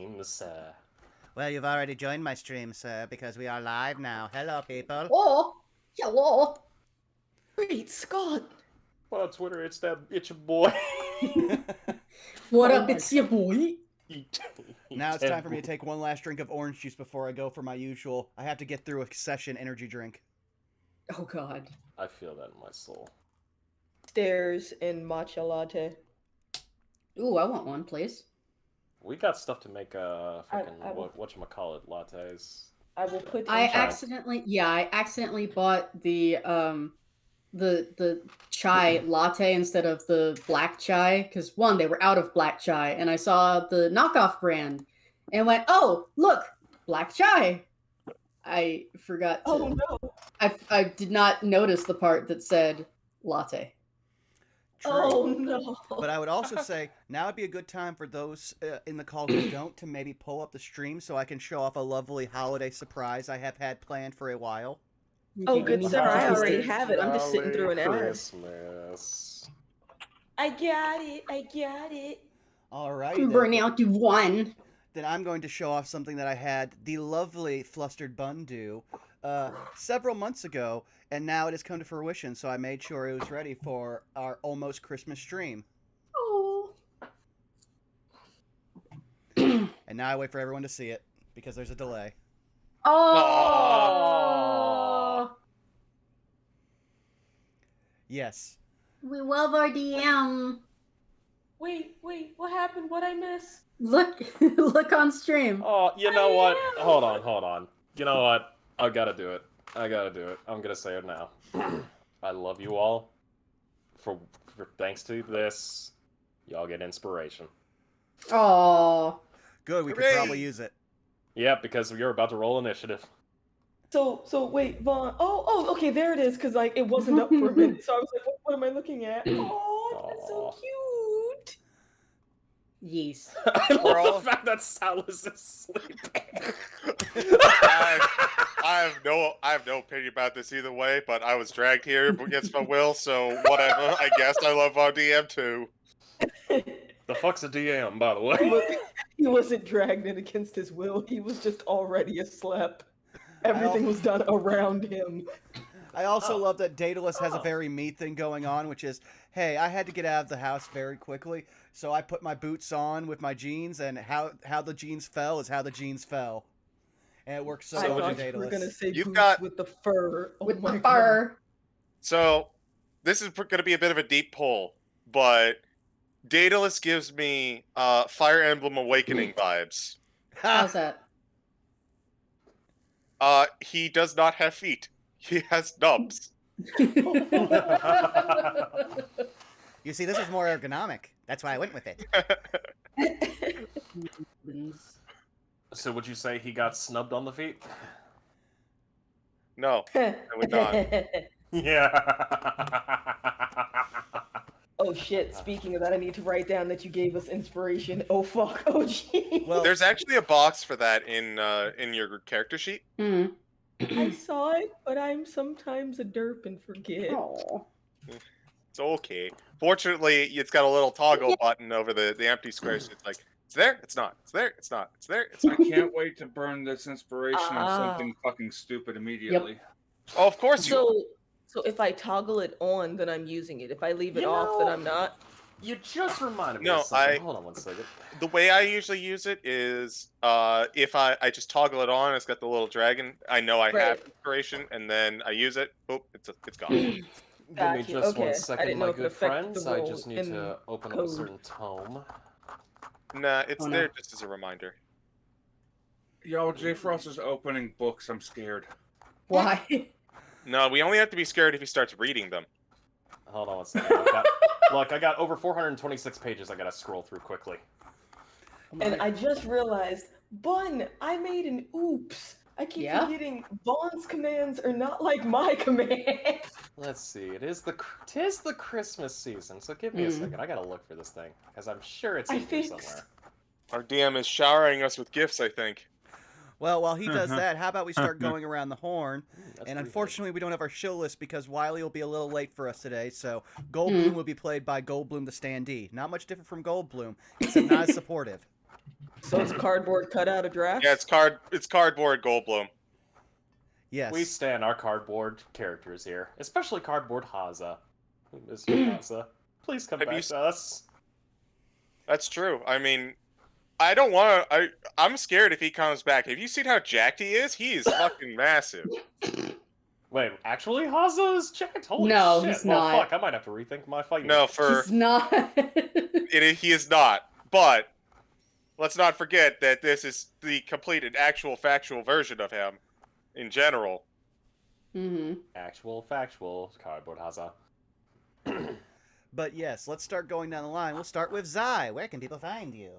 streams. Well, you've already joined my stream, sir, because we are live now. Hello, people. Oh, hello. Great Scott. Well, Twitter, it's your boy. What up? It's your boy. Now it's time for me to take one last drink of orange juice before I go for my usual. I have to get through a session energy drink. Oh, God. I feel that in my soul. Stairs and matcha latte. Ooh, I want one, please. We got stuff to make fucking whatchamacallit lattes. I will put. I accidentally bought the chai latte instead of the black chai because one, they were out of black chai, and I saw the knockoff brand and went, "Oh, look, black chai." I forgot. Oh no! I did not notice the part that said latte. True. Oh no! But I would also say now would be a good time for those in the call who don't to maybe pull up the stream so I can show off a lovely holiday surprise I have had planned for a while. Oh, good sir, I already have it. I'm just sitting through an ad. Christmas. I got it. All right. Bring out the one. Then I'm going to show off something that I had the lovely Flustered Bun do several months ago, and now it has come to fruition, so I made sure it was ready for our almost Christmas stream. Oh. And now I wait for everyone to see it, because there's a delay. Oh. Yes. We love our DM. Wait, what happened? What'd I miss? Look on stream. Oh, you know what? Hold on. You know what? I gotta do it. I'm gonna say it now. I love you all. For thanks to this, y'all get inspiration. Oh. Good, we could probably use it. Yeah, because you're about to roll initiative. So wait, Vaughan. Oh, okay, there it is. Cause like it wasn't up for a minute, so I was like, what am I looking at? Oh, that's so cute. Yes. I love the fact that Sal is asleep. I have no opinion about this either way, but I was dragged here against my will, so whatever. I guess I love our DM too. The fuck's a DM, by the way? He wasn't dragged in against his will. He was just already asleep. Everything was done around him. I also love that Daedalus has a very me thing going on, which is, hey, I had to get out of the house very quickly, so I put my boots on with my jeans, and how the jeans fell is how the jeans fell. And it works so well with Daedalus. We're gonna say You've boots got- with the fur. Oh With my the God. fur. So, this is going to be a bit of a deep pull, but Daedalus gives me Fire Emblem Awakening vibes. How's that? He does not have feet. He has nubs. You see, this is more ergonomic. That's why I went with it. So would you say he got snubbed on the feet? No, I would not. Yeah. Oh shit, speaking of that, I need to write down that you gave us inspiration. Oh fuck, oh gee. Well, There's actually a box for that in your character sheet. Mm. I saw it, but I'm sometimes a derp and forget. Oh. It's okay. Fortunately, it's got a little toggle button over the empty square, so it's like, it's there, it's not, it's there, it's not, it's there, it's I not. can't wait to burn this inspiration on something fucking stupid immediately. Oh, of course you So if I toggle it on, then I'm using it. If I leave it off, then I'm not. You just reminded me No, of something. Hold on one second. The way I usually use it is if I just toggle it on, it's got the little dragon. I know I have inspiration, and then I use it. Boop, it's gone. Give me Gotcha, just okay. one I second, didn't know my if it good affected friends. the I roll just need in to open up a code. certain tome. Nah, it's Oh, no. there just as a reminder. Yo, J. Frost is opening books. I'm scared. Why? No, we only have to be scared if he starts reading them. Hold on one second. Look, I got over 426 pages I gotta scroll through quickly. And I just realized, Bun, I made an oops. I keep forgetting Vaughn's commands are not like my commands. Let's see. Tis the Christmas season, so give me a second. I gotta look for this thing, because I'm sure it's in here somewhere. Our DM is showering us with gifts, I think. well, while he does that, how about we start going around the horn? That's And pretty unfortunately, we don't have our show list because Wiley will be a little late for us today. So Goldblum will be played by Goldblum the standee. Not much different from Goldblum, except not as supportive. So it's cardboard cut out of draft? Yeah, it's cardboard Goldblum. Yes. We stand our cardboard characters here, especially cardboard Haza. Mr. Haza, please come Have back you to us. That's true. I mean, I don't want to. I'm scared if he comes back. Have you seen how jacked he is? He is fucking massive. Wait, actually, Haza is jacked? Holy No, shit. he's Well, not. fuck, I might have to rethink my fighting. No, for He's not. he is not. But let's not forget that this is the complete and actual factual version of him in general. Mm-hmm. Actual, factual, cardboard Haza. But yes, let's start going down the line. We'll start with Zai. Where can people find you?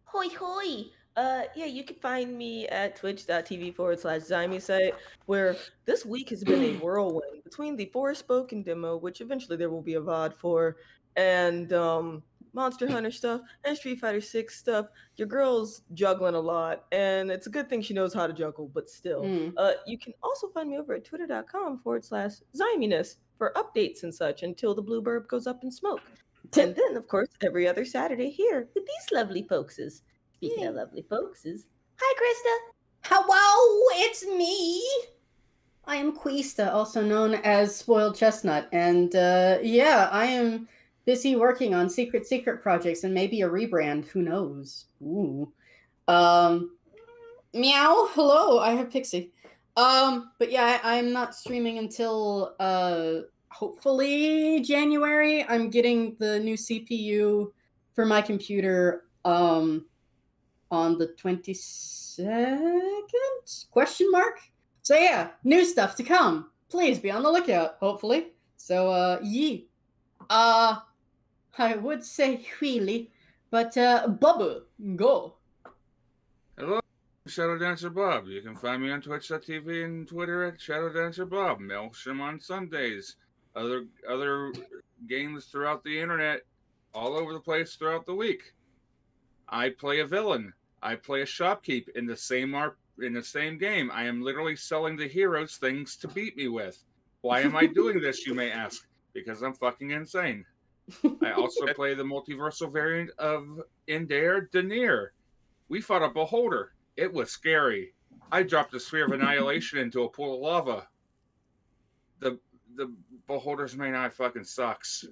Hoi hoi! Yeah, you can find me at twitch.tv/Zyme where this week has been a whirlwind between the Forspoken demo, which eventually there will be a VOD for, and Monster Hunter stuff, and Street Fighter 6 stuff. Your girl's juggling a lot, and it's a good thing she knows how to juggle, but still. You can also find me over at twitter.com/Zyminess for updates and such until the blue burb goes up in smoke. And then, of course, every other Saturday here with these lovely folkses. Speaking of lovely folkses, hi, Krista. Hello, it's me. I am Quista, also known as Spoiled Chestnut, and yeah, I am busy working on secret projects and maybe a rebrand. Who knows? Ooh. Meow. Hello, I have Pixie. But yeah, I'm not streaming until hopefully January. I'm getting the new CPU for my computer on the 22nd? Question mark? So yeah, new stuff to come. Please be on the lookout, hopefully. So yee. I would say wheelie, but Bubba, go. Hello, Shadow Dancer Bob. You can find me on Twitch.tv and Twitter at Shadow Dancer Bob. Maelstrom on Sundays. Other games throughout the internet, all over the place throughout the week. I play a villain. I play a shopkeep in the same game. I am literally selling the heroes things to beat me with. Why am I doing this, you may ask? Because I'm fucking insane. I also play the multiversal variant of Indare Denier. We fought a beholder. It was scary. I dropped a sphere of annihilation into a pool of lava. The beholder's main eye fucking sucks.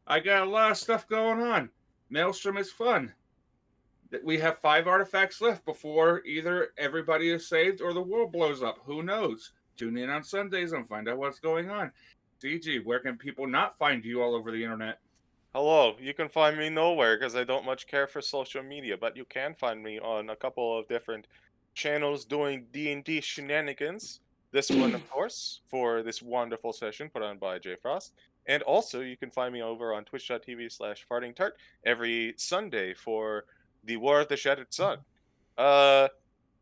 I got a lot of stuff going on. Maelstrom is fun. We have 5 artifacts left before either everybody is saved or the world blows up. Who knows? Tune in on Sundays and find out what's going on. CG, where can people not find you all over the internet? Hello, you can find me nowhere because I don't much care for social media, but you can find me on a couple of different channels doing D&D shenanigans. This one, of course, for this wonderful session put on by J Frost. And also, you can find me over on twitch.tv/fartingtart every Sunday for the War of the Shattered Sun.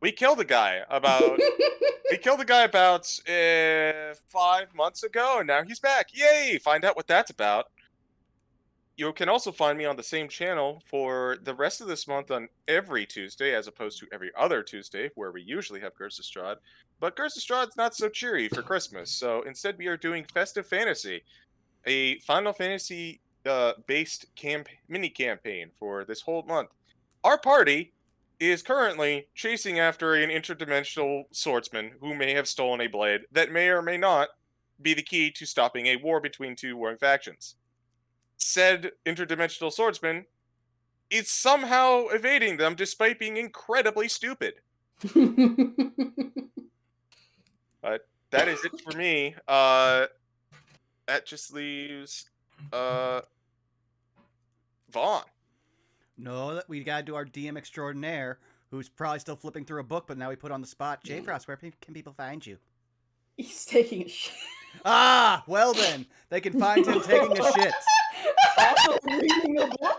We killed a guy about 5 months ago, and now he's back. Yay! Find out what that's about. You can also find me on the same channel for the rest of this month on every Tuesday, as opposed to every other Tuesday, where we usually have Curse of Strahd. But Curse of Strahd's not so cheery for Christmas, so instead we are doing Festive Fantasy, a Final Fantasy based mini campaign for this whole month. Our party is currently chasing after an interdimensional swordsman who may have stolen a blade that may or may not be the key to stopping a war between 2 warring factions. Said interdimensional swordsman is somehow evading them despite being incredibly stupid. But that is it for me. That just leaves Vaughan. No, we gotta do our DM extraordinaire, who's probably still flipping through a book, but now we put on the spot. J Frost, where can people find you? He's taking a shit. Ah, well then, they can find him taking a shit. Also reading a book?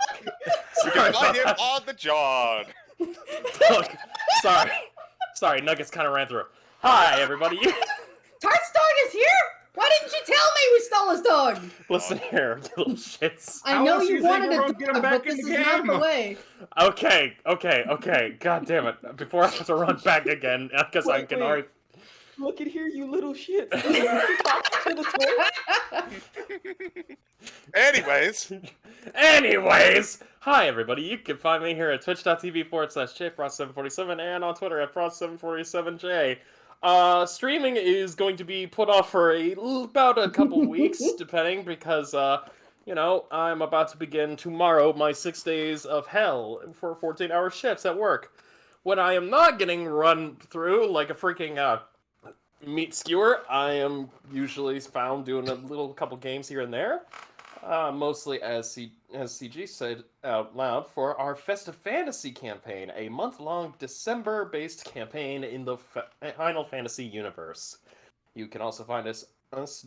You can find him on the job. Look, sorry, Nuggets kind of ran through. Hi, everybody. Tart's dog is here? Why didn't you tell me we stole his dog? Listen here, you little shits. I know you wanted to to get him dog, back but in this the is not the game. way. Okay. God damn it. Before I have to run back again, because I can already... Look at here, you little shits. You talking to the toilet? Anyways, Hi everybody, you can find me here at twitch.tv/jfrost747 and on Twitter at frost747j. Streaming is going to be put off for about a couple weeks, depending, because, I'm about to begin tomorrow my 6 days of hell for 14-hour shifts at work. When I am not getting run through like a freaking, meat skewer, I am usually found doing a couple games here and there. Mostly as CG said out loud, for our Festive Fantasy campaign, a month-long December-based campaign in the Final Fantasy universe. You can also find us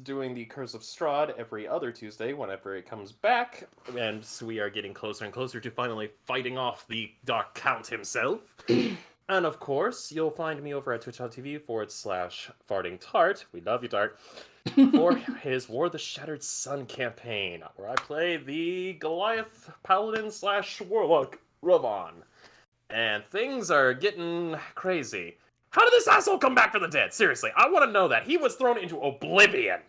doing the Curse of Strahd every other Tuesday whenever it comes back, and we are getting closer and closer to finally fighting off the Dark Count himself. And of course, you'll find me over at twitch.tv/fartingtart. We love you, Tart. For his War of the Shattered Sun campaign, where I play the Goliath Paladin / Warlock Vaughan. And things are getting crazy. How did this asshole come back from the dead? Seriously, I want to know that. He was thrown into oblivion.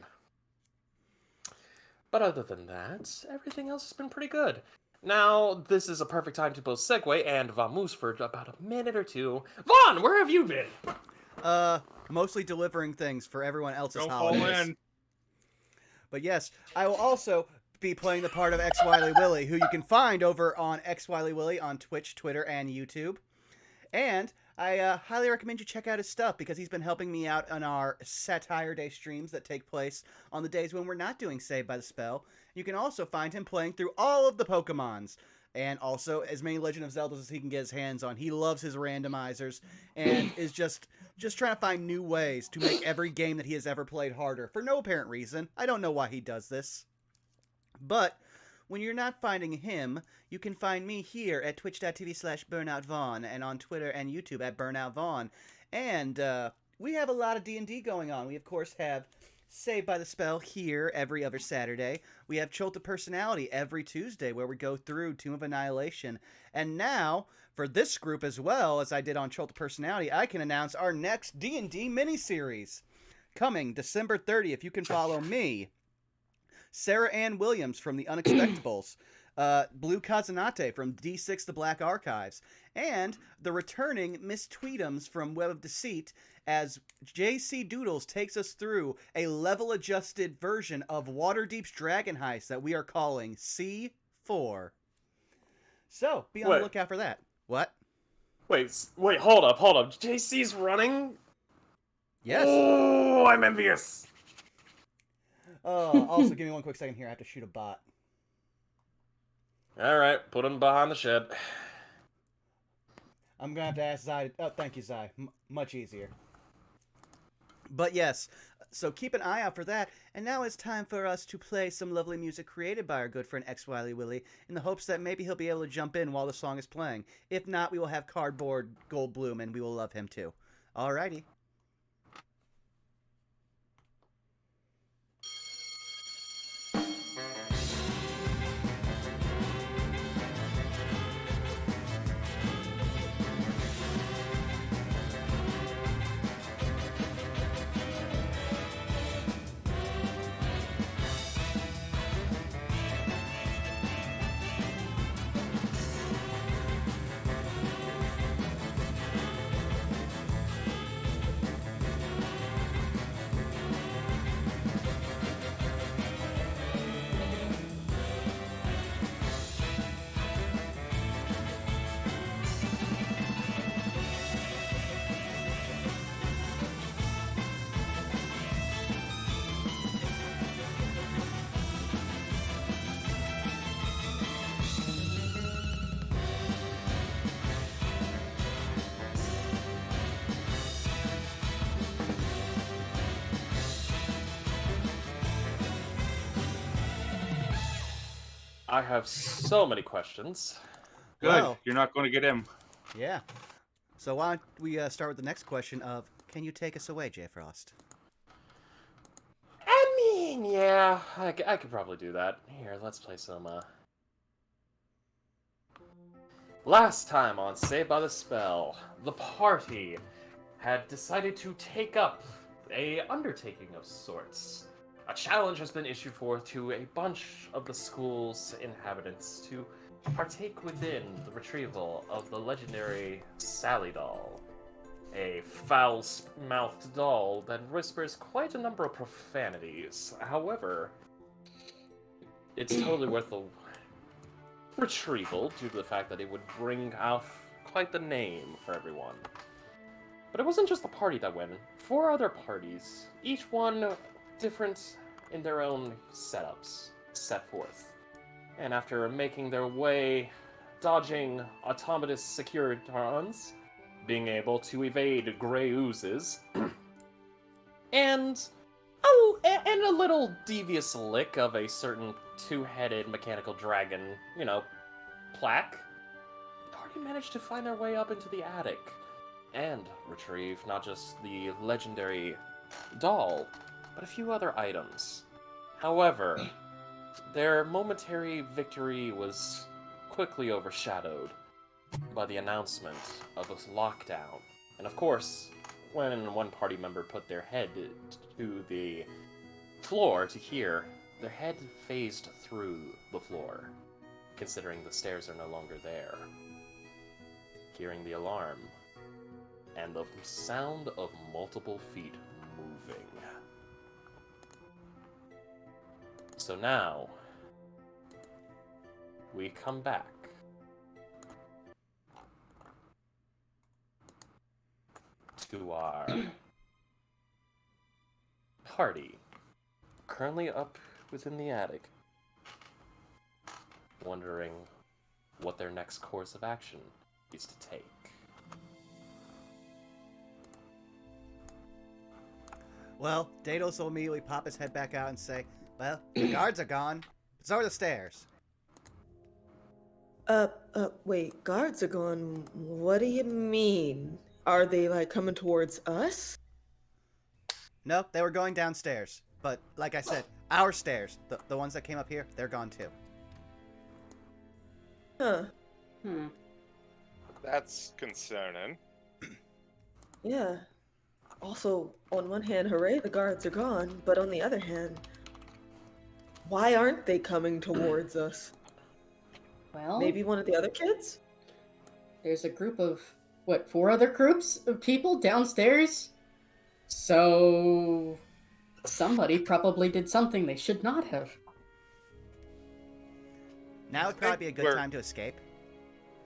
But other than that, everything else has been pretty good. Now, this is a perfect time to both segue and vamoose for about a minute or two. Vaughn, where have you been? Mostly delivering things for everyone else's Go holidays. fall in. But yes, I will also be playing the part of X Wiley Willy, who you can find over on X Wiley Willy on Twitch, Twitter, and YouTube. And I highly recommend you check out his stuff because he's been helping me out on our Satire Day streams that take place on the days when we're not doing Saved by the Spell. You can also find him playing through all of the Pokemons and also as many Legend of Zeldas as he can get his hands on. He loves his randomizers and is just trying to find new ways to make every game that he has ever played harder for no apparent reason. I don't know why he does this. But when you're not finding him, you can find me here at twitch.tv/BurnoutVaughn and on Twitter and YouTube at BurnoutVaughn. And we have a lot of D&D going on. We, of course, have Saved by the Spell here every other Saturday. We have Chult of Personality every Tuesday where we go through Tomb of Annihilation. And now, for this group as well, as I did on Chult of Personality, I can announce our next D&D miniseries. Coming December 30th, you can follow me, Sarah Ann Williams from The Unexpectables, Blue Kazanate from D6 The Black Archives, and the returning Miss Tweedums from Web of Deceit as J.C. Doodles takes us through a level-adjusted version of Waterdeep's Dragon Heist that we are calling C4. So, be on the lookout for that. What? Wait, hold up. JC's running? Yes. Oh, I'm envious. Oh, also, give me one quick second here. I have to shoot a bot. Alright, put him behind the shed. I'm going to have to ask Zai. Oh, thank you, Zai. Much easier. But yes, so keep an eye out for that. And now it's time for us to play some lovely music created by our good friend X Wiley Willy in the hopes that maybe he'll be able to jump in while the song is playing. If not, we will have Cardboard Goldblum and we will love him too. Alrighty. I have so many questions. Good. Well, You're not going to get him. yeah. So why don't we start with the next question of, can you take us away, J. Frost? I mean, yeah, I could probably do that. Here, let's play some, Last time on Saved by the Spell, the party had decided to take up a undertaking of sorts. A challenge has been issued forth to a bunch of the school's inhabitants to partake within the retrieval of the legendary Sally doll, a foul-mouthed doll that whispers quite a number of profanities. However, it's totally worth the retrieval due to the fact that it would bring out quite the name for everyone. But it wasn't just the party that went. 4 other parties, each one different in their own setups, set forth. And after making their way, dodging autonomous Securitrons, being able to evade gray oozes, and a little devious lick of a certain 2-headed mechanical dragon, plaque, the party managed to find their way up into the attic and retrieve not just the legendary doll, but a few other items. However, their momentary victory was quickly overshadowed by the announcement of a lockdown. And of course, when one party member put their head to the floor to hear, their head phased through the floor, considering the stairs are no longer there. Hearing the alarm, and the sound of multiple feet moving. So now, we come back to our party, currently up within the attic, wondering what their next course of action is to take. Well, Daedalus will immediately pop his head back out and say, well, the guards are gone, but so are the stairs. Wait, guards are gone. What do you mean? Are they, like, coming towards us? No, they were going downstairs. But, like I said, our stairs, the ones that came up here, they're gone too. Huh. That's concerning. Yeah. Also, on one hand, hooray, the guards are gone, but on the other hand, why aren't they coming towards us? Well, Maybe one of the other kids? there's a group of, 4 other groups of people downstairs? So, somebody probably did something they should not have. Now would probably be a good time to escape.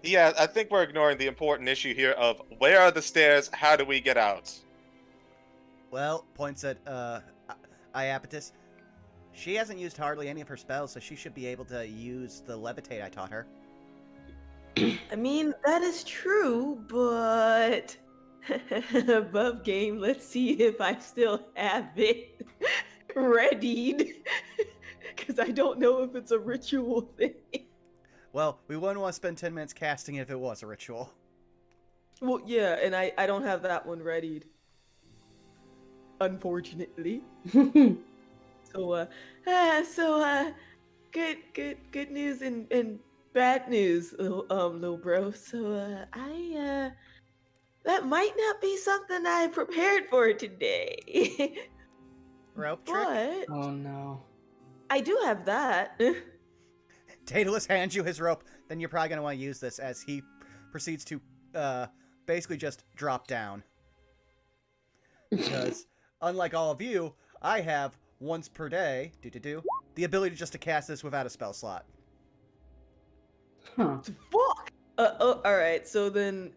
Yeah, I think we're ignoring the important issue here of where are the stairs, how do we get out? Well, points at, Iapetus. She hasn't used hardly any of her spells, so she should be able to use the levitate I taught her. I mean, that is true, but... Above game, let's see if I still have it readied. Because I don't know if it's a ritual thing. Well, we wouldn't want to spend 10 minutes casting it if it was a ritual. Well, yeah, and I don't have that one readied. Unfortunately. So, good news and bad news, little bro. So, that might not be something I prepared for today. Rope trick? But Oh no. I do have that. Daedalus hands you his rope, then you're probably going to want to use this as he proceeds to basically just drop down. Because, unlike all of you, I have once per day, the ability just to cast this without a spell slot. Huh. Fuck! Alright, so then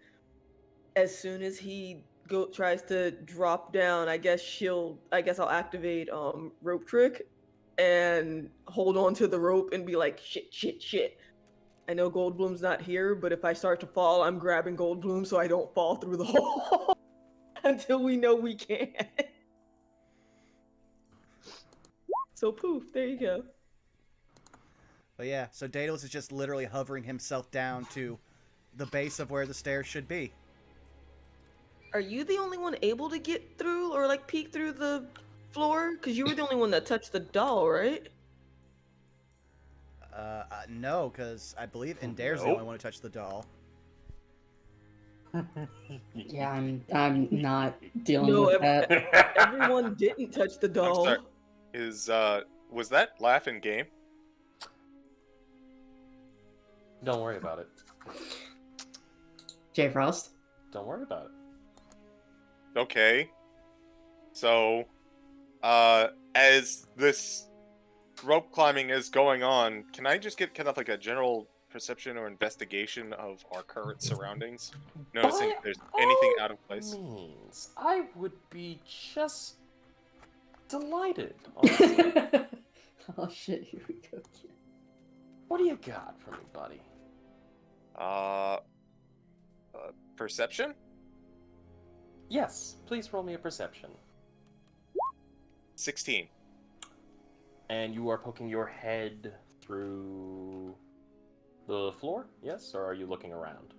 as soon as he tries to drop down, I guess I'll activate rope trick and hold on to the rope and be like, shit. I know Goldblum's not here, but if I start to fall, I'm grabbing Goldblum so I don't fall through the hole until we know we can. So poof, there you go. But yeah, so Daedalus is just literally hovering himself down to the base of where the stairs should be. Are you the only one able to get through or like peek through the floor? Because you were the only one that touched the doll, right? No, because I believe Indare's the Nope. only one who touched the doll. Yeah, I'm not dealing No, with that. everyone didn't touch the I'm doll. sorry. Was that laugh in game? Don't worry about it. J Frost. Don't worry about it. Okay. So, as this rope climbing is going on, can I just get kind of like a general perception or investigation of our current surroundings? Noticing if there's anything out of place. Means I would be just delighted. Honestly. Oh shit, here we go. What do you got for me, buddy? Perception? Yes, please roll me a perception. 16. And you are poking your head through the floor, yes? Or are you looking around?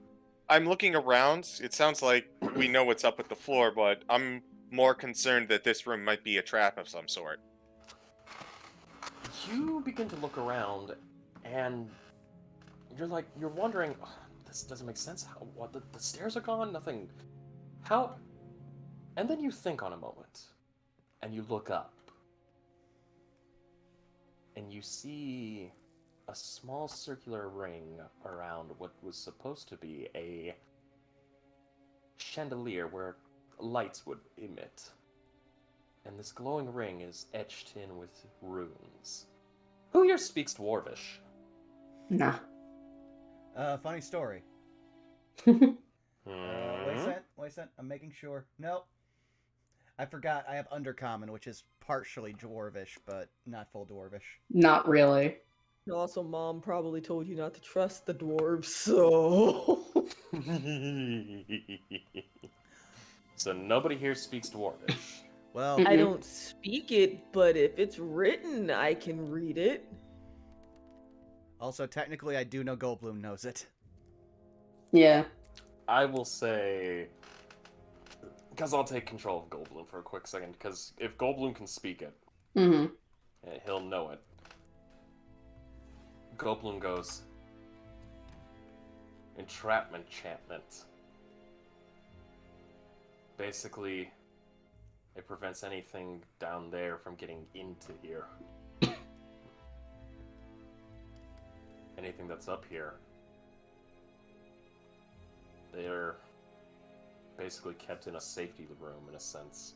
I'm looking around. It sounds like we know what's up with the floor, but I'm more concerned that this room might be a trap of some sort. You begin to look around, and you're wondering, "Ugh, this doesn't make sense. What, the stairs are gone? Nothing. How? And then you think on a moment, and you look up, and you see a small circular ring around what was supposed to be a chandelier where lights would emit. And this glowing ring is etched in with runes. Who here speaks Dwarvish? Nah. Funny story. Wait, I'm making sure. Nope. I forgot I have Undercommon, which is partially Dwarvish, but not full Dwarvish. Not really. Also, Mom probably told you not to trust the dwarves, so... So nobody here speaks Dwarvish. Well, I don't speak it, but if it's written, I can read it. also, technically, I do know Goldblum knows it. Yeah. I will say, because I'll take control of Goldblum for a quick second, because if Goldblum can speak it, Mm-hmm. he'll know it. Goldblum goes, entrapment enchantment. Basically, it prevents anything down there from getting into here. Anything that's up here, they're basically kept in a safety room, in a sense.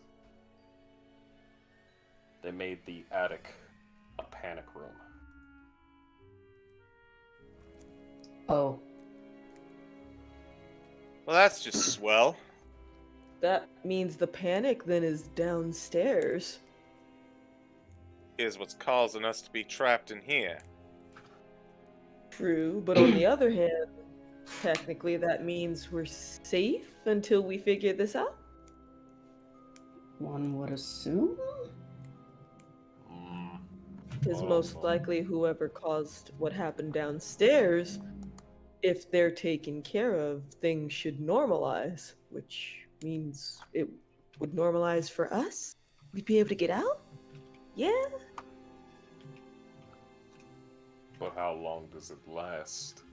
They made the attic a panic room. Oh. Well, that's just swell. That means the panic then is downstairs. Is what's causing us to be trapped in here. True, but on the other hand, technically that means we're safe until we figure this out. One would assume? Because Oh, most boy. likely whoever caused what happened downstairs, if they're taken care of, things should normalize, which means it would normalize for us. We'd be able to get out? Yeah? But how long does it last?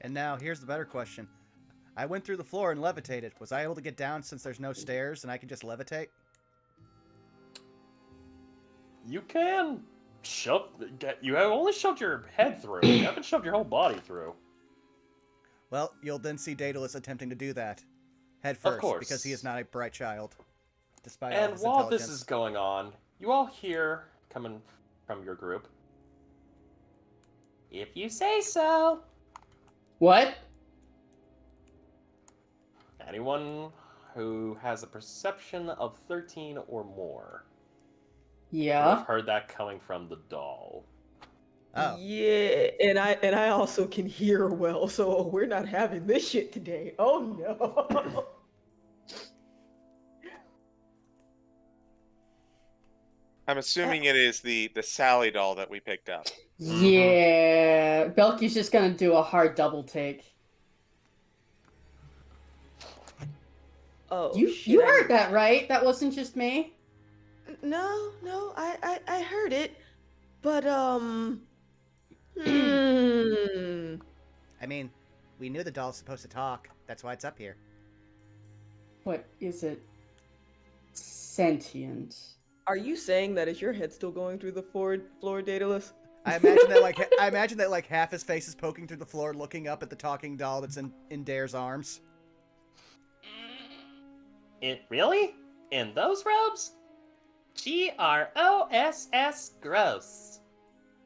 And now, here's the better question. I went through the floor and levitated. Was I able to get down since there's no stairs and I can just levitate? You can you have only shoved your head through. You haven't shoved your whole body through. Well, you'll then see Daedalus attempting to do that. Head first, course. because he is not a bright child. Despite all And his while intelligence. this is going on, you all hear, coming from your group, if you say so. What? Anyone who has a perception of 13 or more. Yeah. I've heard that coming from the doll. Oh. Yeah, and I also can hear well, so we're not having this shit today. Oh no. I'm assuming it is the Sally doll that we picked up. Yeah. Belky's just gonna do a hard double take. Oh, You shit, I heard need- that, right? That wasn't just me? No, I heard it, but I mean, we knew the doll's supposed to talk. That's why it's up here. What is it? Sentient. Are you saying that is your head still going through the floor, Daedalus? I imagine that like half his face is poking through the floor, looking up at the talking doll that's in Dare's arms. Really? In those robes? GROSS gross.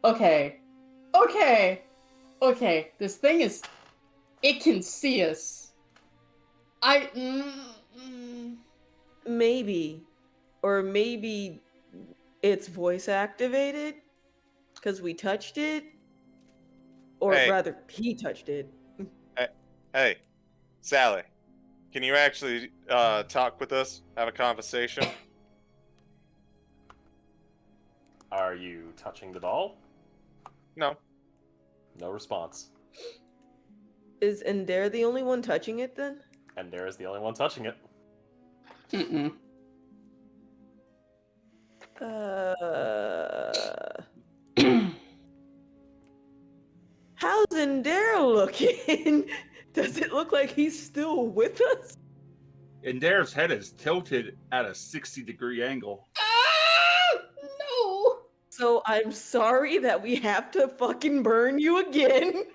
Okay. This thing is... It can see us. Maybe. Or maybe it's voice activated because we touched it. Or Hey. rather, he touched it. Hey, Sally, can you actually talk with us? Have a conversation? Are you touching the doll? No. No response. Is Ender the only one touching it then? And there is the only one touching it. Mm-mm. How's Ender looking? Does it look like he's still with us? And Dare's head is tilted at a 60-degree angle. No! So I'm sorry that we have to fucking burn you again.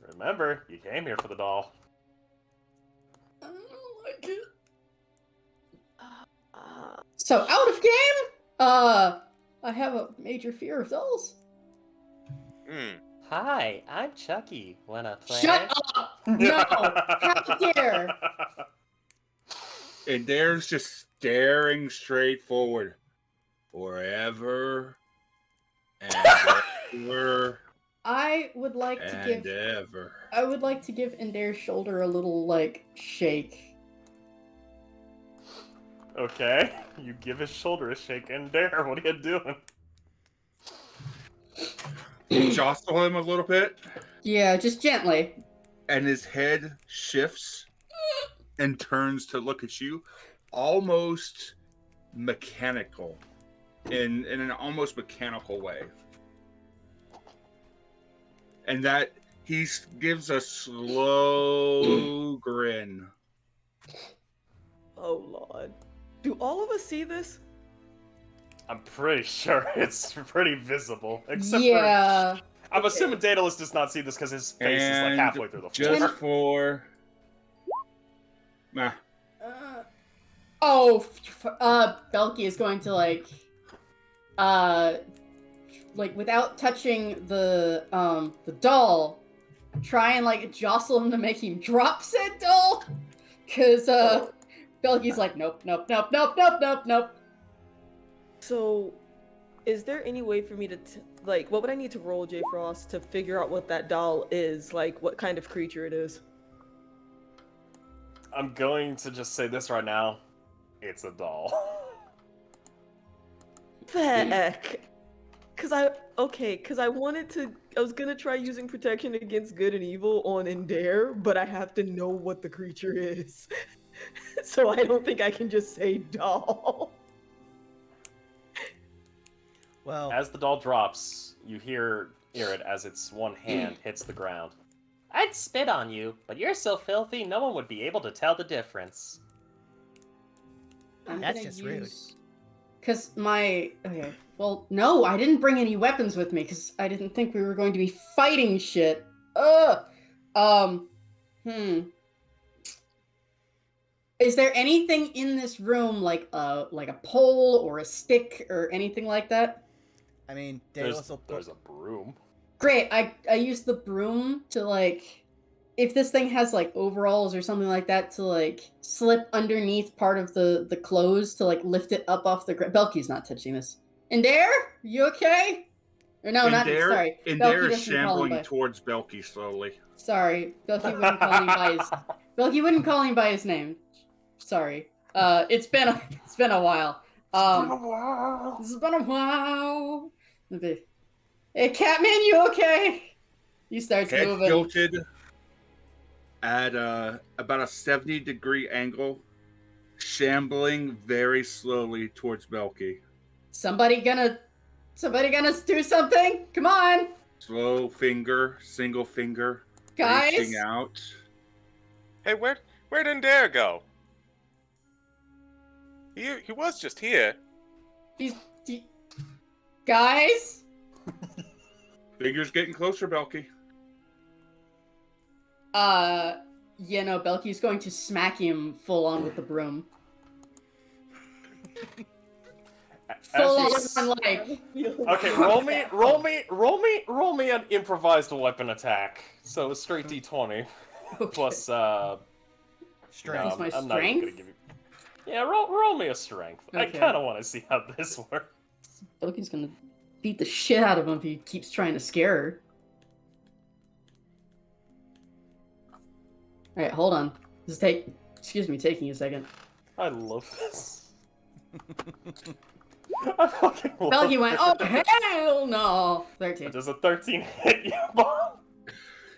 Remember, you came here for the doll. I don't like it. So, out of game? I have a major fear of dolls. Hi, I'm Chucky. Wanna play? Shut up! No! How dare! And Dare's just staring straight forward. Forever and ever I would like and ever. I would like to give Ender's shoulder a little, like, shake. Okay, you give his shoulder a shake and dare. What are you doing? Jostle him a little bit, Yeah, just gently. and his head shifts and turns to look at you, almost mechanical, in an almost mechanical way. And that he gives a slow grin. Oh lord. Do all of us see this? I'm pretty sure it's pretty visible. Except Yeah. for... I'm assuming Daedalus does not see this because his face is like And halfway through the floor. Just for... Nah. Belky is going to without touching the doll, try and jostle him to make him drop said doll, cause Belky's like, nope. So, is there any way for me to, what would I need to roll, J. Frost, to figure out what that doll is? Like, what kind of creature it is? I'm going to just say this right now. It's a doll. Heck. I was gonna try using protection against good and evil on Ender, but I have to know what the creature is. So I don't think I can just say doll. Well, As the doll drops, you hear it as its one hand hits the ground. I'd spit on you, but you're so filthy no one would be able to tell the difference. That's just rude. Cause okay. Well, no, I didn't bring any weapons with me because I didn't think we were going to be fighting shit. Is there anything in this room like a pole or a stick or anything like that? I mean, Daedalus There's a broom. Great. I use the broom to if this thing has overalls or something like that to slip underneath part of the clothes to lift it up off the ground. Belky's not touching this. Ender, you okay? Or no, not sorry. And Belky Dare is doesn't call him shambling towards Belky slowly. Sorry, Belky wouldn't call him by his. Belky wouldn't call him by his name. Sorry. It's been a while. It's been a while. Hey, Catman, you okay? He starts Head moving. tilted at about a 70-degree angle, shambling very slowly towards Belky. Somebody gonna do something? Come on! Slow finger, single finger, Guys? reaching out. Hey, where did Dare go? He was just here. Guys? Fingers getting closer, Belky. Belky's going to smack him full on with the broom. Full on, like... Okay, roll me an improvised weapon attack. So a straight D20 plus Strength. my I'm not even gonna strength? give you. Yeah, roll me a strength. I Okay. kind of want to see how this works. Belky's gonna beat the shit out of him if he keeps trying to scare her. Alright, hold on. This is taking a second. I love this. I fucking love Belky went, it. oh hell no! 13. Does a 13 hit you, Bob?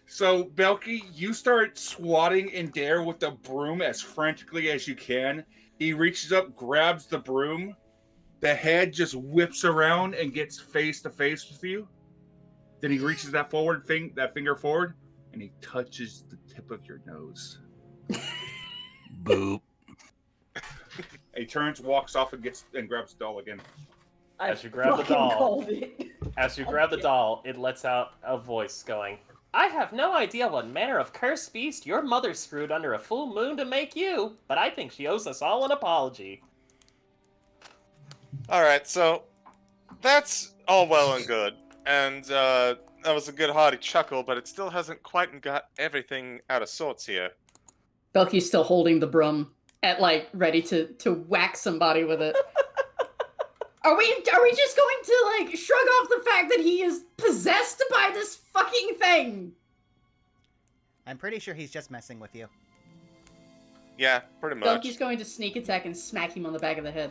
So, Belky, you start swatting in Dare with the broom as frantically as you can. He reaches up, grabs the broom. The head just whips around and gets face to face with you. Then he reaches that finger forward, and he touches the tip of your nose. Boop. He turns, walks off, and grabs the doll again. As you grab the doll, it lets out a voice going, I have no idea what manner of cursed beast your mother screwed under a full moon to make you, but I think she owes us all an apology. Alright, so that's all well and good. And that was a good hearty chuckle, but it still hasn't quite got everything out of sorts here. Belky's still holding the broom ready to whack somebody with it. Are we just going to shrug off the fact that he is possessed by this fucking thing? I'm pretty sure he's just messing with you. Yeah, pretty much. Belky's going to sneak attack and smack him on the back of the head.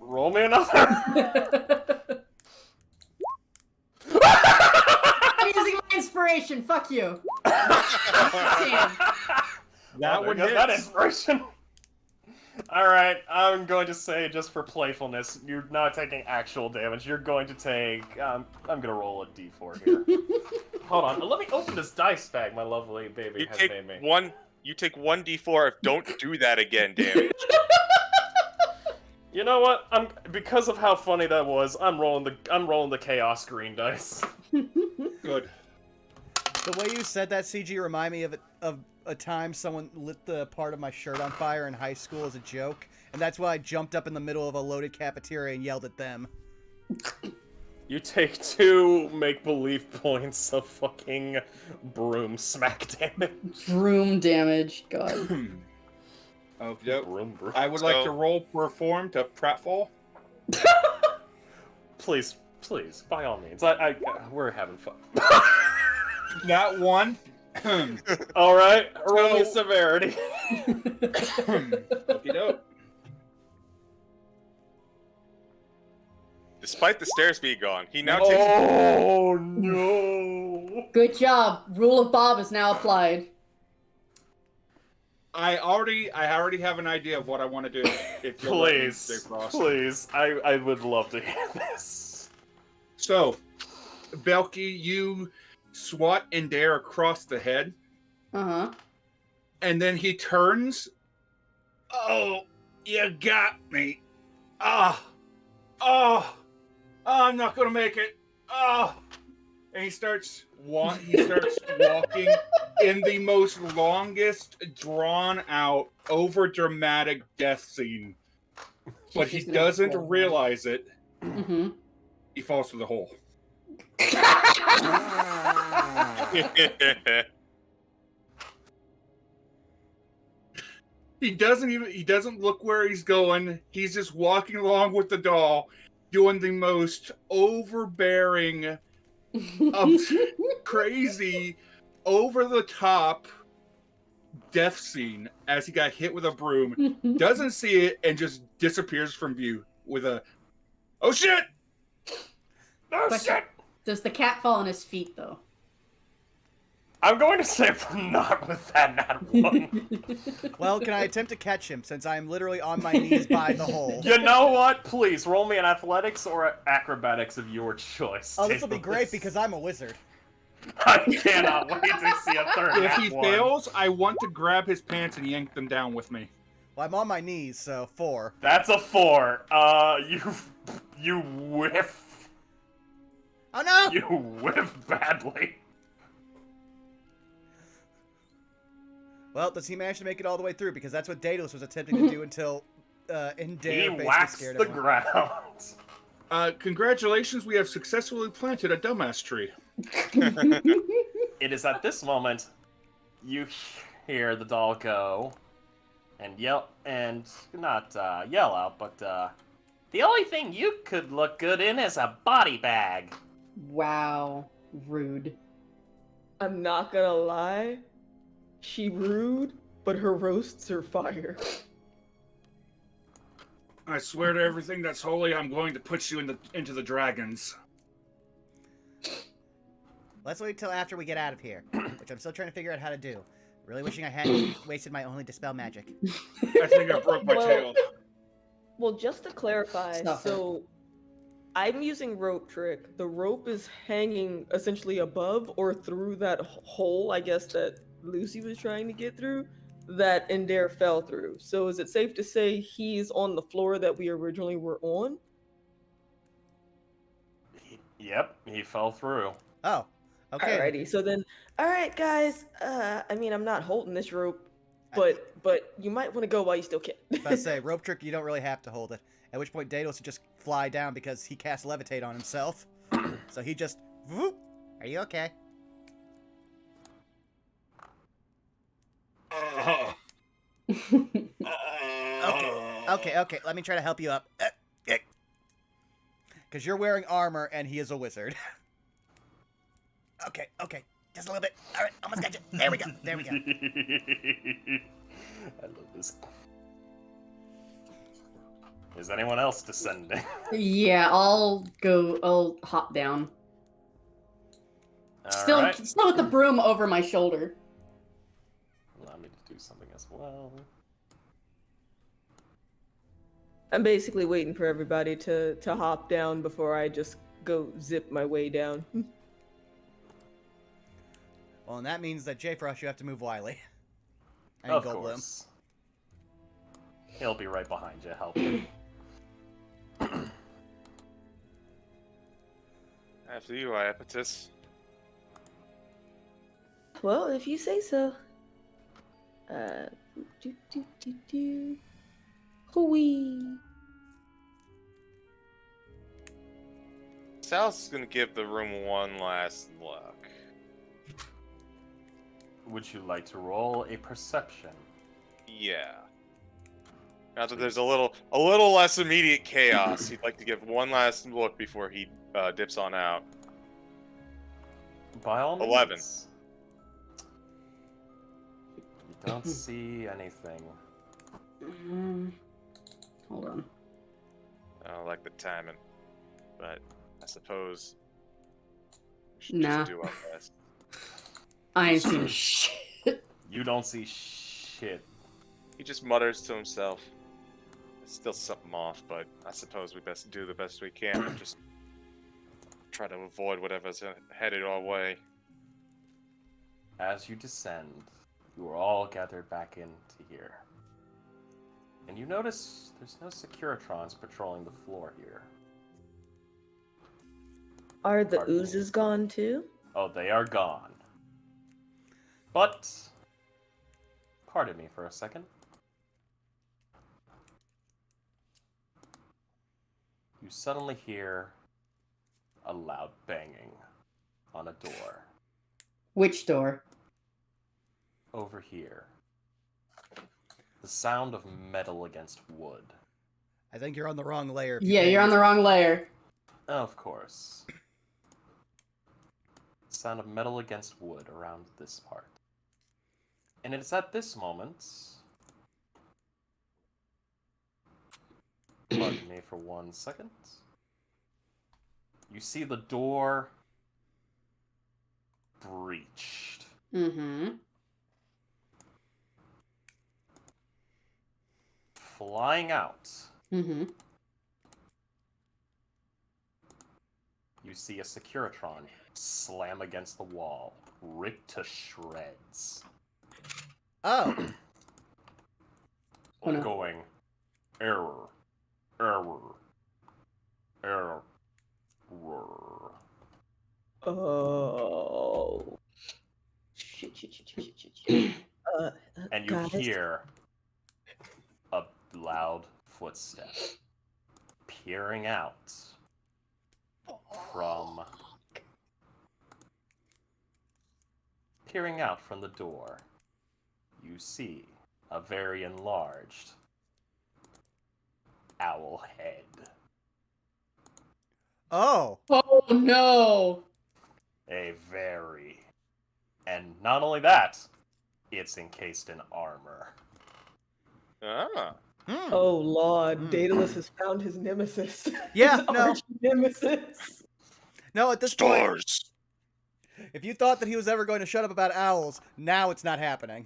Roll me another. I'm using my inspiration. Fuck you. Damn. That one hits. hits. That inspiration. Alright, I'm going to say, just for playfulness, you're not taking actual damage. You're going to take... I'm going to roll a d4 here. Hold on, let me open this dice bag my lovely baby has made me. You take 1d4 if don't do that again, damage. You know what? Because of how funny that was, I'm rolling the chaos green dice. Good. The way you said that, CG, remind me of a time someone lit the part of my shirt on fire in high school as a joke, and that's why I jumped up in the middle of a loaded cafeteria and yelled at them. You take 2 make-believe points of fucking broom smack damage. Broom damage. God. Oh, yep. Broom. I would like to roll perform to pratfall. Please, by all means. We're having fun. Not one. Alright, roll me severity. Okie doke. Despite the stair speed gone, he now takes... Oh, no. Good job. Rule of Bob is now applied. I already have an idea of what I want to do. If you'll let me, Jay Frost. Please. I would love to hear this. So, Belky, you swat and Dare across the head, Uh-huh. and then he turns. Oh, you got me. I'm not gonna make it. And he starts walking in the most longest, drawn out, over dramatic death scene. But he doesn't realize it. Mm-hmm. He falls through the hole. He doesn't look where he's going. He's just walking along with the doll, doing the most overbearing, crazy, over the top death scene as he got hit with a broom. Doesn't see it and just disappears from view with a, oh shit! Oh Question. shit! Does the cat fall on his feet, though? I'm going to say we're not with that nat one. Well, can I attempt to catch him since I'm literally on my knees by the hole? You know what? Please roll me an athletics or acrobatics of your choice. Oh, this will be Daedalus. great because I'm a wizard. I cannot wait to see a third If nat he one. fails, I want to grab his pants and yank them down with me. Well, I'm on my knees, so 4. That's a 4. You whiff. Oh no! You whiff badly. Well, does he manage to make it all the way through? Because that's what Daedalus was attempting to do until Indare He basically whacks scared the everyone. ground. Congratulations, we have successfully planted a dumbass tree. It is at this moment you hear the doll go and yell, and not yell out, but the only thing you could look good in is a body bag. Wow. Rude. I'm not gonna lie. She rude, but her roasts are fire. I swear to everything that's holy, I'm going to put you into the dragons. Let's wait till after we get out of here, which I'm still trying to figure out how to do. Really wishing I hadn't wasted my only dispel magic. I think I broke my tail. Well, just to clarify, Suffer. so I'm using rope trick. The rope is hanging essentially above or through that hole, I guess, that Lucy was trying to get through, that Indare fell through. So is it safe to say he's on the floor that we originally were on? Yep, he fell through. Oh, okay. Alrighty, so then, alright guys, I mean, I'm not holding this rope, but you might want to go while you still can. If I say rope trick, you don't really have to hold it. At which point Daedalus would just fly down because he cast levitate on himself. So he just, whoop. Are you okay? Okay. Let me try to help you up. Because you're wearing armor and he is a wizard. Okay. Just a little bit. All right, almost got you. There we go. I love this. Is anyone else descending? Yeah, I'll hop down. Still Alright. with the broom over my shoulder. Allow me to do something as well. I'm basically waiting for everybody to hop down before I just go zip my way down. Well, and that means that J-Frost, you have to move Wily. I Of mean, Goldblum. course. He'll be right behind you, help you. After you, Iapetus. Well, if you say so. Hooey. Sal's gonna give the room one last look. Would you like to roll a perception? Yeah. Now that there's a little less immediate chaos, he'd like to give one last look before he dips on out. By all means. 11. You don't see anything. Hold on. I don't like the timing, but I suppose we should Nah. just do our best. I ain't seen shit. You don't see shit. He just mutters to himself. There's still something off, but I suppose we best do the best we can and just try to avoid whatever's headed our way. As you descend, you are all gathered back into here. And you notice there's no Securitrons patrolling the floor here. Are the Pardon me. oozes gone too? Oh, they are gone. But, pardon me for a second. You suddenly hear a loud banging on a door Which door? over here. The sound of metal against wood. I think you're on the wrong layer. Yeah, you're on the wrong layer. Of course. Sound of metal against wood around this part. And it's at this moment... Pardon me for 1 second. You see the door breached Mm-hmm. Flying out, Mm-hmm. you see a Securitron slam against the wall, ripped to shreds. Oh. Oh, no. Going, error, error, error. Oh. Shit. And you Guys. hear a loud footstep peering out from the door. You see a very enlarged owl head. Oh. Oh no! And not only that, it's encased in armor. Ah. Hmm. Oh Lord, Hmm. Daedalus has found his nemesis. Yeah, His no. arch nemesis. No, at this point, Stars. if you thought that he was ever going to shut up about owls, now it's not happening.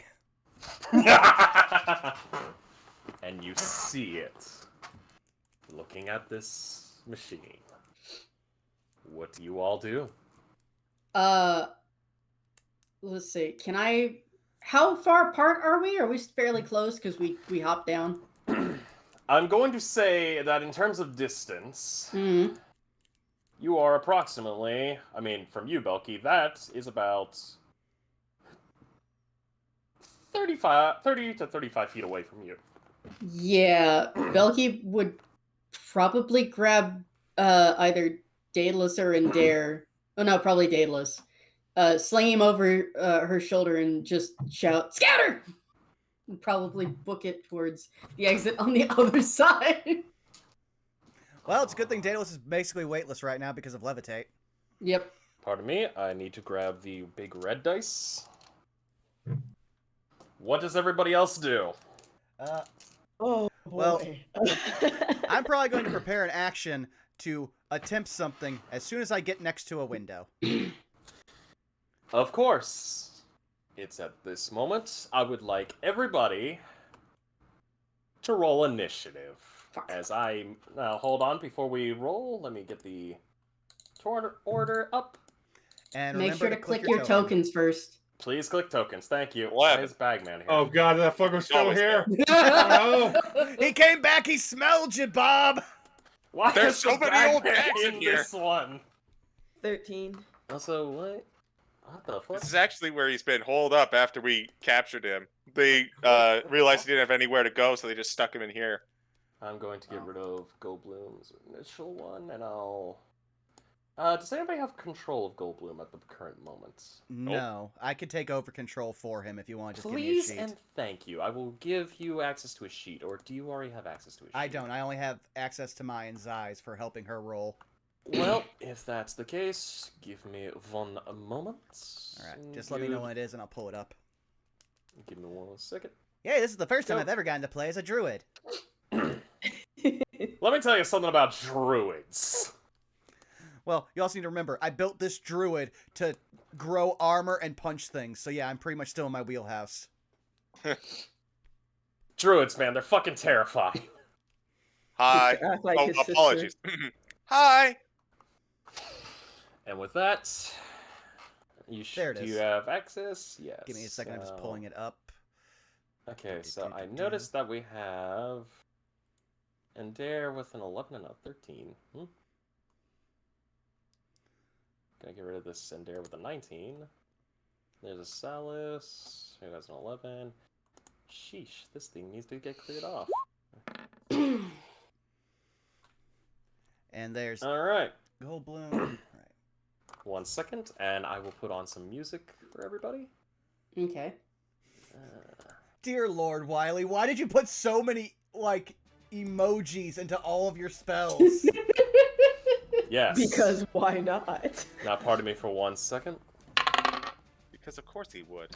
And you see it looking at this machine. What do you all do? Let's see. Can I? How far apart are we? Are we fairly close? Because we hopped down. I'm going to say that in terms of distance, Mm-hmm. you are approximately, I mean, from you, Belky, that is about 30 to 35 feet away from you. Yeah, Belky would probably grab either Daedalus or Indare. Oh no, probably Daedalus. Sling him over her shoulder and just shout, "Scatter!" And probably book it towards the exit on the other side. Well, it's a good thing Daedalus is basically weightless right now because of levitate. Yep. Pardon me, I need to grab the big red dice. What does everybody else do? Oh boy. Well, I'm probably going to prepare an action to attempt something as soon as I get next to a window. Of course. It's at this moment I would like everybody to roll initiative. As I... Now, hold on, before we roll, let me get the order up. And Make remember sure to click your your tokens first. Please click tokens, thank you. 11. Why is Bagman here? Oh god, that fucker's still Always here. there. Oh no. He came back, he smelled you, Bob! Why There's is so the many old Bagman bags in here. this one? 13. Also, what? What the fuck? This is actually where he's been holed up after we captured him. They realized he didn't have anywhere to go, so they just stuck him in here. I'm going to get rid of Goldblum's initial one, and I'll... does anybody have control of Goldblum at the current moment? No, I could take over control for him if you want to just Please give me a sheet. and thank you. I will give you access to a sheet, or do you already have access to a sheet? I don't. I only have access to Mayan's eyes for helping her roll. Well, if that's the case, give me 1 moment. Alright, just let me know when it is and I'll pull it up. Give me 1 second. Yeah, this is the first time Go. I've ever gotten to play as a druid. Let me tell you something about druids. Well, you also need to remember, I built this druid to grow armor and punch things, so yeah, I'm pretty much still in my wheelhouse. Druids, man, they're fucking terrifying. Hi. To act like Oh, his sister. apologies. Hi. And with that, There it do is. you have access? Yes. Give me a second, I'm just pulling it up. Okay, so I noticed that we have Indare with an 11 and a 13. Gonna get rid of this Indare with a 19. There's a Salus who has an 11. Sheesh, this thing needs to get cleared off. And there's Alright, Goldblum. Right. 1 second, and I will put on some music for everybody. Okay. Dear Lord Wiley, why did you put so many, like, emojis into all of your spells? Yes. Because why not? Now, pardon me for 1 second. Because of course he would.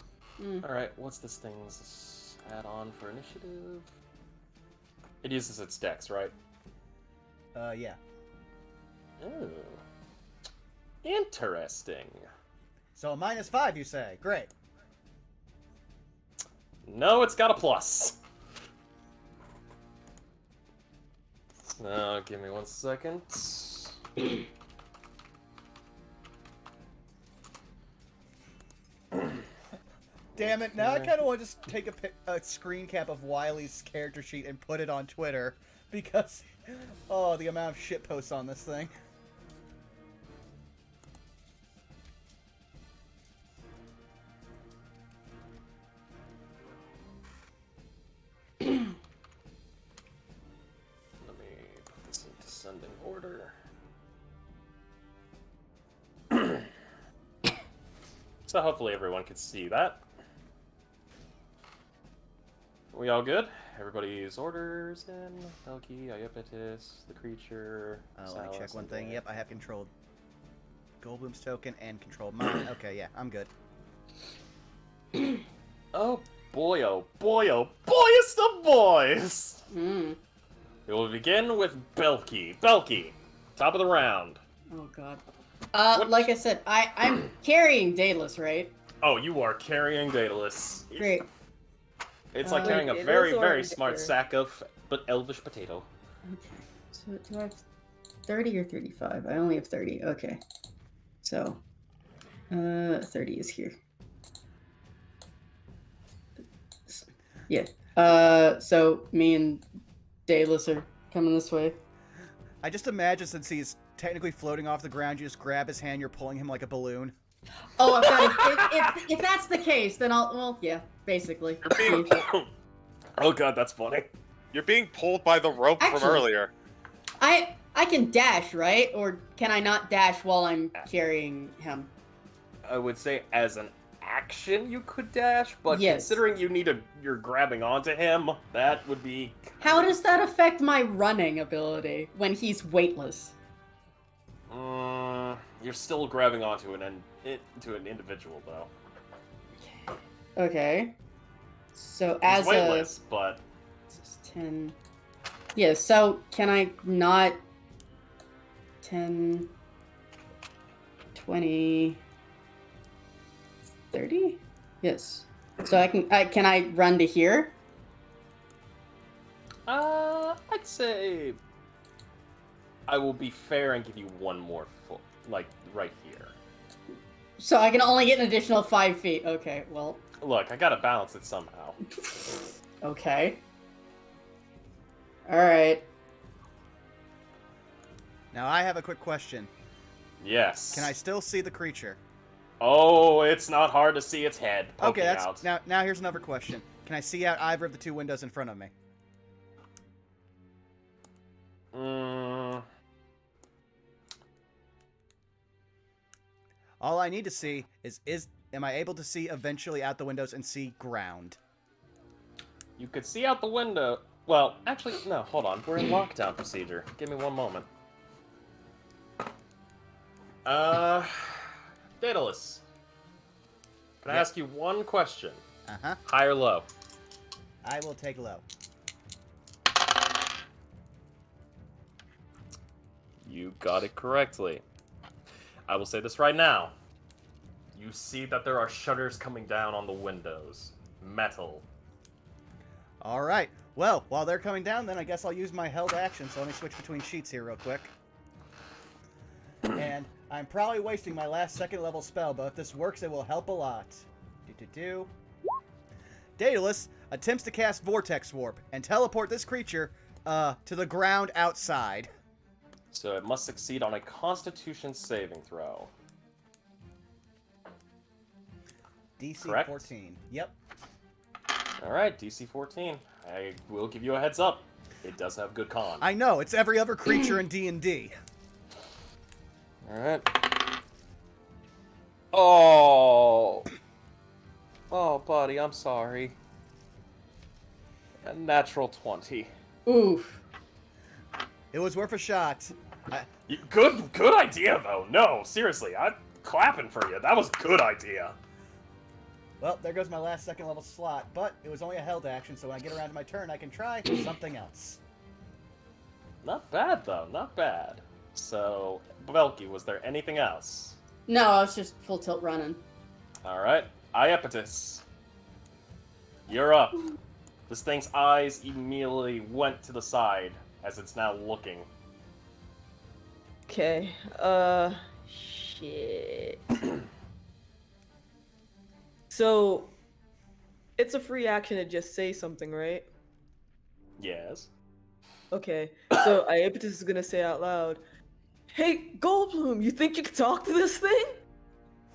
Alright, what's this thing's add-on for initiative? It uses its dex, right? Yeah. Oh. Interesting. So a -5, you say? Great. No, it's got a plus. Give me 1 second. Damn it! Now I kind of want to just take a screen cap of Wiley's character sheet and put it on Twitter because, oh, the amount of shit posts on this thing. Let me put this in descending order. So hopefully everyone can see that. We all good? Everybody's orders in. Belky, Iopetus, the creature. Oh, let me check Salus, one and thing. Dan. Yep, I have controlled Goldblum's token and controlled mine. Okay, yeah, I'm good. Oh boy, oh boy, oh boyest of boys! Mm. We will begin with Belky. Belky, top of the round. Oh god. What- Like I said, I'm carrying Daedalus, right? Oh, you are carrying Daedalus. Great. It's like Wait, carrying a Daedalus very, or very Victor? smart sack of elvish potato. Okay. So do I have 30 or 35? I only have 30. Okay. So 30 is here. Yeah. So me and Daedalus are coming this way. I just imagine since he's technically floating off the ground, you just grab his hand, you're pulling him like a balloon. Oh, I've got if that's the case, then well, yeah, basically. You're being, Oh god, that's funny. you're being pulled by the rope from Actually- earlier. I can dash, right? Or can I not dash while I'm carrying him? I would say as an action you could dash, but Yes. considering you're grabbing onto him, that would be... How does that affect my running ability when he's weightless? You're still grabbing onto an individual, though. Okay. So He's as weightless, but... This is 10. Yeah, so can I not 10, 20, 30? Yes. So can I run to here? I'd say... I will be fair and give you one more foot, like, right here. So I can only get an additional 5 feet. Okay, well, Look, I gotta balance it somehow. okay. Alright. Now I have a quick question. Yes. Can I still see the creature? Oh, it's not hard to see its head poking Okay, that's out. now here's another question. Can I see out either of the two windows in front of me? All I need to see is am I able to see eventually out the windows and see ground? You could see out the window. Well, actually, no, hold on. We're in lockdown procedure. Give me one moment. Daedalus. Can I Yep. ask you one question? Uh-huh. High or low? I will take low. You got it correctly. I will say this right now. You see that there are shutters coming down on the windows. Metal. All right. Well, while they're coming down, then I guess I'll use my held action. So let me switch between sheets here real quick. And I'm probably wasting my last second level spell, but if this works, it will help a lot. Daedalus attempts to cast Vortex Warp and teleport this creature to the ground outside. So it must succeed on a Constitution saving throw. DC Correct? 14. Yep. Alright, DC 14. I will give you a heads up. It does have good con. I know, it's every other creature in D&D. Alright. Oh. Oh, buddy, I'm sorry. A natural 20. Oof. It was worth a shot. Good idea, though. No, seriously, I'm clapping for you. That was a good idea. Well, there goes my last second level slot, but it was only a held action, so when I get around to my turn, I can try something else. Not bad, though. Not bad. So, Belky, was there anything else? No, I was just full tilt running. Alright. Iopetus. You're up. This thing's eyes immediately went to the side as it's now looking. Okay. Shit. So, it's a free action to just say something, right? Yes. Okay. So, Iapetus is gonna say out loud, "Hey, Goldblum, you think you can talk to this thing?"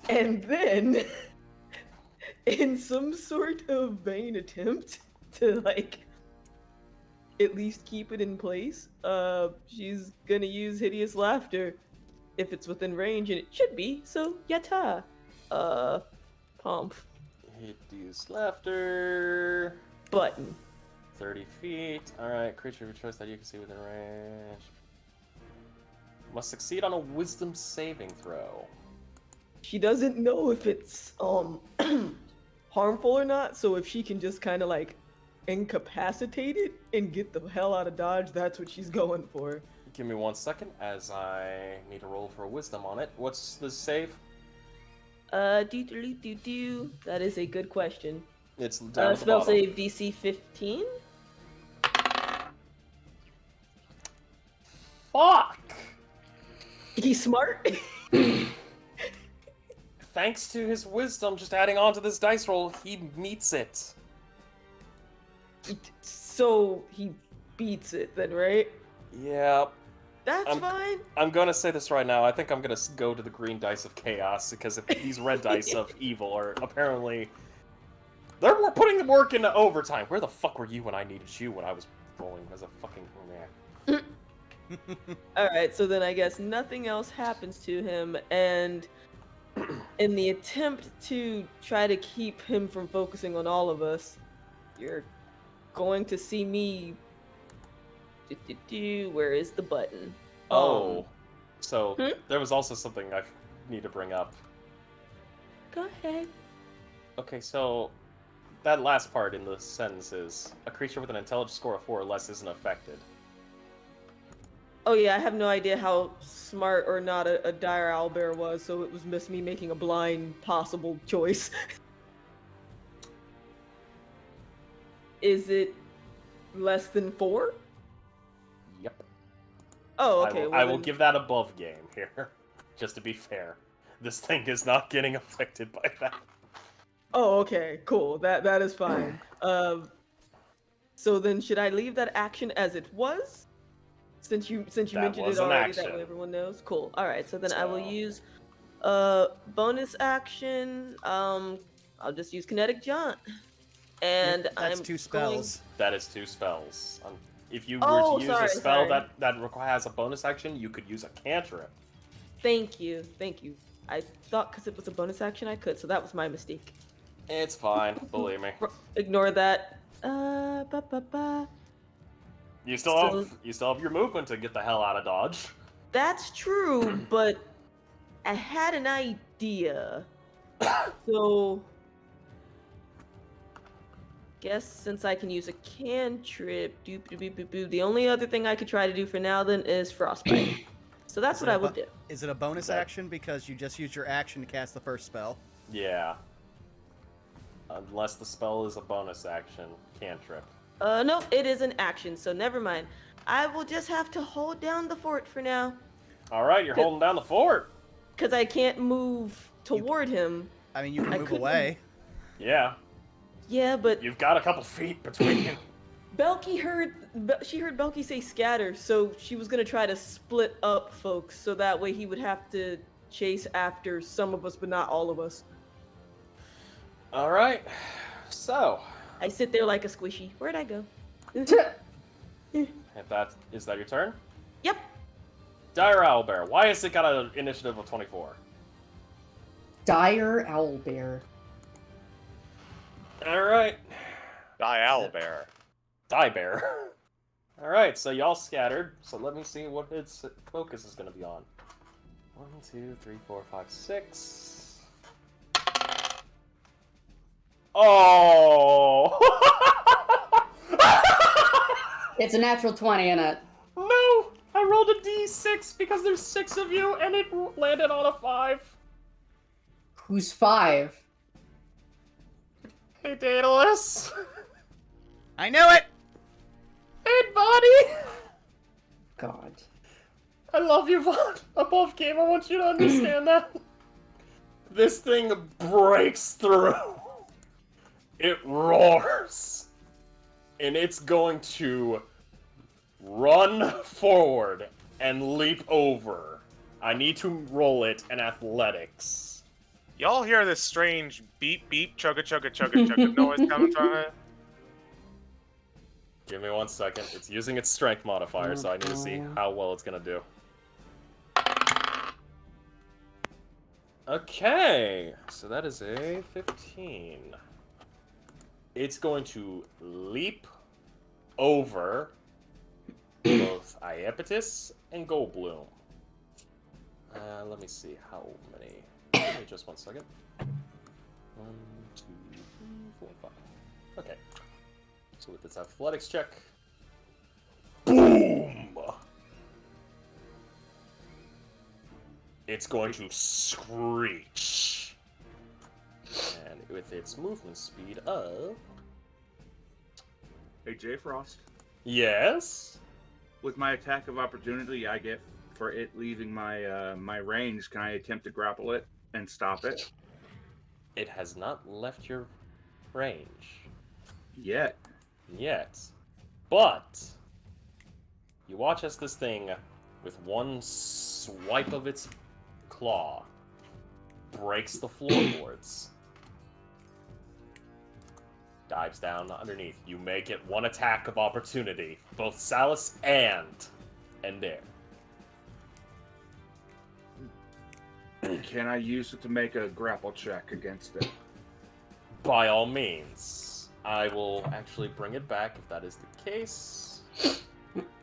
And then, in some sort of vain attempt to, like, at least keep it in place, she's gonna use Hideous Laughter if it's within range, and it should be, so yatta. Pomp. Hideous laughter. Button. 30 feet. Alright, creature of your choice that you can see within range. Must succeed on a wisdom saving throw. She doesn't know if it's, harmful or not, so if she can just kind of, like, incapacitate it and get the hell out of Dodge, that's what she's going for. Give me 1 second as I need to roll for wisdom on it. What's the save? That is a good question. It's down at the Spell bottom. save DC 15? Fuck! He's smart. Thanks to his wisdom, just adding on to this dice roll, he meets it. So he beats it then, right? Yeah. That's fine. I'm gonna say this right now. I think I'm gonna go to the green dice of chaos because if these red dice of evil are apparently they're putting the work into overtime. Where the fuck were you when I needed you when I was rolling as a fucking man? Alright, so then I guess nothing else happens to him, and in the attempt to try to keep him from focusing on all of us, you're going to see me. Where is the button? Oh. So Hmm? there was also something I need to bring up. Go ahead. Okay, so that last part in the sentence is a creature with an intelligence score of 4 or less isn't affected. Oh yeah, I have no idea how smart or not a dire owlbear was, so it was just me making a blind possible choice. Is it less than 4? Yep. Oh, okay. I will give that above game here, just to be fair. This thing is not getting affected by that. Oh, okay, cool. That is fine. So then should I leave that action as it was? Since you mentioned was it an already, that action. way everyone knows. Cool. All right. So then I will So- use bonus action. I'll just use kinetic jaunt. And That's I'm 2 spells. That is 2 spells. If you were Oh, to use sorry, a spell sorry. that requires a bonus action, you could use a cantrip. Thank you. I thought because it was a bonus action I could, so that was my mistake. It's fine, believe me. Ignore that. You still have your movement to get the hell out of Dodge. That's true, but I had an idea. So, guess since I can use a cantrip, the only other thing I could try to do for now then is frostbite. So that's Is what it I a would do. Is it a bonus Okay. action because you just used your action to cast the first spell? Yeah. Unless the spell is a bonus action cantrip. No, it is an action, so never mind. I will just have to hold down the fort for now, Alright, you're Good. holding down the fort. because I can't move toward him. I mean, you can I move couldn't- away. Yeah. Yeah, but You've got a couple feet between you. Belky heard Belky say scatter, so she was gonna try to split up folks, so that way he would have to chase after some of us, but not all of us. Alright. So, I sit there like a squishy. Where'd I go? if is that your turn? Yep. Dire Owlbear, why has it got an initiative of 24? Dire owlbear. Alright. Die owlbear. Die Bear. Alright, so y'all scattered, so let me see what its focus is gonna be on. 1, 2, 3, 4, 5, 6. Oh! It's a natural 20 in it. No! I rolled a d6 because there's 6 of you and it landed on a 5. Who's 5? Hey, Daedalus. I knew it! Hey, buddy. God. I love you, Vaughan. Above game, I want you to understand that. This thing breaks through. It roars. And it's going to run forward and leap over. I need to roll it in athletics. Y'all hear this strange beep beep chugga chugga chugga chugga noise coming from it? Give me 1 second. It's using its strength modifier, so I need to see how well it's gonna do. Okay, so that is a 15. It's going to leap over both Iapetus and Goldbloom. Let me see how many. Give me just 1 second. 1, 2, 3, 4, 5. Okay. So with its athletics check. Boom! It's going to screech. And with its movement speed of... Hey, J Frost. Yes? With my attack of opportunity I get for it leaving my my range, can I attempt to grapple it and stop it? It has not left your range Yet. But you watch as this thing, with one swipe of its claw, breaks the floorboards, dives down underneath. You make it one attack of opportunity, both Salus and Ender. Can I use it to make a grapple check against it? By all means. I will actually bring it back if that is the case.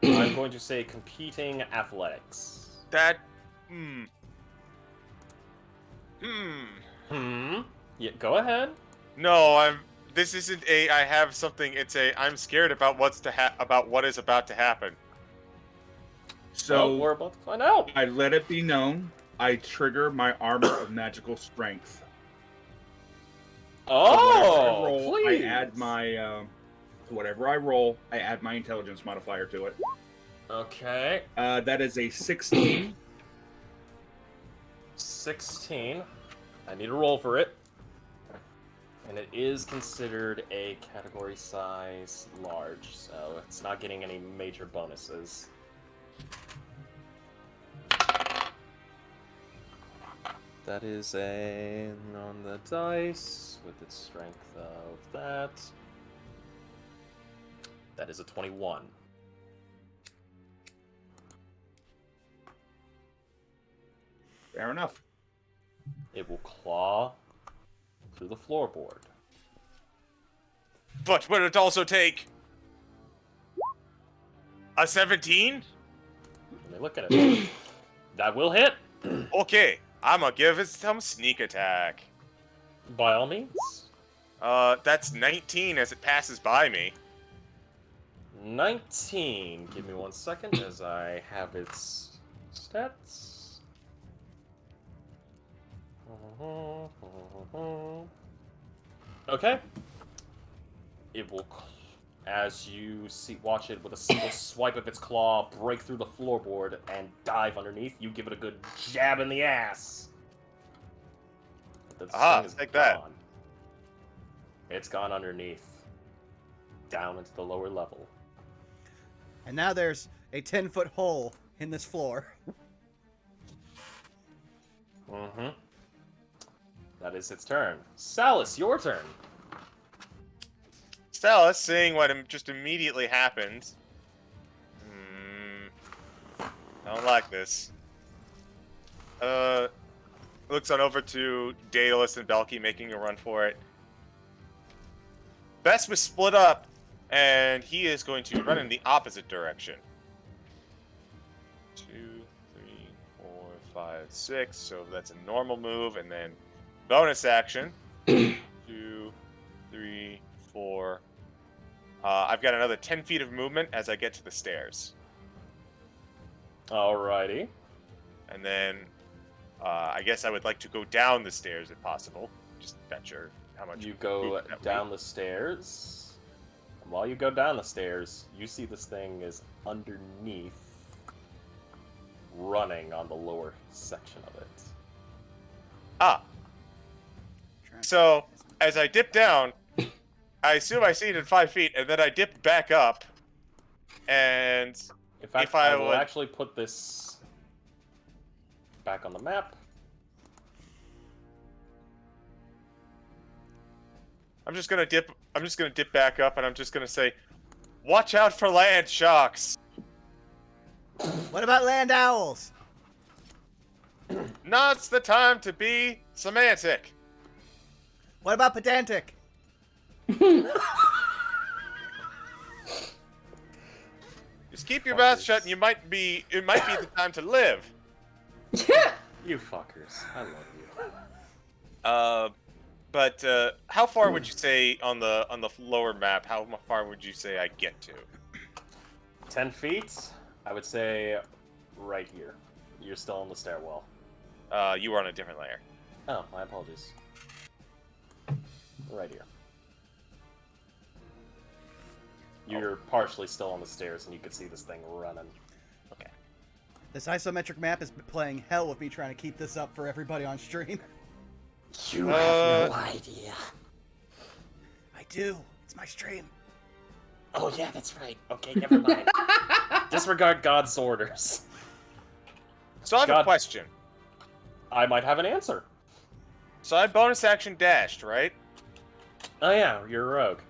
I'm going to say competing athletics. That. Yeah, go ahead. No, This isn't a. I have something. It's a. I'm scared about about what is about to happen. So well, we're about to find out. I let it be known. I trigger my armor of magical strength. Oh, so please. I add my whatever I roll, I add my intelligence modifier to it. Okay. That is a 16. 16. I need a roll for it. And it is considered a category size large, so it's not getting any major bonuses. That is a on the dice with its strength of that. That is a 21. Fair enough. It will claw through the floorboard. But would it also take a 17? Let me look at it. That will hit. Okay, I'm gonna give it some sneak attack. By all means. That's 19 as it passes by me. 19. Give me 1 second as I have its stats. Okay. It will, as you watch it with a single swipe of its claw, break through the floorboard and dive underneath. You give it a good jab in the ass. Take that. It's gone underneath, down into the lower level. And now there's a 10-foot hole in this floor. Mm-hmm. That is its turn. Salus, your turn. Stella, seeing what just immediately happened. I don't like this. Looks on over to Daedalus and Belky making a run for it. Best was split up, and he is going to run in the opposite direction. 2, 3, 4, 5, 6. So that's a normal move, and then bonus action. 2, 3, 4. I've got another 10 feet of movement as I get to the stairs. Alrighty. And then I guess I would like to go down the stairs if possible. Just venture how much. You go that down the stairs. And while you go down the stairs, you see this thing is underneath, running on the lower section of it. Ah. So, as I dip down, I assume I see it at 5 feet, and then I dip back up, and In fact, if I will would- actually put this back on the map. I'm just gonna dip back up, and I'm just gonna say, "Watch out for land sharks." What about land owls? Now's the time to be semantic. What about pedantic? Just keep your mouth shut, and it might be the time to live. You fuckers. I love you. But how far would you say on the lower map? How far would you say I get to? 10 feet? I would say right here. You're still on the stairwell. You were on a different layer. Oh, my apologies. Right here. You're partially still on the stairs, and you can see this thing running. Okay. This isometric map is playing hell with me trying to keep this up for everybody on stream. You have no idea. I do. It's my stream. Oh yeah, that's right. Okay, never mind. Disregard God's orders. So I have a God. question. I might have an answer. So I bonus action dashed, right? Oh yeah, you're a rogue.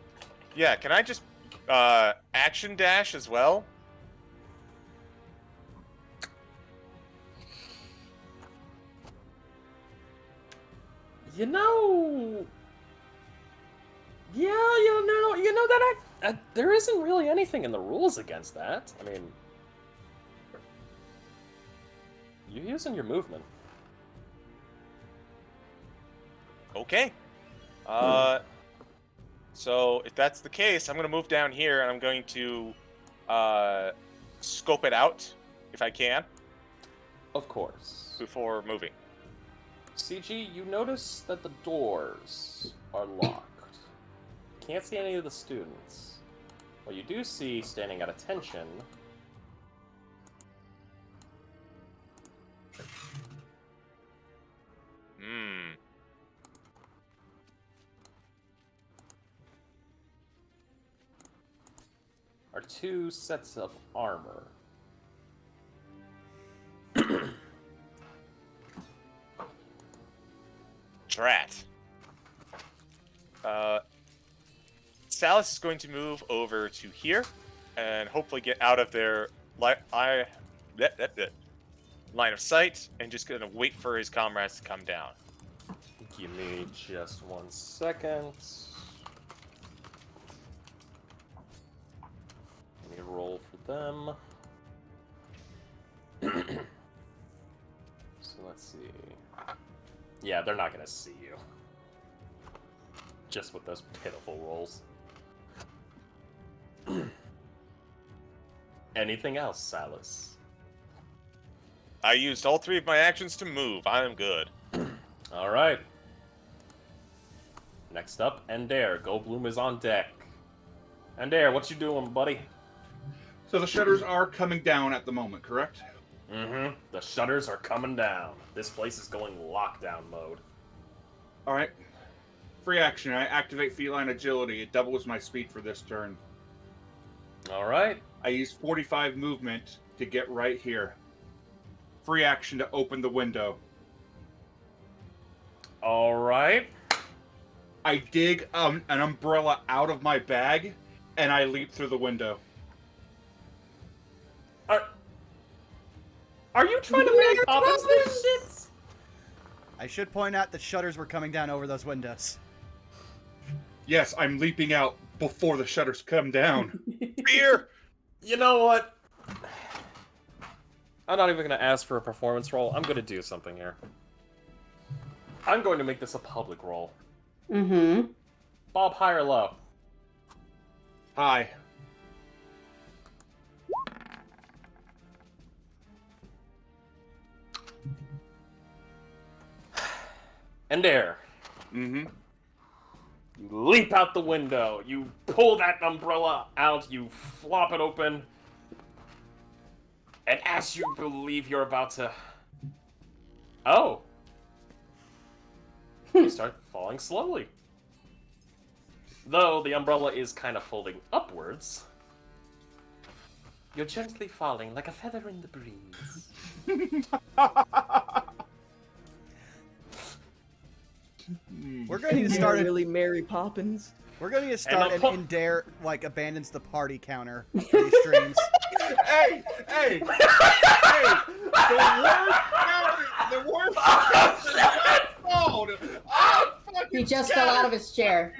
Yeah. Can I just action dash as well? You know... Yeah, you know that there isn't really anything in the rules against that. I mean... You're using your movement. Okay. So if that's the case, I'm gonna move down here and I'm going to scope it out if I can Of course. before moving. CG, you notice that the doors are locked. Can't see any of the students. What you do see standing at attention Hmm. are two sets of armor. Drat. Salis is going to move over to here and hopefully get out of their line of sight and just gonna wait for his comrades to come down. Give me just 1 second. Let me roll for them. So let's see. Yeah, they're not gonna see you. Just with those pitiful rolls. Anything else, Salis? I used all 3 of my actions to move. I am good. All right. Next up, Ender. Goldblum is on deck. Ender, what you doing, buddy? So the shutters are coming down at the moment, correct? Mm-hmm. The shutters are coming down. This place is going lockdown mode. All right. Free action. I activate feline agility. It doubles my speed for this turn. All right. I use 45 movement to get right here. Free action to open the window. All right. I dig an umbrella out of my bag, and I leap through the window. Are you trying to Mary Poppins this shit? I should point out that shutters were coming down over those windows. Yes, I'm leaping out before the shutters come down. Beer! You know what? I'm not even going to ask for a performance roll. I'm going to do something here. I'm going to make this a public roll. Mm-hmm. Bob, high or low? Hi. And Air. Mm-hmm. You leap out the window. You pull that umbrella out. You flop it open. And as you believe you're about to... Oh. You start falling slowly. Though the umbrella is kind of folding upwards. You're gently falling like a feather in the breeze. We're going to need to start really Mary Poppins. We're going to need to start And and Dare like abandons the party counter for these streams. Hey! The worst phone! He just fell out of his chair.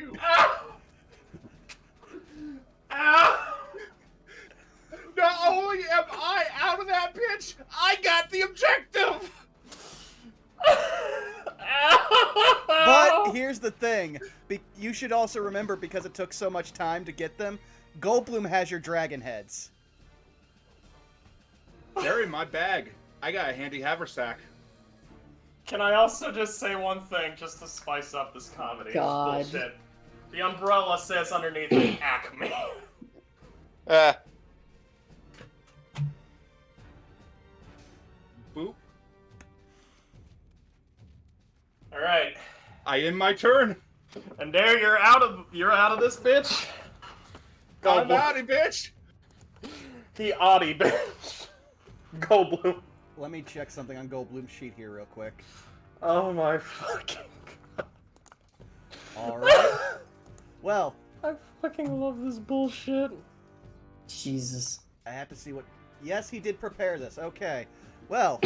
Not only am I out of that pitch, I got the objective! But here's the thing. You should also remember, because it took so much time to get them, Goldblum has your dragon heads. They're in my bag. I got a handy haversack. Can I also just say one thing, just to spice up this comedy? God. Bullshit. The umbrella says underneath it, Acme. Boop. Alright. I end my turn. And there you're out of this bitch. I'm outie, bitch. The Audi bitch. Goldblum. Let me check something on Goldblum's sheet here real quick. Oh my fucking god. Alright. Well, I fucking love this bullshit. Jesus. I have to see what... Yes, he did prepare this. Okay. Well,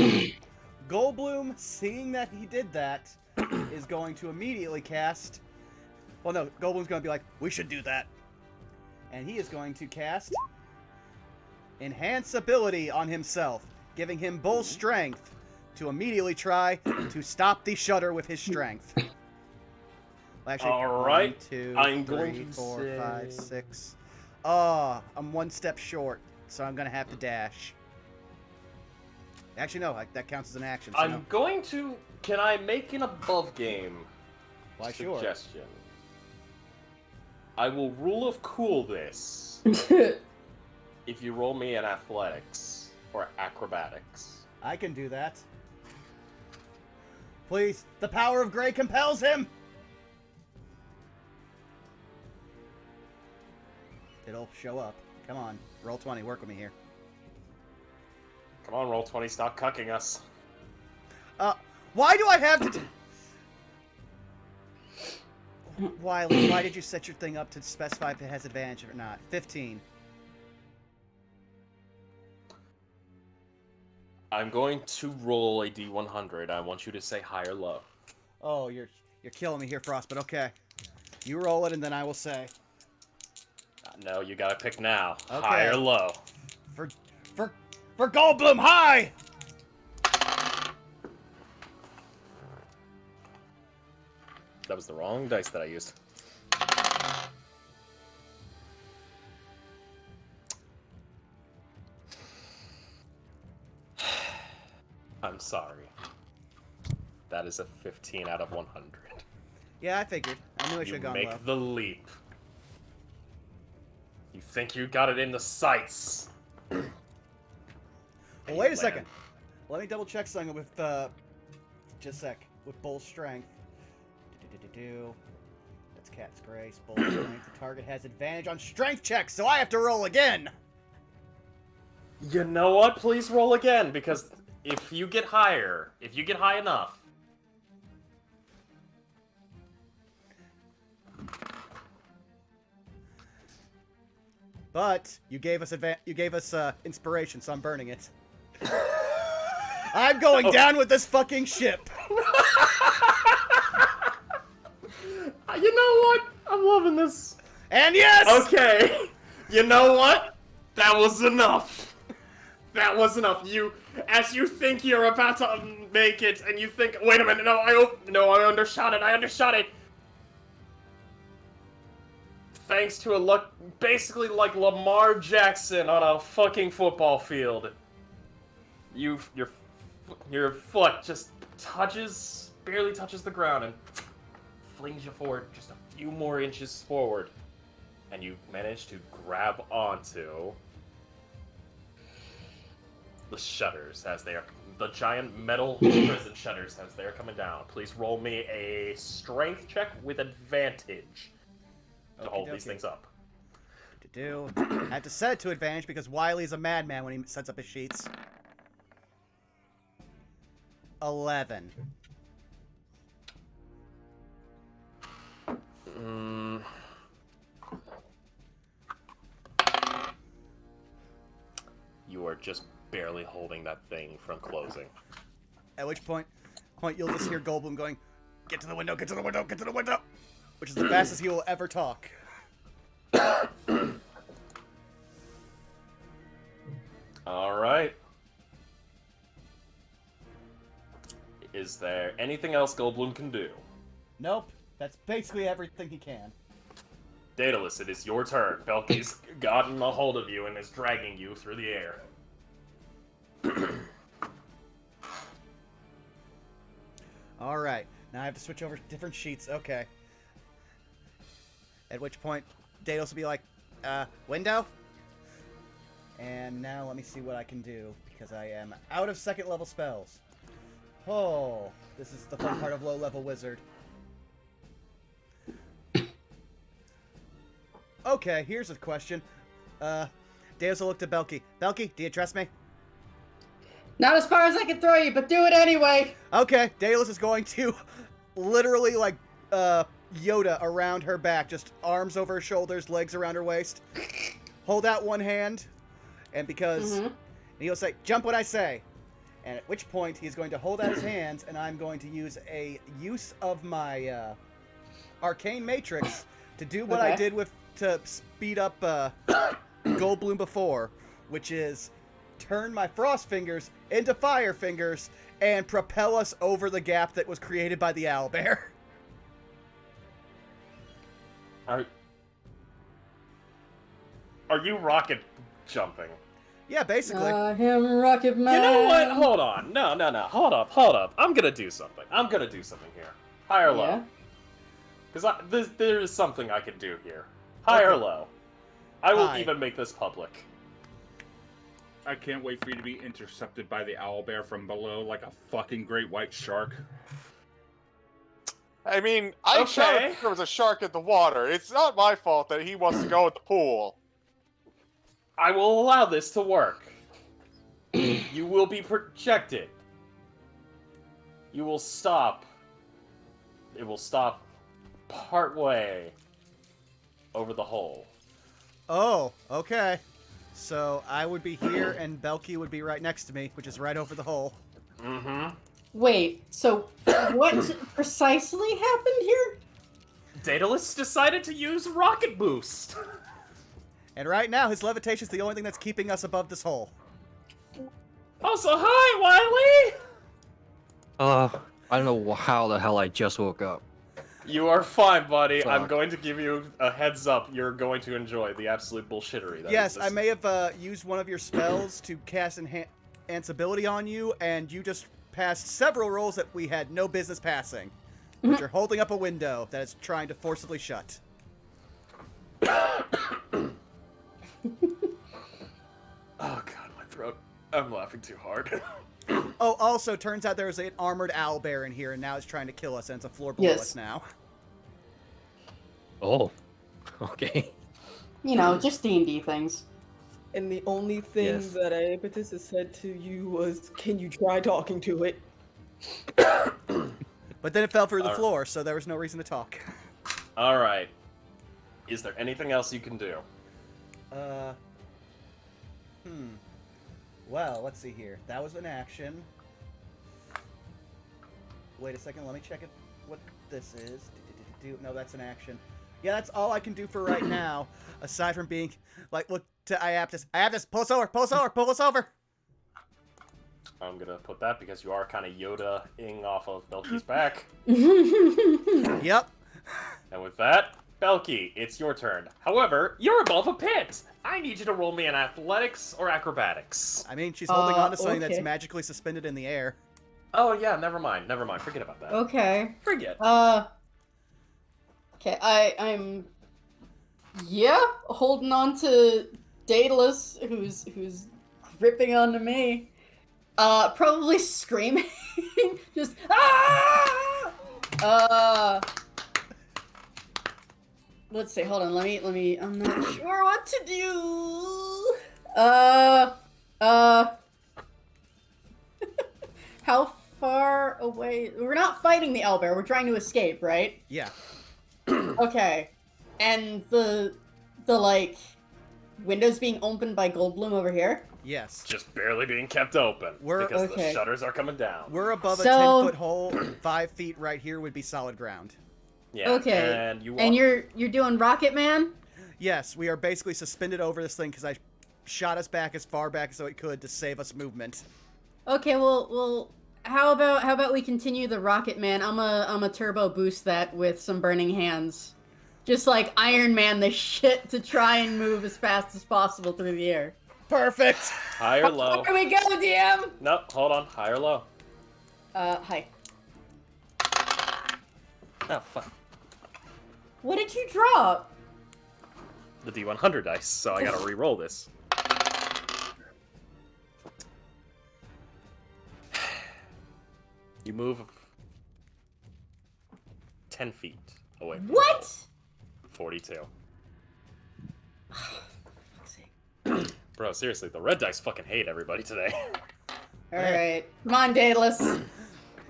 Goldblum, seeing that he did that, is going to immediately cast... Well, no, Goldblum's going to be like, we should do that. And he is going to cast Enhance Ability on himself, giving him Bull Strength to immediately try to stop the shutter with his strength. Well, actually, All right. 1, 2, I'm 3, going to 4, say- 5, 6. Oh, I'm one step short, so I'm going to have to dash. Actually, no, that counts as an action. So I'm no. going to... Can I make an above game Why, sure. suggestion? I will rule of cool this if you roll me an athletics or acrobatics. I can do that. Please, the power of Grey compels him! It'll show up. Come on, roll 20, work with me here. Come on, roll 20, stop cucking us. Why do I have to... Wiley, why did you set your thing up to specify if it has advantage or not? 15. I'm going to roll a D100. I want you to say high or low. Oh, you're killing me here, Frost, but okay. You roll it and then I will say. No, you gotta pick now. Okay. High or low. For Goldblum, high! That was the wrong dice that I used. I'm sorry. That is a 15 out of 100. Yeah, I figured. I knew I should You have gone make low. the leap. You think you got it in the sights. Well, wait a second. Let me double check something with, just a sec. With Bull Strength. That's Cat's Grace. Bull Strength. The target has advantage on strength checks, so I have to roll again! You know what? Please roll again, because if you get higher, if you get high enough... But you gave us inspiration, so I'm burning it. I'm going down with this fucking ship. You know what? I'm loving this. And yes! Okay. You know what? That was enough. That was enough. As you think you're about to make it, and you think, wait a minute, I undershot it. Thanks to basically like Lamar Jackson on a fucking football field. Your foot just barely touches the ground and flings you forward just a few more inches forward, and you manage to grab onto the shutters as they are, the giant metal prison shutters as they are coming down. Please roll me a strength check with advantage to hold these things up. I have to set it to advantage because Wiley's a madman when he sets up his sheets. 11. You are just barely holding that thing from closing. At which point you'll just hear Goldblum going, "Get to the window, get to the window, get to the window," which is the fastest he will ever talk. All right. Is there anything else Goldblum can do? Nope. That's basically everything he can. Daedalus, it is your turn. Belky's gotten a hold of you and is dragging you through the air. Alright. Now I have to switch over to different sheets. Okay. At which point, Daedalus will be like, window? And now let me see what I can do, because I am out of second level spells. Oh, this is the fun part of low level wizard. Okay, here's a question. Daedalus will look to Belky. Belky, do you trust me? Not as far as I can throw you, but do it anyway. Okay, Daedalus is going to literally, like, Yoda around her back. Just arms over her shoulders, legs around her waist. Hold out one hand, and because... And he'll say, "Jump when I say." And at which point, he's going to hold out his hands, and I'm going to use a use of my Arcane Matrix to do what I did to speed up Goldblum before, which is turn my frost fingers into fire fingers and propel us over the gap that was created by the owlbear. Are you rocket jumping? Yeah, basically. Him Rocket Man. You know what? Hold on. No. Hold up. I'm gonna do something. Here. High or low? Yeah. Because there is something I can do here. High or low? I will even make this public. I can't wait for you to be intercepted by the owlbear from below like a fucking great white shark. I mean, I shouted there was a shark in the water. It's not my fault that he wants to go in the pool. I will allow this to work. You will be projected. You will stop. It will stop partway over the hole. Oh, okay. So I would be here, and Belky would be right next to me, which is right over the hole. Mm-hmm. Wait, so what precisely happened here? Daedalus decided to use rocket boost. And right now, his levitation is the only thing that's keeping us above this hole. Also, hi, Wiley! I don't know how the hell I just woke up. You are fine, buddy. Fuck. I'm going to give you a heads up. You're going to enjoy the absolute bullshittery. Yes, I may have used one of your spells to cast Enhance Ability on you, and you just passed several rolls that we had no business passing. Which are holding up a window that is trying to forcibly shut. Oh god, my throat. I'm laughing too hard. Oh, also, turns out there's an armored owlbear in here, and now it's trying to kill us, and it's a floor below us now. Oh, okay. You know, just D&D things. And the only thing that Aepatus has said to you was, "Can you try talking to it?" But then it fell through the floor, so there was no reason to talk. Alright. Is there anything else you can do? Well, let's see here. That was an action. Wait a second, let me check what this is. No, that's an action. Yeah, that's all I can do for right now, aside from being, like, look to Iaptis. Iaptis, pull us over, pull us over, pull us over! I'm gonna put that because you are kind of Yoda-ing off of Belky's back. Yep. And with that, Belky, it's your turn. However, you're above a pit! I need you to roll me an athletics or acrobatics. I mean, she's holding on to something okay. that's magically suspended in the air. Oh yeah, never mind. Forget about that. Okay. Forget. Okay, I'm holding on to Daedalus, who's gripping onto me. Probably screaming. Just let's see, hold on, let me I'm not sure what to do. How far away? We're not fighting the owlbear, we're trying to escape, right? Yeah. Okay. And the like windows being opened by Goldblum over here? Yes. Just barely being kept open because the okay. shutters are coming down. We're above a So- 10-foot hole. 5 feet right here would be solid ground. Yeah. Okay. And you're doing Rocket Man? Yes, we are basically suspended over this thing because I shot us back as far back as it could to save us movement. Okay, well how about we continue the Rocket Man? I'm a turbo boost that with some burning hands. Just like Iron Man the shit to try and move as fast as possible through the air. Perfect. High or low? Here we go, DM. No, hold on. High or low? Hi. Oh, fuck. What did you drop? The D100 dice, so I gotta re-roll this. You move 10 feet away from What? the 42. Bro, seriously, the red dice fucking hate everybody today. Alright. Come on, Daedalus.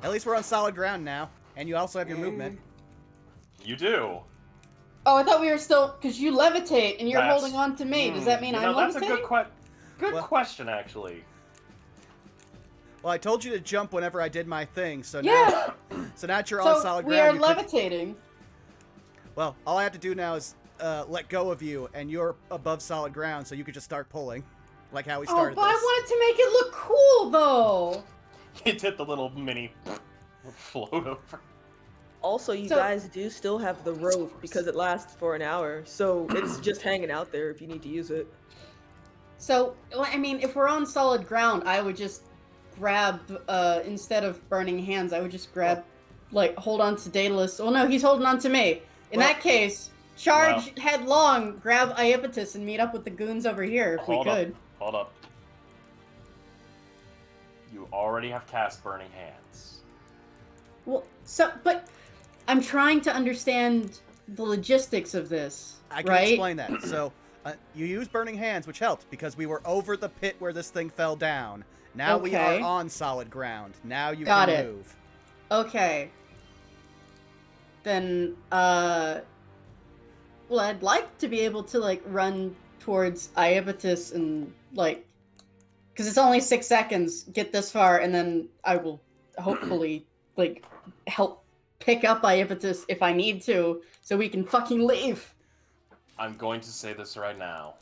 At least we're on solid ground now, and you also have your movement. You do. Oh, I thought we were still, because you levitate and you're That's- holding on to me. Does that mean I'm that's levitating? a good Well- question, actually. Well, I told you to jump whenever I did my thing, so Yeah. now, so now that you're So on solid we ground. are you could- levitating. Well, all I have to do now is let go of you, and you're above solid ground, so you could just start pulling, like how we Oh, started but I this. wanted to make it look cool, though. It did the little mini float over. Also, you So- guys do still have the rope because it lasts for an hour, so it's just hanging out there if you need to use it. So, well, I mean, if we're on solid ground, I would just grab, instead of burning hands, I would just grab, like, hold on to Daedalus. Well, no, he's holding on to me. In Well- that case, charge headlong, grab Iapetus, and meet up with the goons over here if we could. Hold up. You already have cast Burning Hands. Well, but I'm trying to understand the logistics of this, I can right? explain that. So, you use Burning Hands, which helped, because we were over the pit where this thing fell down. Now we are Okay. on solid ground. Now you Got can it. move. Okay. Then, well, I'd like to be able to, like, run towards Iapetus and, like, because it's only 6 seconds, get this far, and then I will hopefully, like, help pick up Iapetus if I need to, so we can fucking leave. I'm going to say this right now.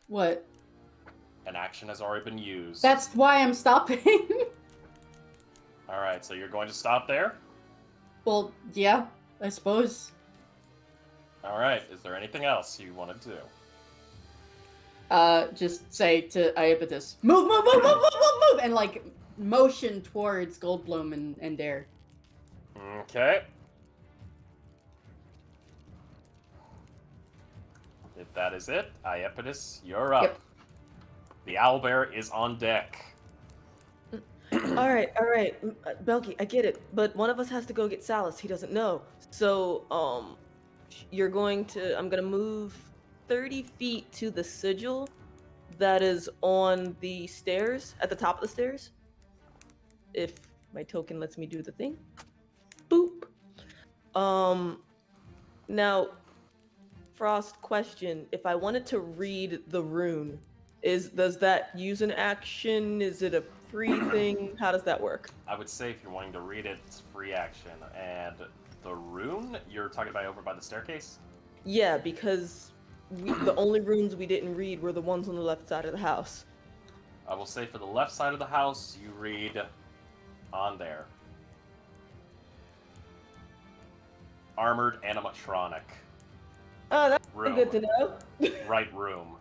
What? An action has already been used. That's why I'm stopping. Alright, so you're going to stop there? Well, yeah, I suppose. Alright, is there anything else you want to do? Just say to Iapetus, move, move, move, move, move, move, move, and, like, motion towards Goldblum and Dare. Okay. If that is it, Iapetus, you're up. Yep. The owlbear is on deck. all right, Belky, I get it, but one of us has to go get Salus. He doesn't know. So, I'm gonna move 30 feet to the sigil that is on the stairs, at the top of the stairs. If my token lets me do the thing. Boop. Now, Frost, question: if I wanted to read the rune, does that use an action? Is it a free thing? How does that work? I would say if you're wanting to read it, it's free action. And the rune, you're talking about over by the staircase? Yeah, because the only runes we didn't read were the ones on the left side of the house. I will say for the left side of the house, you read on there. Armored animatronic. Oh, that's Room. good to know. Right room.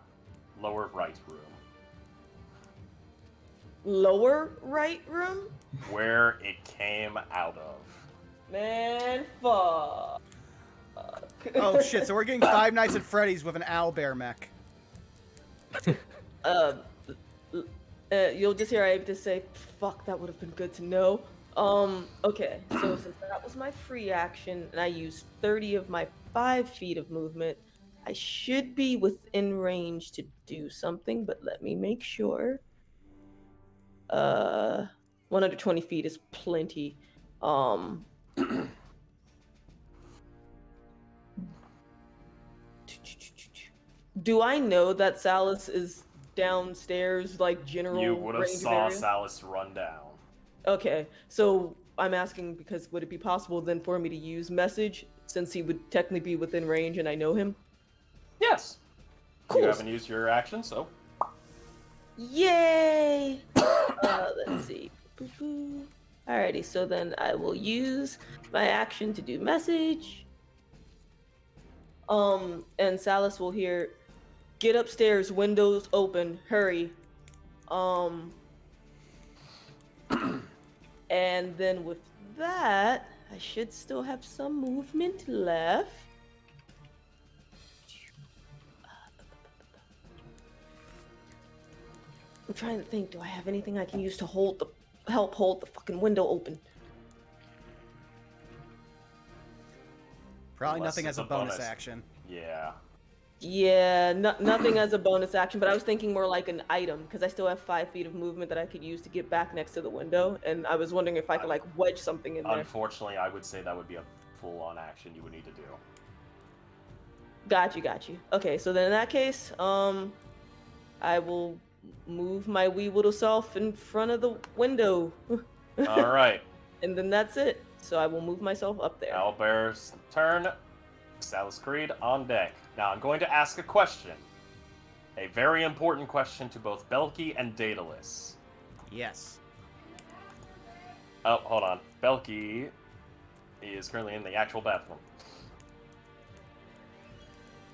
Lower right room. Lower right room? Where it came out of. Man, fuck. Oh shit! So we're getting Five Nights at Freddy's with an owlbear mech. You'll just hear I just say, "Fuck, that would have been good to know." Okay, so since that was my free action, and I used 30 of my 5 feet of movement, I should be within range to do something. But let me make sure. 120 feet is plenty. Do I know that Salas is downstairs, like general You would have range of saw area? Salas run down. Okay, so I'm asking because would it be possible then for me to use message since he would technically be within range and I know him? Yes. Cool. You haven't used your action, so. Yay! Let's see. Boo-boo. Alrighty, so then I will use my action to do message. And Salas will hear, "Get upstairs, windows open, hurry." And then with that, I should still have some movement left. I'm trying to think, do I have anything I can use to help hold the fucking window open? Probably Unless nothing it's as a a bonus bonus. action. Yeah. Yeah, nothing as a bonus action, but I was thinking more like an item because I still have 5 feet of movement that I could use to get back next to the window, and I was wondering if I could like wedge something in there. Unfortunately, I would say that would be a full-on action you would need to do. Got you. Okay, so then in that case, I will move my wee little self in front of the window. All right. And then that's it. So I will move myself up there. Owlbear's turn. Salas Creed on deck. Now I'm going to ask a question. A very important question to both Belky and Daedalus. Yes. Oh, hold on. Belky is currently in the actual bathroom.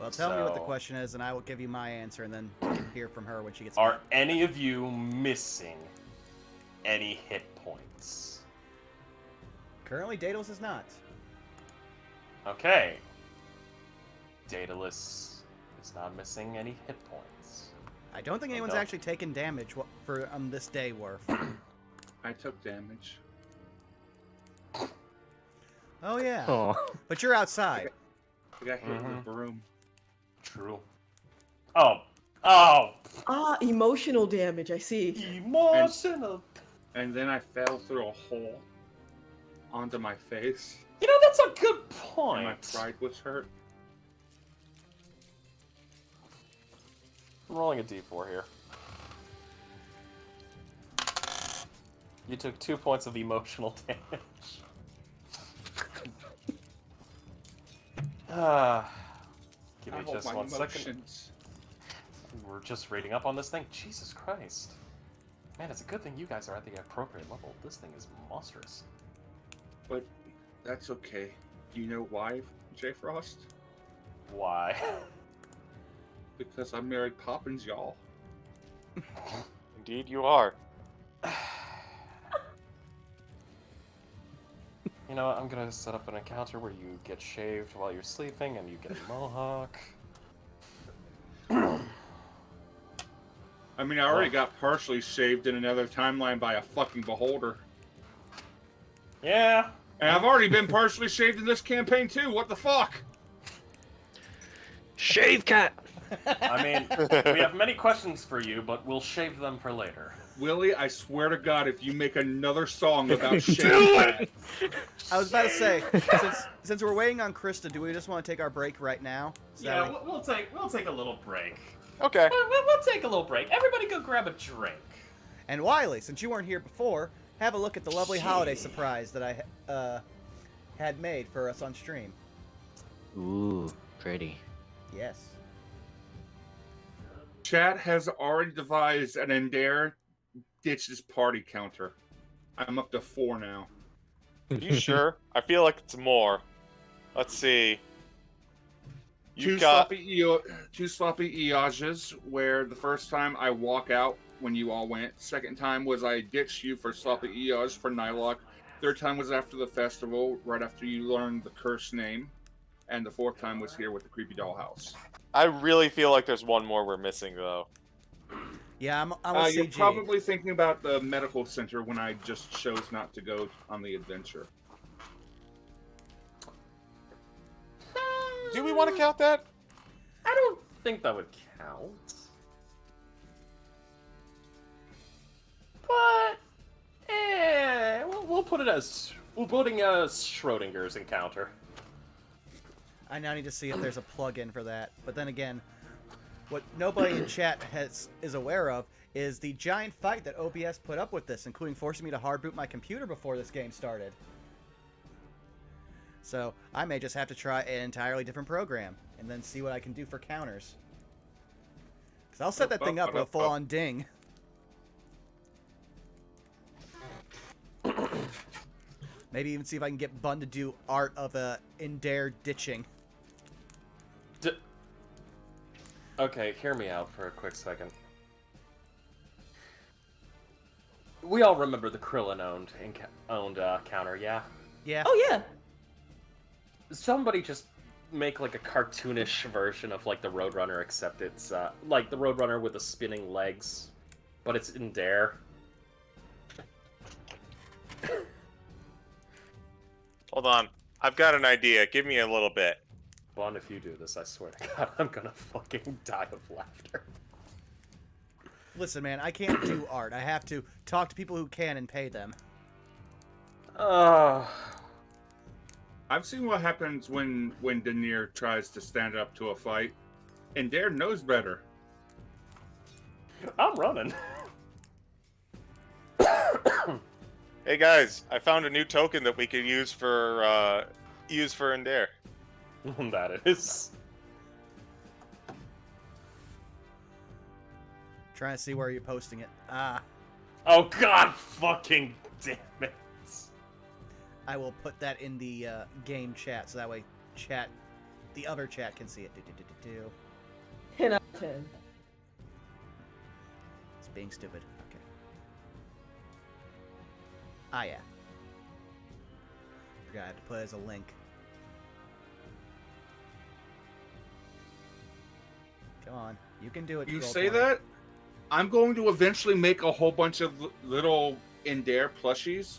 Well, tell me what the So- question is, and I will give you my answer, and then you can hear from her when she gets Are back. any of you missing any hit points? Currently, Daedalus is not. Okay. Daedalus is not missing any hit points. I don't think anyone's Okay. actually taken damage for this day, Worf. I took damage. Oh yeah, Oh. but you're outside. I got hit with Mhm. a broom. True. Oh. Oh! Ah, emotional damage, I see. Emotional. And then I fell through a hole onto my face. You know, that's a good And my point. pride was hurt. I'm rolling a d4 here. You took 2 points of emotional damage. Give I me hold just my 1 second. emotions. We're just reading up on this thing. Jesus Christ. Man, it's a good thing you guys are at the appropriate level. This thing is monstrous. But that's okay. Do you know why, J Frost? Why? Because I married Poppins, y'all. Indeed, you are. You know what? I'm gonna set up an encounter where you get shaved while you're sleeping and you get a mohawk. I mean, I already got partially shaved in another timeline by a fucking beholder. Yeah. And I've already been partially shaved in this campaign too. What the fuck? Shave cat! I mean, we have many questions for you, but we'll shave them for later. Willie, I swear to God, if you make another song about Do shaved it! I was about to say, since we're waiting on Krista, do we just want to take our break right now? So that Yeah, we- we'll take a little break. Okay. We'll take a little break. Everybody go grab a drink. And Wiley, since you weren't here before, have a look at the lovely holiday surprise that I had made for us on stream. Ooh, pretty. Yes. Chat has already devised an Endare ditches party counter. I'm up to 4 now. You sure? I feel like it's more. Let's see. Two You got sloppy Iages, where the first time I walk out when you all went. Second time was I ditched you for sloppy Iaj for Nylock. Third time was after the festival, right after you learned the curse name. and the 4th time was here with the creepy dollhouse. I really feel like there's one more we're missing, though. Yeah, I'm with You're CG. probably thinking about the medical center when I just chose not to go on the adventure. Do we want to count that? I don't think that would count. But, we'll put it as we're voting as Schrodinger's encounter. I now need to see if there's a plug-in for that. But then again, what nobody in chat is aware of is the giant fight that OBS put up with this, including forcing me to hard boot my computer before this game started. So I may just have to try an entirely different program and then see what I can do for counters. Because I'll set that thing up with a full-on ding. Maybe even see if I can get Bun to do art of Indare ditching. Okay, hear me out for a quick second. We all remember the Krillin-owned counter, yeah? Yeah. Oh yeah. Somebody just make like a cartoonish version of like the Roadrunner, except it's like the Roadrunner with the spinning legs, but it's in Dare. Hold on. I've got an idea. Give me a little bit. Bond, if you do this, I swear to God, I'm gonna fucking die of laughter. Listen, man, I can't do art. I have to talk to people who can and pay them. I've seen what happens when Denier tries to stand up to a fight, and Dare knows better. I'm running. Hey guys, I found a new token that we could use for Indare. That is. Trying to see where you're posting it. Ah, Oh God, fucking damn it. I will put that in the game chat so that way the other chat can see it. 10 out of 10. It's being stupid. Okay. Ah, yeah. Forgot I had to put it as a link. Come on, you can do it. You Troll say 20. that? I'm going to eventually make a whole bunch of little Indare plushies,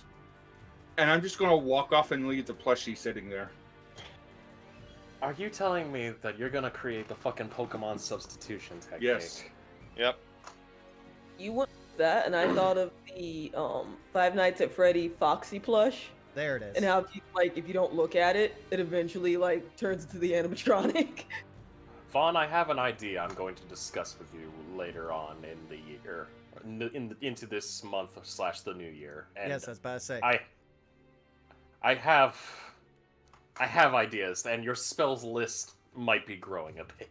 and I'm just going to walk off and leave the plushie sitting there. Are you telling me that you're gonna create the fucking Pokemon substitution technique? Yes. Yep. You want that, and I thought of the Five Nights at Freddy Foxy plush, There it is. and how if you don't look at it, it eventually turns into the animatronic. Vaughan, I have an idea I'm going to discuss with you later on in the year, into this month / the new year. And yes, I was about to say. I have ideas, and your spells list might be growing a bit.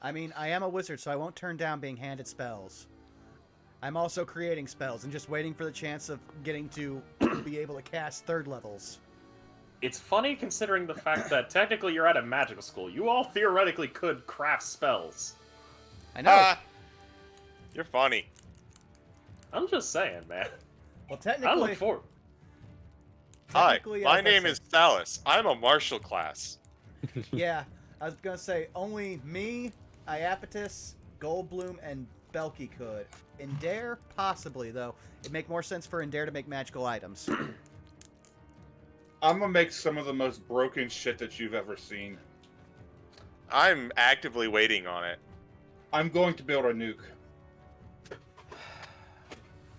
I mean, I am a wizard, so I won't turn down being handed spells. I'm also creating spells and just waiting for the chance of getting to be able to cast 3rd levels. It's funny considering the fact that technically you're at a magical school. You all theoretically could craft spells. I know. Ah, you're funny. I'm just saying, man. Well, I technically, look forward. Hi, technically, my as I name said- is Salas. I'm a martial class. Yeah, I was gonna say only me, Iapetus, Goldbloom, and Belky could. Indare, possibly though. It'd make more sense for Indare to make magical items. I'm going to make some of the most broken shit that you've ever seen. I'm actively waiting on it. I'm going to build a nuke.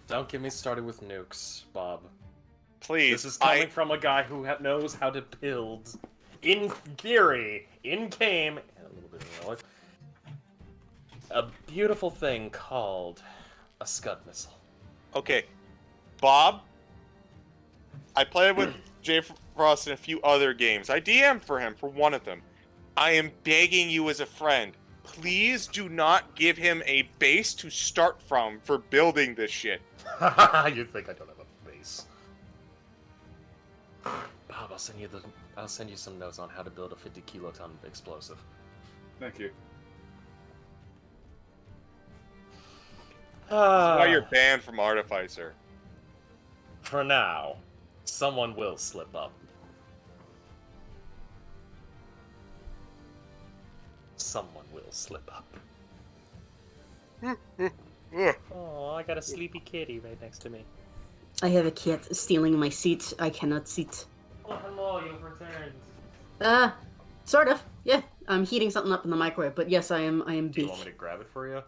Don't get me started with nukes, Bob. Please, This is coming from a guy who knows how to build, in theory, in game, and a little bit in real life, a beautiful thing called a Scud missile. Okay, Bob, I played with Jay Frost in a few other games. I DM'd for him for one of them. I am begging you as a friend, please do not give him a base to start from for building this shit. You think I don't have a base? Bob, I'll send you some notes on how to build a 50 kiloton explosive. Thank you. That's why you're banned from Artificer. For now, someone will slip up. someone will slip up. Ugh. Oh, I got a sleepy kitty right next to me. I have a cat stealing my seat. I cannot sit. Oh, hello, you've returned. Sort of. Yeah, I'm heating something up in the microwave, but yes, I am Do you big. want me to grab it for you?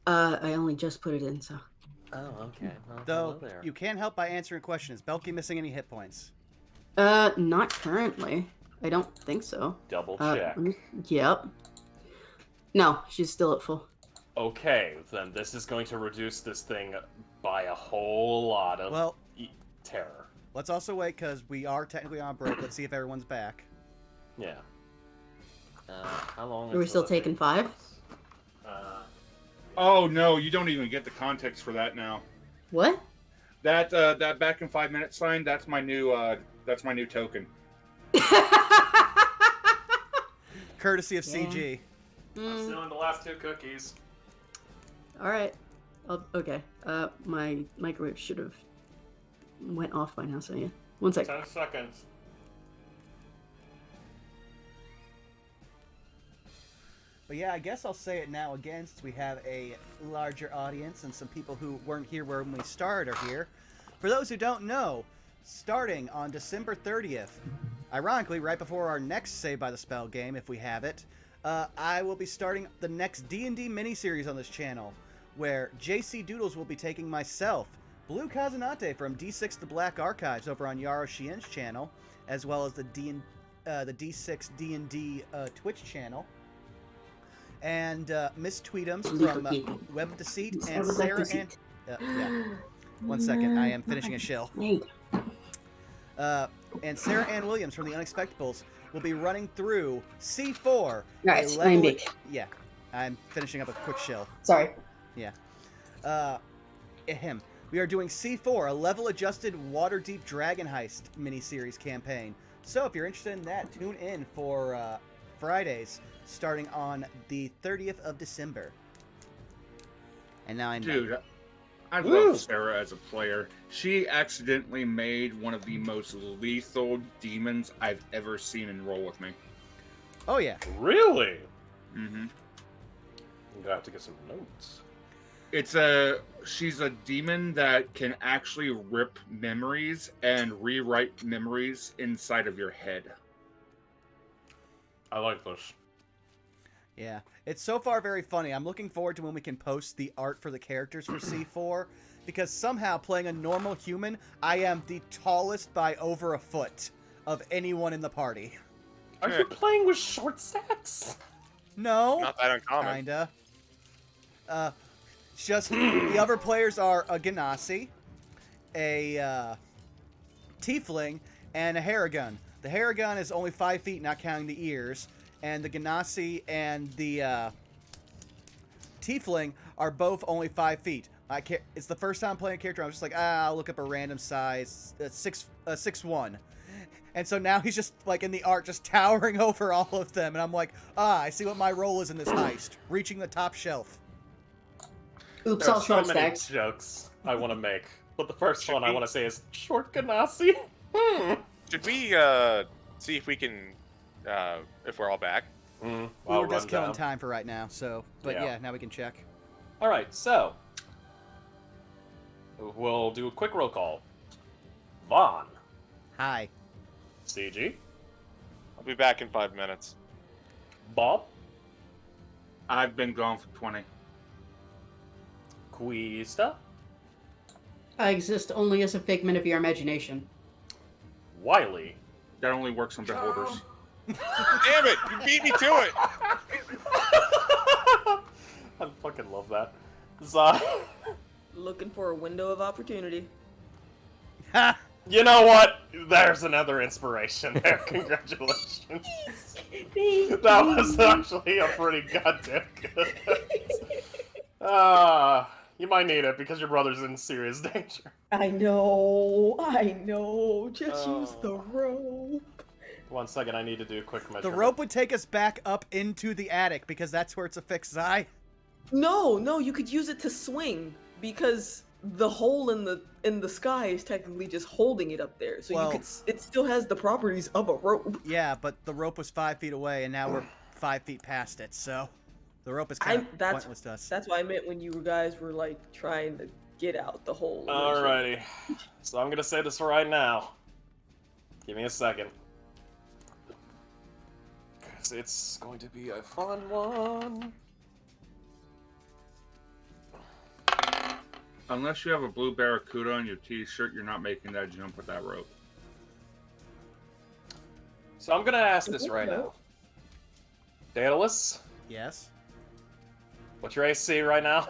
I only just put it in, so. Oh, okay. Well, Though hello there. you can help by answering questions. Is Belky missing any hit points? Not currently. I don't think so. Double check. Yep. No, she's still at full. Okay, then this is going to reduce this thing by a whole lot of Well, terror. let's also wait because we are technically on break. Let's see if everyone's back. Yeah. How long? Are we until still that taking thing 5? starts? Oh no, you don't even get the context for that now. What? That back in 5 minutes sign, that's my new token. Courtesy of Yeah. CG. I'm stealing the last 2 cookies. All right. Okay. My microwave should have went off by now. So yeah. 1 sec. 10 seconds. But yeah, I guess I'll say it now again since we have a larger audience and some people who weren't here when we started are here. For those who don't know, starting on December 30th, ironically right before our next Saved by the Spell game, if we have it, I will be starting the next D&D miniseries on this channel, where JC Doodles will be taking myself, Blue Kazanate from D6 The Black Archives over on Yaro Shien's channel, as well as the D6 D&D Twitch channel, and Miss Tweetums from Web of Deceit, and Sarah and... yeah. 1 second, I am finishing a shill. And Sarah Ann Williams from The Unexpectables will be running through C4. Right, I'm big. Yeah, I'm finishing up a quick shill. Sorry. Yeah. We are doing C4, a level-adjusted, water-deep dragon heist miniseries campaign. So if you're interested in that, tune in for Fridays, starting on the 30th of December. And now I'm Dude, I love Sarah as a player. She accidentally made one of the most lethal demons I've ever seen enroll with me. Oh yeah. Really? Mm-hmm. I'm gonna have to get some notes. She's a demon that can actually rip memories and rewrite memories inside of your head. I like this. Yeah, it's so far very funny. I'm looking forward to when we can post the art for the characters for C4, because somehow playing a normal human, I am the tallest by over a foot of anyone in the party. Are you playing with short stacks? No, Not that uncommon. kinda. Just the other players are a Ganassi, a Tiefling, and a Harrigan. The Harrigan is only 5 feet, not counting the ears. And the Ganassi and the Tiefling are both only 5 feet. It's the first time playing a character. I'm just like, I'll look up a random size, 6'1". And so now he's just like in the art, just towering over all of them. And I'm like, I see what my role is in this heist, reaching the top shelf. Oops, There all are so short many stacks. jokes I want to make, but the first one I want to say is short Ganassi. Should we see if we can, if we're all back? We were just killing time for right now, so... But yeah, now we can check. All right, so we'll do a quick roll call. Vaughan. Hi. CG. I'll be back in 5 minutes. Bob. I've been gone for 20. Quista. I exist only as a figment of your imagination. Wiley. That only works on beholders. Damn it! You beat me to it! I fucking love that. Zai. Looking for a window of opportunity. Ha! You know what? There's another inspiration there. Congratulations. That was actually a pretty goddamn good. You might need it because your brother's in serious danger. I know. Just use the rope. 1 second, I need to do a quick measurement. The rope would take us back up into the attic because that's where it's affixed, Zai. No, you could use it to swing because the hole in the sky is technically just holding it up there. So Well- it still has the properties of a rope. Yeah, but the rope was 5 feet away, and now we're 5 feet past it, so the rope is kind of pointless to us. That's what I meant when you guys were like trying to get out the hole. Alrighty. So I'm gonna say this right now. Give me a second. Because it's going to be a fun one. Unless you have a blue barracuda on your t-shirt, you're not making that jump with that rope. So I'm gonna ask this right now. Daedalus, Yes? what's your AC right now?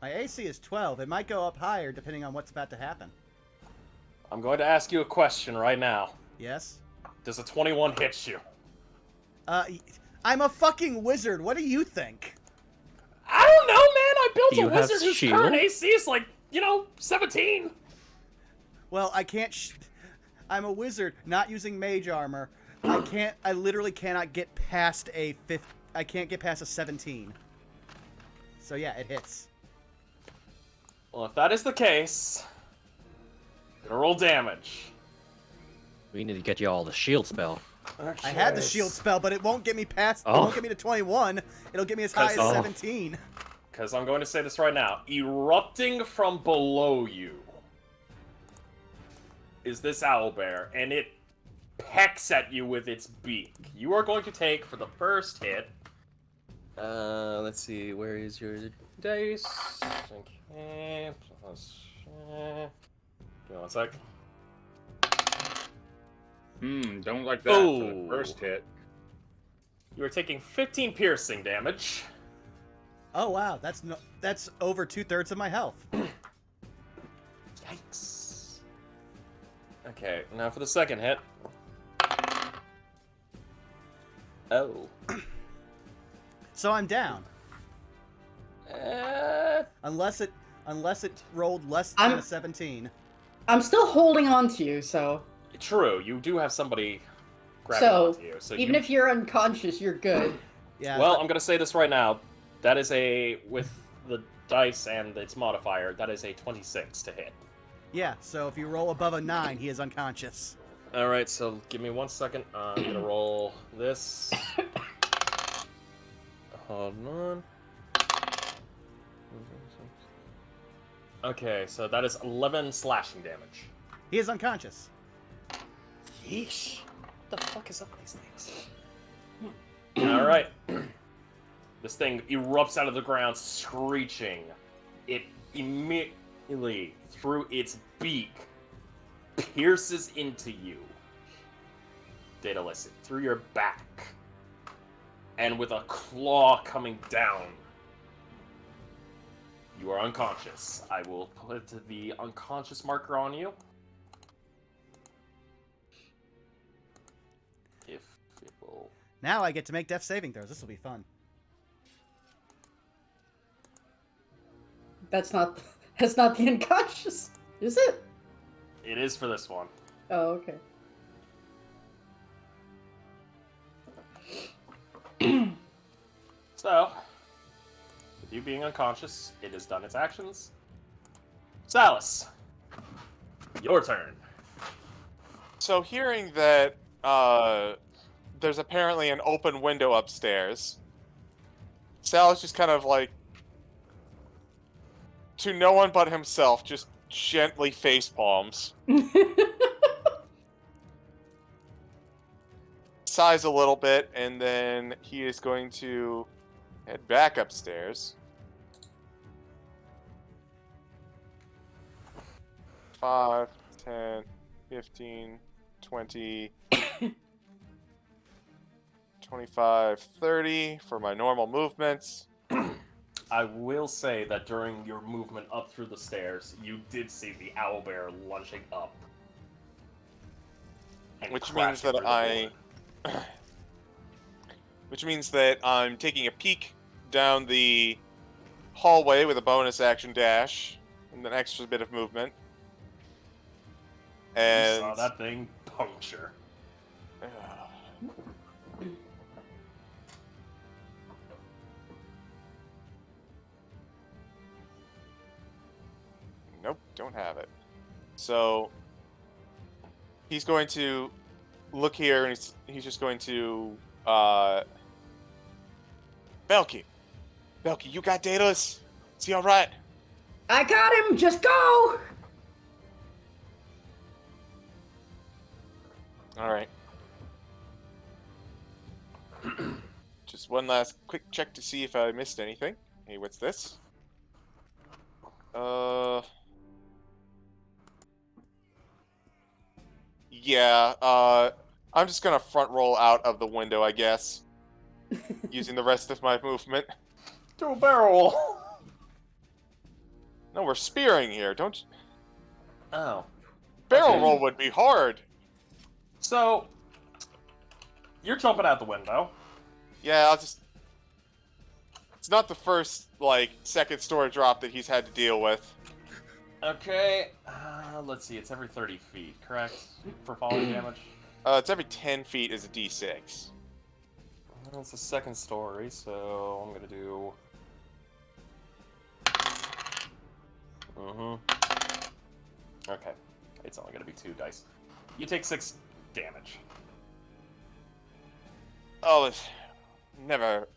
My AC is 12. It might go up higher depending on what's about to happen. I'm going to ask you a question right now. Yes? Does a 21 hit you? I'm a fucking wizard. What do you think? I don't know, man. I built Do you a have wizard whose shield? current AC is like, 17. Well, I can't. I'm a wizard, not using mage armor. I literally cannot get past a I can't get past a 17. So yeah, it hits. Well, if that is the case, I'm gonna roll damage. We need to get you all the shield spell. I had the shield spell, but it won't get me past. It Oh. won't get me to 21. It'll get me as high as 17. Because I'm going to say this right now. Erupting from below you is this owlbear, and it pecks at you with its beak. You are going to take, for the first hit... let's see, where is your dice? Okay. Give me one sec. Don't like that for the first hit. You are taking 15 piercing damage. Oh wow, that's over 2/3 of my health. Yikes. Okay, now for the second hit. Oh. So I'm down. Unless it rolled less than a 17. I'm still holding on to you, so. True, you do have somebody grabbing So, onto you. So even if you're unconscious, you're good. Yeah. Well, I'm gonna say this right now. That is with the dice and its modifier, that is a 26 to hit. Yeah. So if you roll above a 9, he is unconscious. Alright, so give me 1 second. I'm gonna roll this. Hold on. Okay, so that is 11 slashing damage. He is unconscious. Yeesh. What the fuck is up with these things? Alright. This thing erupts out of the ground, screeching. It immediately, through its beak, pierces into you. Daedalus, through your back. And with a claw coming down, you are unconscious. I will put the unconscious marker on you. If it will... Now I get to make death saving throws. This will be fun. That's not the unconscious, is it? It is for this one. Oh, okay. So, with you being unconscious, it has done its actions. Salus, your turn. So hearing that there's apparently an open window upstairs, Sal is just kind of like, to no one but himself, just gently face palms. Sighs a little bit, and then he is going to head back upstairs. 5, 10, 15, 20, 25, 30 for my normal movements. I will say that during your movement up through the stairs, you did see the owlbear lunging up. And Which crashing means that through the door. Which means that I'm taking a peek down the hallway with a bonus action dash and an extra bit of movement. You And saw that thing puncture. Nope, don't have it. So he's going to look here, and he's just going to Belky, you got Daedalus? Is he all right? I got him. Just go. All right. Just one last quick check to see if I missed anything. Hey, what's this? Yeah, I'm just gonna front roll out of the window, I guess. Using the rest of my movement. Do a barrel roll. No, we're spearing here, don't you? Oh. Barrel Okay. roll would be hard. So, you're jumping out the window. Yeah, I'll just... It's not the first, like, second story drop that he's had to deal with. Okay, let's see, it's every 30 feet, correct? For falling damage? It's every 10 feet is a d6. Well, it's the second story, so I'm gonna do... Okay, it's only gonna be 2 dice. You take 6 damage. Oh, it's never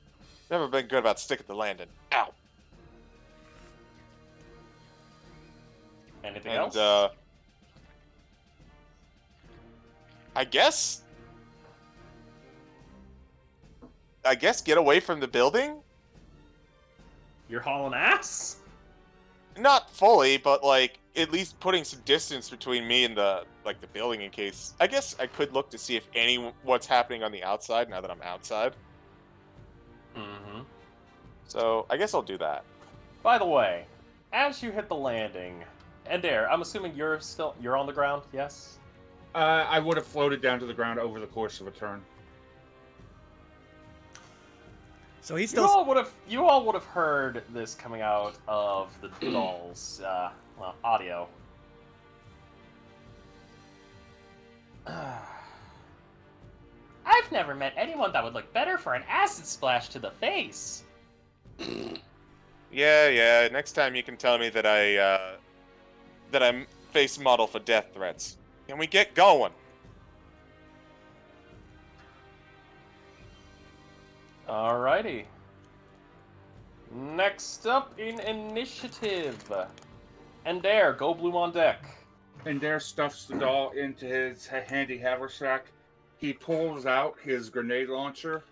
been good about sticking the landing. Ow. Anything And, else? I guess get away from the building? You're hauling ass? Not fully, but, like, at least putting some distance between me and the building in case... I guess I could look to see if what's happening on the outside now that I'm outside. Mm-hmm. So, I guess I'll do that. By the way, as you hit the landing, Ender, I'm assuming you're on the ground, yes? I would have floated down to the ground over the course of a turn. So he's You all would have heard this coming out of the doll's audio. I've never met anyone that would look better for an acid splash to the face. Yeah. Next time you can tell me that I'm face model for death threats. Can we get going? Alrighty. Next up in initiative. Ender, go blue on deck. And there stuffs the doll into his handy haversack. He pulls out his grenade launcher.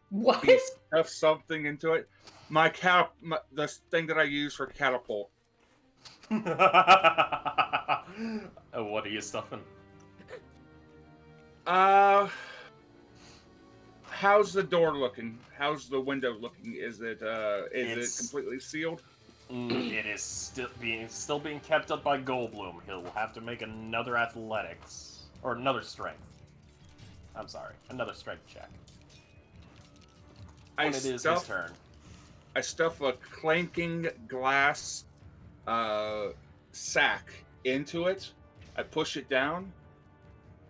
What? He stuffs something into it. The thing that I use for catapult. What are you stuffing? How's the door looking? How's the window looking? Is it completely sealed? It is still being kept up by Goldblum. He'll have to make another athletics or another strength. I'm sorry, another strength check. When it is his turn. I stuff a clanking glass sack into it. I push it down.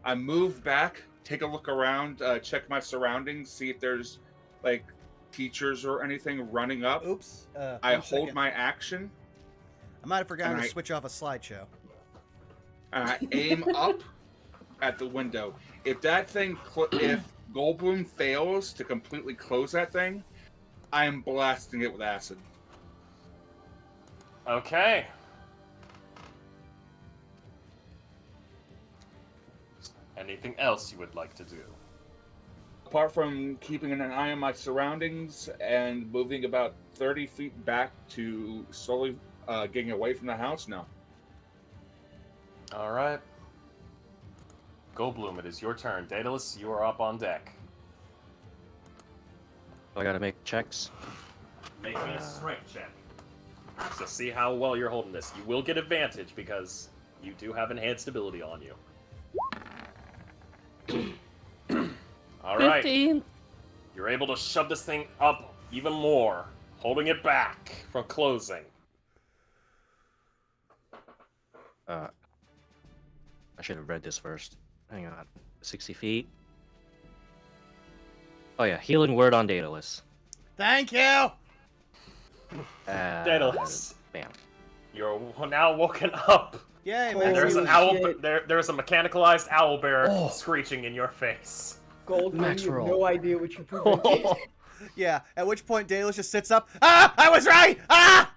I move back, take a look around, check my surroundings, see if there's like teachers or anything running up. Oops. I hold my action. I might have forgotten to switch off a slideshow. And I aim up at the window. If that thing, if Goldblum fails to completely close that thing, I am blasting it with acid. Okay. Anything else you would like to do? Apart from keeping an eye on my surroundings and moving about 30 feet back to slowly getting away from the house, no. Alright. Goldblum, it is your turn. Daedalus, you are up on deck. I gotta make checks. Make me a strength check. So see how well you're holding this. You will get advantage because you do have enhanced ability on you. Alright. 15. You're able to shove this thing up even more, holding it back from closing. I should have read this first. Hang on. 60 feet. Oh yeah, healing word on Daedalus. Thank you. Daedalus, Bam. you're now woken up. Yay, Oh, man. There's an Holy owl. shit. There's a mechanicalized owlbear screeching in your face. Goldman, you have Natural. no idea what you prevented. Yeah, at which point Daedalus just sits up. Ah! I was right! Ah!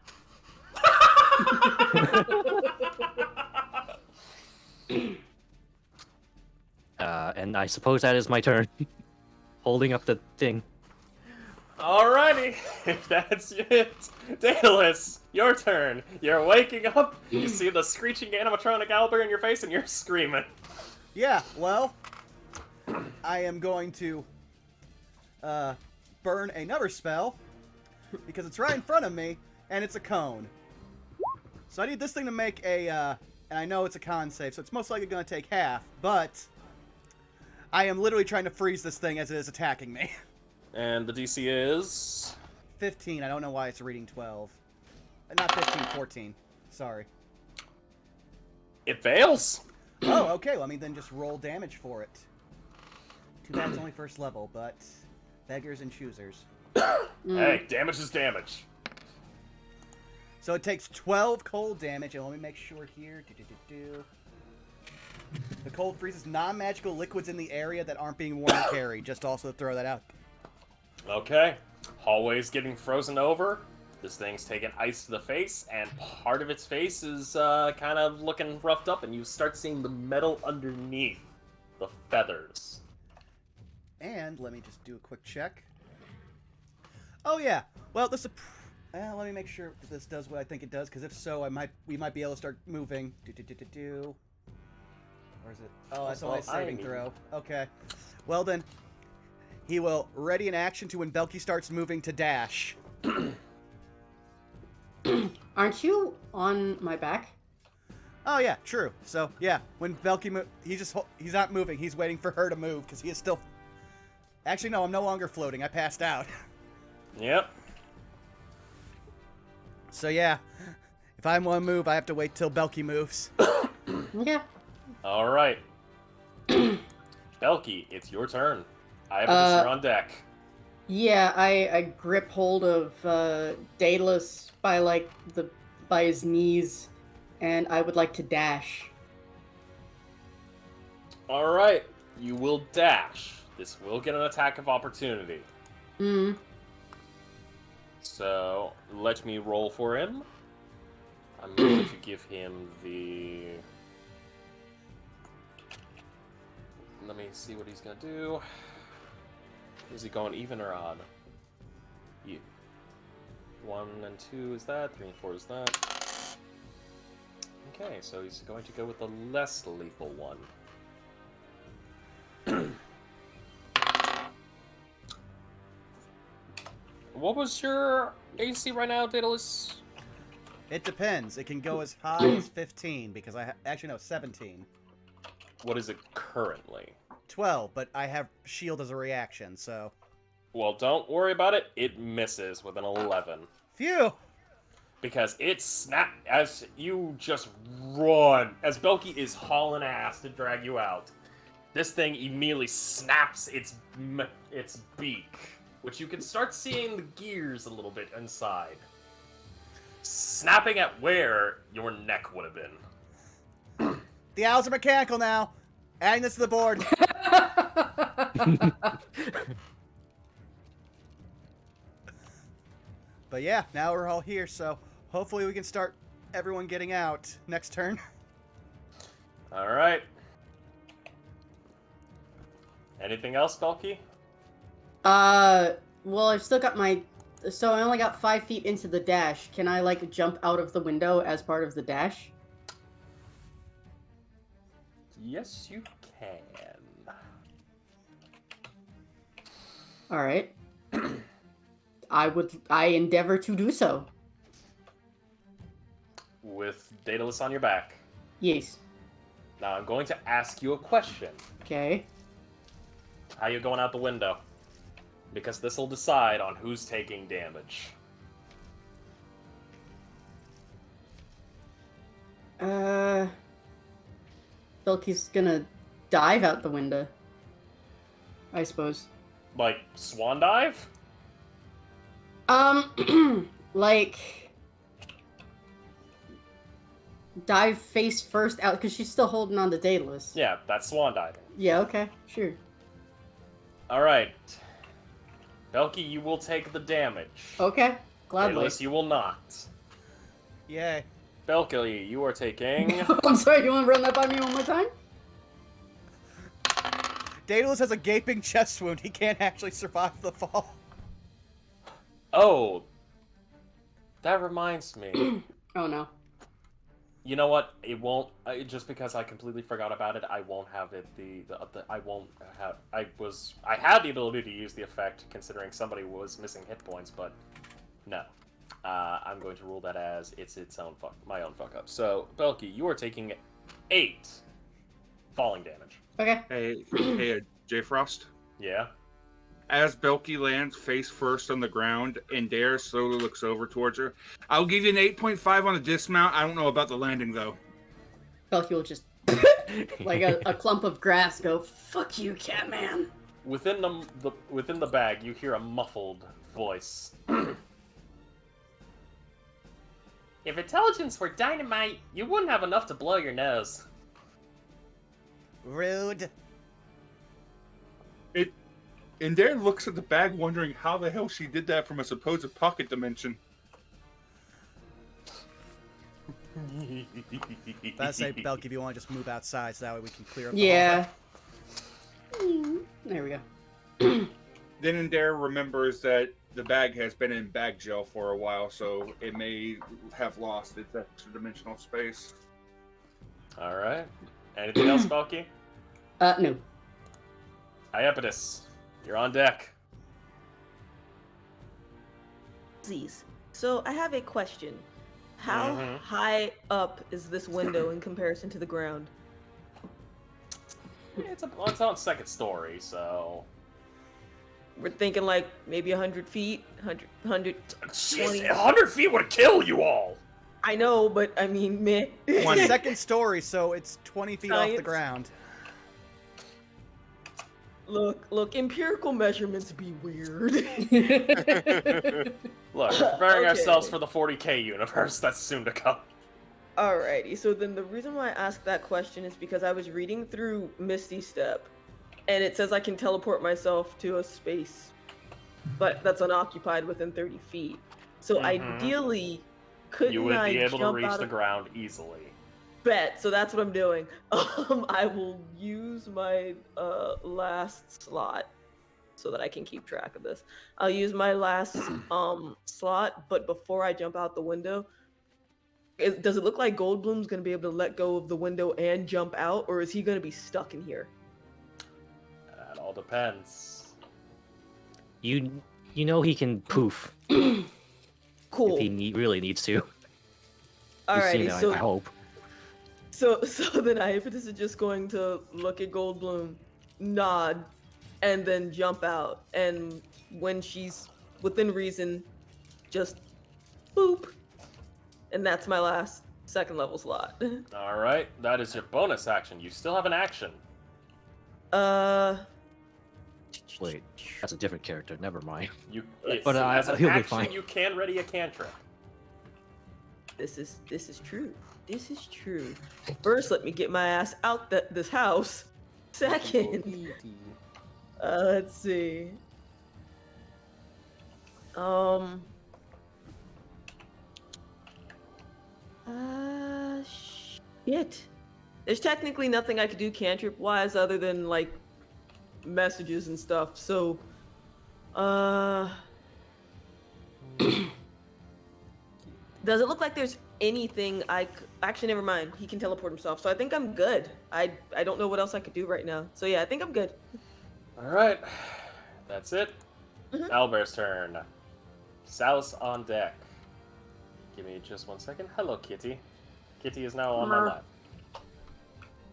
And I suppose that is my turn. Holding up the thing. Alrighty, if that's it. Daedalus, your turn. You're waking up, you see the screeching animatronic owlbear in your face, and you're screaming. Yeah, well, I am going to burn another spell because it's right in front of me, and it's a cone. So I need this thing to make a, and I know it's a con save, so it's most likely going to take half, but I am literally trying to freeze this thing as it is attacking me. And the DC is... 15, I don't know why it's reading 12. Not 15, 14. Sorry. It fails. Oh, okay, let me then just roll damage for it. Too bad it's only first level, but beggars and choosers. Hey, damage is damage. So it takes 12 cold damage, and let me make sure here. The cold freezes non-magical liquids in the area that aren't being worn or carried. Just also throw that out. Okay. Hallway's getting frozen over. This thing's taking ice to the face, and part of its face is kind of looking roughed up, and you start seeing the metal underneath the feathers. And let me just do a quick check. Oh yeah. Well, this is. Let me make sure that this does what I think it does, because if so, we might be able to start moving. Or is it? Oh, that's only a saving throw. Okay. Well then, he will ready an action to when Belky starts moving to dash. Aren't you on my back? Oh yeah, true. So yeah, when Belky he's not moving. He's waiting for her to move because he is still. Actually, no, I'm no longer floating. I passed out. Yep. So yeah, if I want to move, I have to wait till Belky moves. Yeah. All right. Belky, it's your turn. I have a on deck. Yeah, I grip hold of Daedalus by his knees, and I would like to dash. All right, you will dash. This will get an attack of opportunity. So let me roll for him. I'm going to give him the. Let me see what he's gonna do. Is he going even or odd? 1 and 2 is that, 3 and 4 is that. Okay, so he's going to go with the less lethal one. What was your AC right now, Daedalus? It depends. It can go as high as 15 because actually no, 17. What is it currently? 12, but I have shield as a reaction, so. Well, don't worry about it. It misses with an 11. Phew! Because it snapped as you just run. As Belky is hauling ass to drag you out, this thing immediately snaps its beak, which you can start seeing the gears a little bit inside. Snapping at where your neck would have been. The owls are mechanical now. Adding this to the board. But yeah, now we're all here, so hopefully we can start everyone getting out next turn. All right. Anything else, Belky? Well, I've still got my. So I only got 5 feet into the dash. Can I jump out of the window as part of the dash? Yes, you can. All right. I endeavor to do so. With Daedalus on your back. Yes. Now I'm going to ask you a question. Okay. How you going out the window? Because this will decide on who's taking damage. Belky's gonna dive out the window, I suppose. Like, swan dive? Dive face first out, because she's still holding on to Daedalus. Yeah, that's swan diving. Yeah, okay, sure. All right. Belky, you will take the damage. Okay, gladly. Daedalus, you will not. Yay. Belky, you are taking... I'm sorry, you want to run that by me one more time? Daedalus has a gaping chest wound. He can't actually survive the fall. Oh. That reminds me. Oh no. You know what? It won't. Just because I completely forgot about it, I won't have it. I won't have. I had the ability to use the effect, considering somebody was missing hit points, but no. I'm going to rule that as it's my own fuck up. So, Belky, you are taking 8 falling damage. Okay. Hey, J Frost. Yeah. As Belky lands face first on the ground and Dare slowly looks over towards her, I'll give you an 8.5 on the dismount. I don't know about the landing, though. Belky will just, like a clump of grass, go, fuck you, Catman. Within the bag, you hear a muffled voice. If intelligence were dynamite, you wouldn't have enough to blow your nose. Rude. And Dare looks at the bag wondering how the hell she did that from a supposed pocket dimension. That's a Belky, if you want to just move outside so that way we can clear up the Yeah. There we go. Then Dare remembers that the bag has been in bag jail for a while, so it may have lost its extra dimensional space. Alright. Anything else, Belky? No. Iapetus, you're on deck. So I have a question. How high up is this window in comparison to the ground? It's on second story, so... We're thinking like maybe 100 feet, 120. Jeez, 100 feet would kill you all! I know, but I mean, man. One second story, so it's 20 feet off the Science. ground. Look, empirical measurements be weird. Look, we're preparing Okay. ourselves for the 40k universe that's soon to come. Alrighty, so then the reason why I asked that question is because I was reading through Misty Step, and it says I can teleport myself to a space, but that's unoccupied within 30 feet. So ideally, couldn't You would I be able to jump reach out the of ground easily. bet? So that's what I'm doing. I will use my last slot so that I can keep track of this. I'll use my last slot, but before I jump out the window, does it look like Goldblum's gonna be able to let go of the window and jump out, or is he gonna be stuck in here? That all depends. You know he can poof Cool. if he really needs to. Alrighty, You've seen it, so I hope. So then Iapetus is just going to look at Goldblum, nod, and then jump out. And when she's within reason, just boop. And that's my last second level slot. Alright, that is your bonus action. You still have an action. Wait, that's a different character. Never mind. But as an he'll be action, fine. you can ready a cantrip. This is true. This is true. First, let me get my ass out this house. Second, let's see. Shit. There's technically nothing I could do cantrip wise other than like messages and stuff. So, does it look like there's anything actually, never mind. He can teleport himself. So I think I'm good. I don't know what else I could do right now. So yeah, I think I'm good. Alright. That's it. Albert's turn. Sal's on deck. Give me just 1 second. Hello, Kitty. Kitty is now on my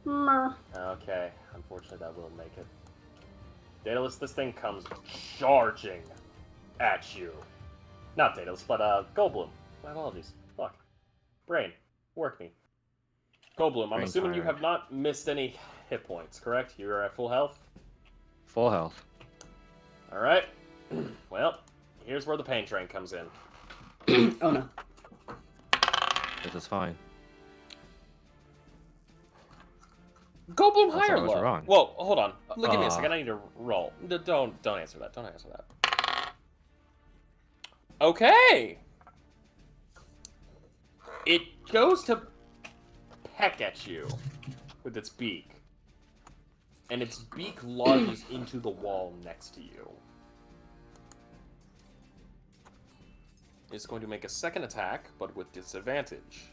lap. Okay. Unfortunately, that will make it. Daedalus, this thing comes charging at you. Not Daedalus, but Goldblum. My apologies. Fuck. Brain. Work me. Goldblum, I'm Brain assuming you tired. have not missed any hit points, correct? You're at full health? Full health. Alright. Well, here's where the pain train comes in. Oh no. This is fine. Goldblum Also, higher I was low? wrong. Whoa, hold on. Look, give me a second. I need to roll. Don't answer that. Don't answer that. Okay. It goes to peck at you with its beak. And its beak lodges into the wall next to you. It's going to make a second attack, but with disadvantage.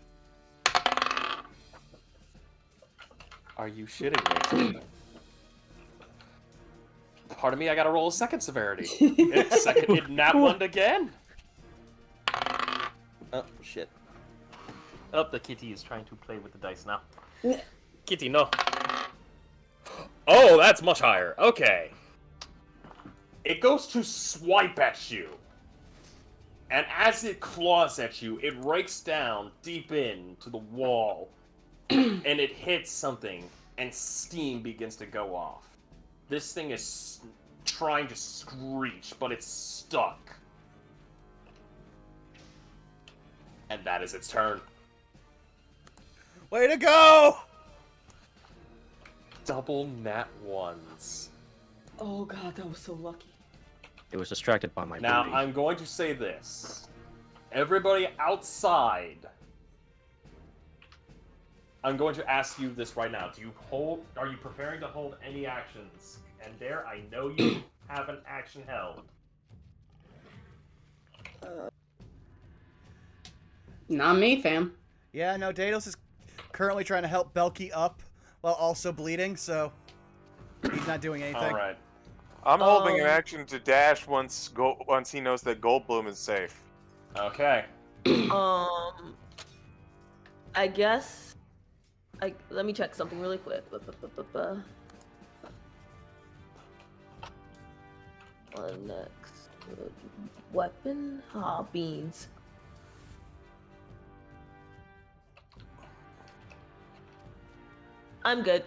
Are you shitting me? Pardon me, I gotta roll a second severity. It nat one again. Oh, shit. Oh, the kitty is trying to play with the dice now. Kitty, no. Oh, that's much higher. Okay. It goes to swipe at you. And as it claws at you, it rakes down deep into the wall. And it hits something, and steam begins to go off. This thing is trying to screech, but it's stuck. And that is its turn. Way to go! Double nat ones. Oh god, that was so lucky. It was distracted by my Now, booty. I'm going to say this. Everybody outside, I'm going to ask you this right now. Are you preparing to hold any actions? And there, I know you have an action held. Not me, fam. Yeah, no, Daedalus is currently trying to help Belky up while also bleeding, so he's not doing anything. All right. I'm holding an action to dash once he knows that Goldblum is safe. Okay. I guess. Let me check something really quick. Next weapon. Ah, beans. I'm good.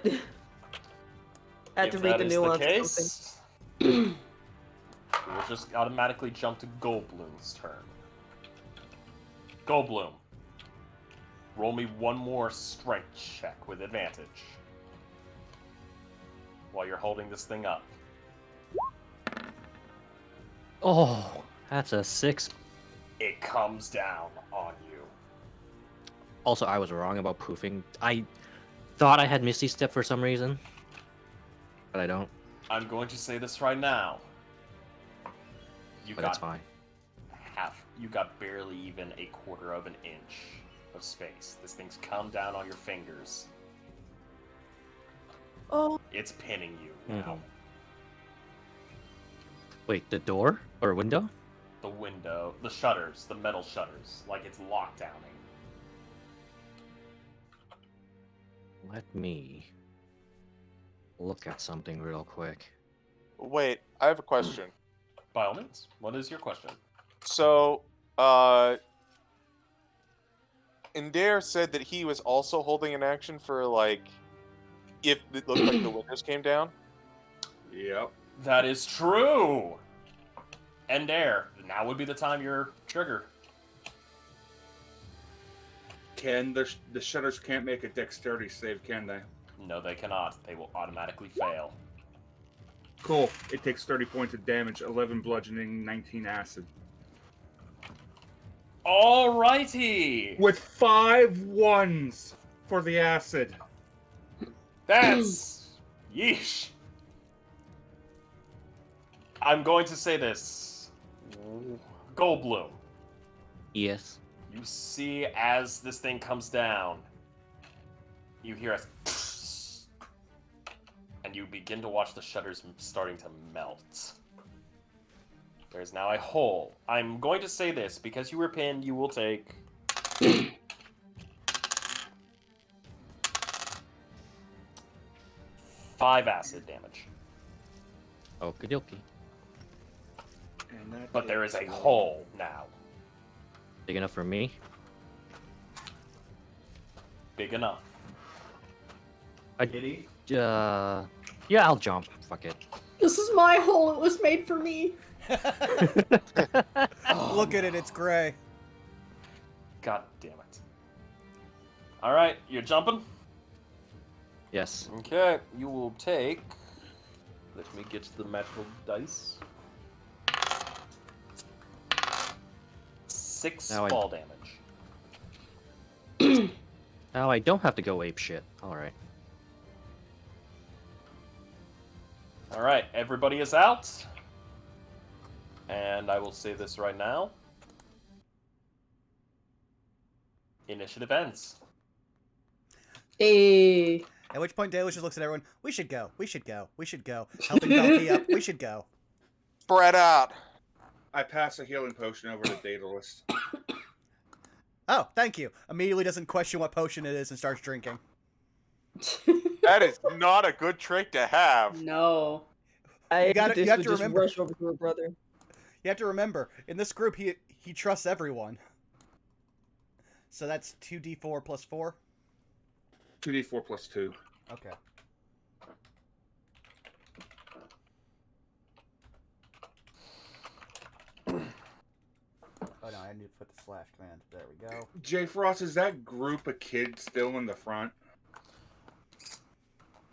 I had to read the nuance or something. We'll just automatically jump to Goldblum's turn. Goldblum, roll me one more strength check with advantage while you're holding this thing up. Oh, that's a 6. It comes down on you. Also, I was wrong about poofing. I thought I had Misty Step for some reason, but I don't. I'm going to say this right now. But it's fine. You got barely even a quarter of an inch of space. This thing's come down on your fingers. Oh. It's pinning you now. Wait, the door or window? The window, the shutters, the metal shutters, like it's lockdowning. Let me look at something real quick. Wait, I have a question. By all means, what is your question? So, Indare said that he was also holding an action for, like, if it looked like the windows came down? Yep. That is true! And there, now would be the time your trigger. The shutters can't make a dexterity save, can they? No, they cannot. They will automatically fail. Cool. It takes 30 points of damage, 11 bludgeoning, 19 acid. Alrighty! With 5 1s for the acid. That's... yeesh. I'm going to say this. Goldblum. Yes. You see as this thing comes down, you hear a... and you begin to watch the shutters starting to melt. There's now a hole. I'm going to say this, because you were pinned, you will take... 5 acid damage. Okie dokie. But there is a hole now. Big enough for me? Big enough. Yeah, I'll jump. Fuck it. This is my hole. It was made for me. Look at it, it's gray. God damn it. Alright, you're jumping? Yes. Okay, you will take. Let me get the magical dice. 6 Now I- fall damage. Now I don't have to go ape shit. All right. All right, everybody is out. And I will say this right now. Initiative ends. Hey. At which point Daedalus just looks at everyone. We should go. We should go. We should go. Helping Valky up. We should go. Spread out. I pass a healing potion over to Daedalus. Oh, thank you. Immediately doesn't question what potion it is and starts drinking. That is not a good trait to have. No. I You gotta- just you have would to just remember. rush over to her brother. You have to remember, in this group, he trusts everyone. So that's 2d4 plus 4? 2d4 plus 2. Okay. Oh no, I need to put the slash command. There we go. J. Frost, is that group of kids still in the front?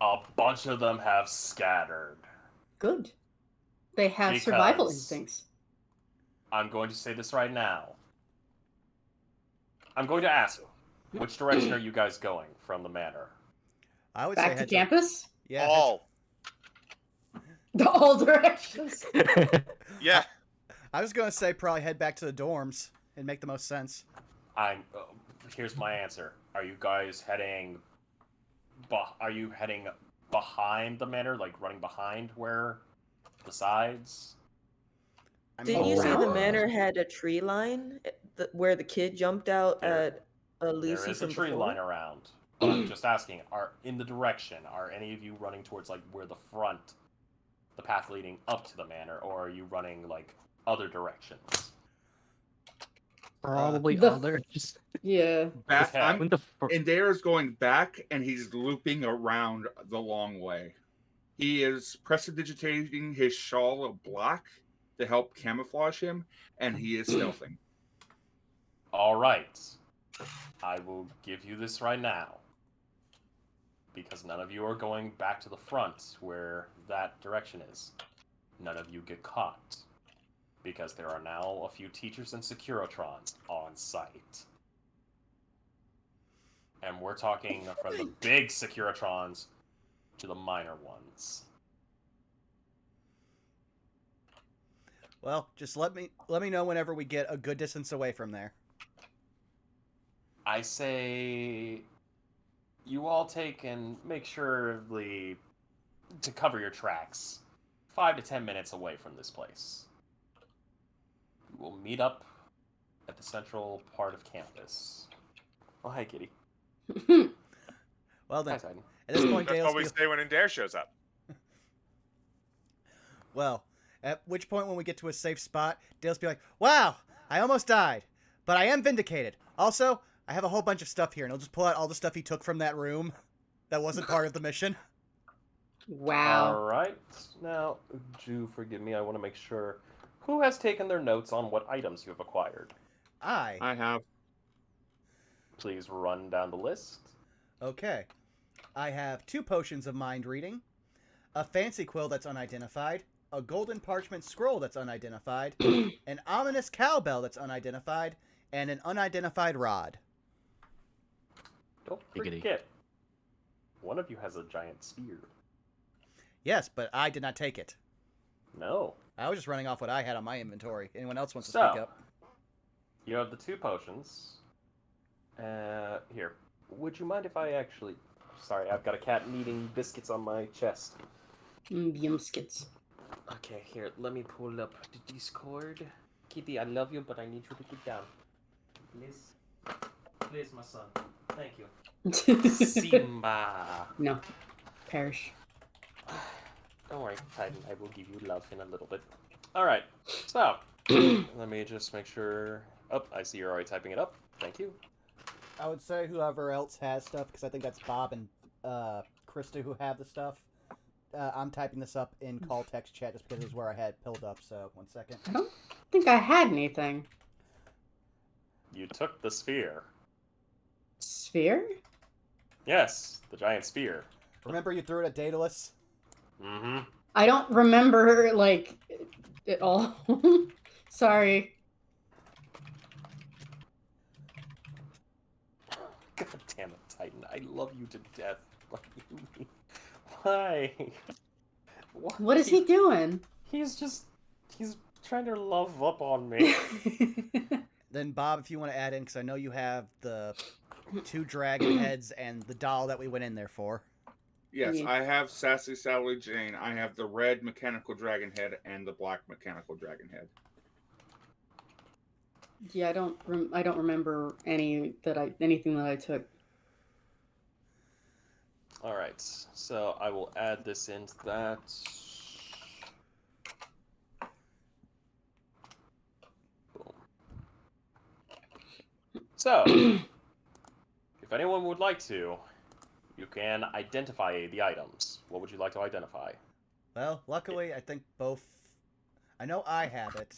A bunch of them have scattered. Good. They have survival Because- instincts. I'm going to say this right now. I'm going to ask, which direction are you guys going from the manor? I would Back say to head campus? Yeah. All. All directions. Yeah. I was gonna say probably head back to the dorms and make the most sense. Here's my answer. Are you guys heading? Are you heading behind the manor, like running behind where the sides? I'm Didn't you say the Around? manor had a tree line where the kid jumped out There- at Lucy There is a from tree before? line around. But I'm just asking, are any of you running towards like where the path leading up to the manor, or are you running like other directions? Probably The- others. Yeah. Back, Okay. I'm, When the fir- and Dare's going back, and he's looping around the long way. He is prestidigitating his shawl of black to help camouflage him, and he is stealthing. All right, I will give you this right now, because none of you are going back to the front where that direction is. None of you get caught, because there are now a few teachers and Securitrons on site. And we're talking from the big Securitrons to the minor ones. Well, just let me know whenever we get a good distance away from there. I say you all take and make sure to cover your tracks 5 to 10 minutes away from this place. We'll meet up at the central part of campus. Oh, hi, Kitty. Well Hi, then, Titan. at this point, That's Dale's what we say when Dare shows up. well, at which point when we get to a safe spot, Dale's be like, "Wow, I almost died, but I am vindicated. Also, I have a whole bunch of stuff here, and he'll just pull out all the stuff he took from that room that wasn't part of the mission." Wow. All right. Now, do forgive me. I want to make sure. Who has taken their notes on what items you have acquired? I have. Please run down the list. Okay. I have 2 potions of mind reading, a fancy quill that's unidentified, a golden parchment scroll that's unidentified, an ominous cowbell that's unidentified, and an unidentified rod. Don't Giggity. forget, one of you has a giant spear. Yes, but I did not take it. No. I was just running off what I had on my inventory. Anyone else wants to So, speak up? You have the 2 potions. Here. Would you mind if I actually... Sorry, I've got a cat eating biscuits on my chest. Yumskits. Okay, here, let me pull up the Discord. Kitty, I love you, but I need you to get down. Please. Please, my son. Thank you. Simba. No. Perish. Don't worry, Titan. I will give you love in a little bit. Alright, so... let me just make sure... Oh, I see you're already typing it up. Thank you. I would say whoever else has stuff, because I think that's Bob and Krista who have the stuff. I'm typing this up in call text chat just because it was where I had pulled up, so 1 second. I don't think I had anything. You took the sphere. Sphere? Yes, the giant sphere. Remember you threw it at Daedalus? Mm-hmm. I don't remember, like, it all. Sorry. God damn it, Titan. I love you to death. Why? What is he doing? He's trying to love up on me. Then, Bob, if you want to add in, because I know you have the 2 dragon heads and the doll that we went in there for. Yes, Yeah. I have Sassy Sally Jane. I have the red mechanical dragon head and the black mechanical dragon head. Yeah, I don't remember anything that I took. Alright, so I will add this into that. Boom. So, if anyone would like to, you can identify the items. What would you like to identify? Well, luckily, I think both... I know I have it,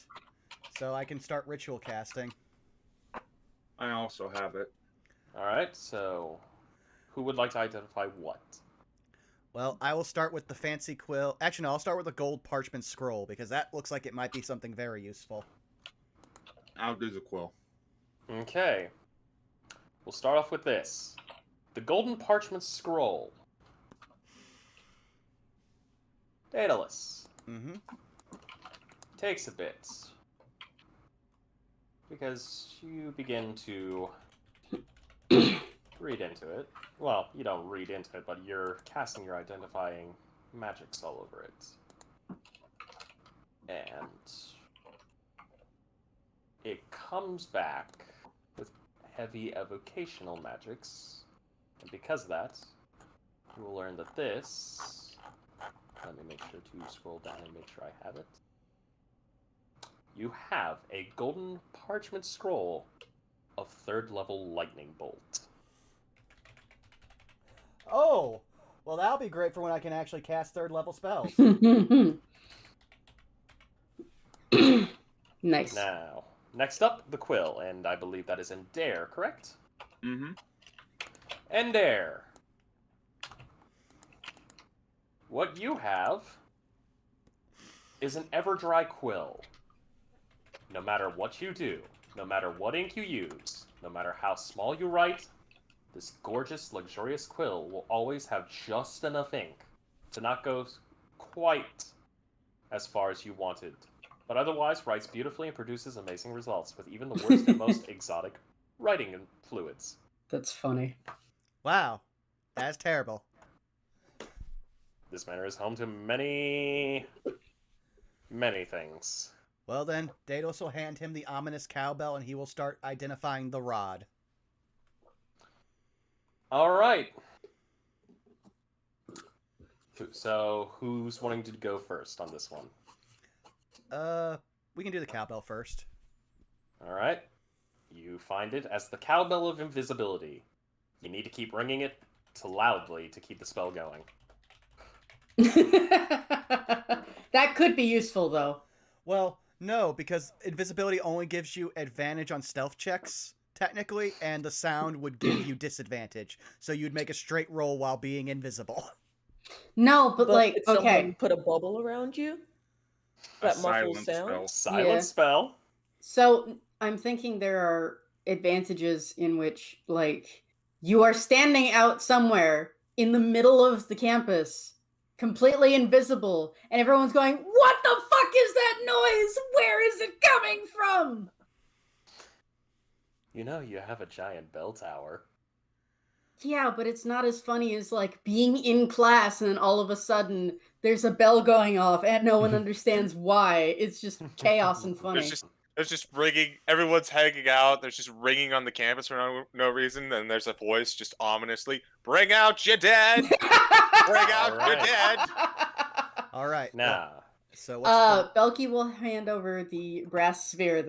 so I can start ritual casting. I also have it. Alright, so who would like to identify what? Well, I will start with the fancy quill. Actually, no, I'll start with the gold parchment scroll, because that looks like it might be something very useful. I'll do the quill. Okay. We'll start off with this. The golden parchment scroll. Daedalus. Mm-hmm. Takes a bit. Because you begin to read into it. Well, you don't read into it, but you're casting your identifying magics all over it. And it comes back with heavy evocational magics. And because of that, you will learn that this... Let me make sure to scroll down and make sure I have it. You have a golden parchment scroll of 3rd level lightning bolt. Oh! Well, that'll be great for when I can actually cast 3rd level spells. Nice. Now, next up, the quill, and I believe that is in Dare, correct? Mm-hmm. And Dare. What you have is an ever-dry quill. No matter what you do, no matter what ink you use, no matter how small you write, this gorgeous, luxurious quill will always have just enough ink to not go quite as far as you wanted, but otherwise writes beautifully and produces amazing results with even the worst and most exotic writing fluids. That's funny. Wow. That's terrible. This manor is home to many, many things. Well then, Daedalus will hand him the ominous cowbell and he will start identifying the rod. Alright. So, who's wanting to go first on this one? We can do the cowbell first. Alright. You find it as the cowbell of invisibility. You need to keep ringing it loudly to keep the spell going. That could be useful, though. Well, no, because invisibility only gives you advantage on stealth checks, technically, and the sound would give you disadvantage. So you'd make a straight roll while being invisible. No, but like, could someone okay. put a bubble around you? That muffles sound? Silent Yeah. spell. So I'm thinking there are advantages in which, like, you are standing out somewhere in the middle of the campus, completely invisible, and everyone's going, "What the fuck is that noise? Where is it coming from?" You know you have a giant bell tower. Yeah, but it's not as funny as, like, being in class and then all of a sudden there's a bell going off and no one understands why. It's just chaos and funny. There's just ringing. Everyone's hanging out. There's just ringing on the campus for no reason. And there's a voice just ominously, "Bring out your dead! Bring out your dead!" All right. Now, So what's Belky will hand over the brass sphere.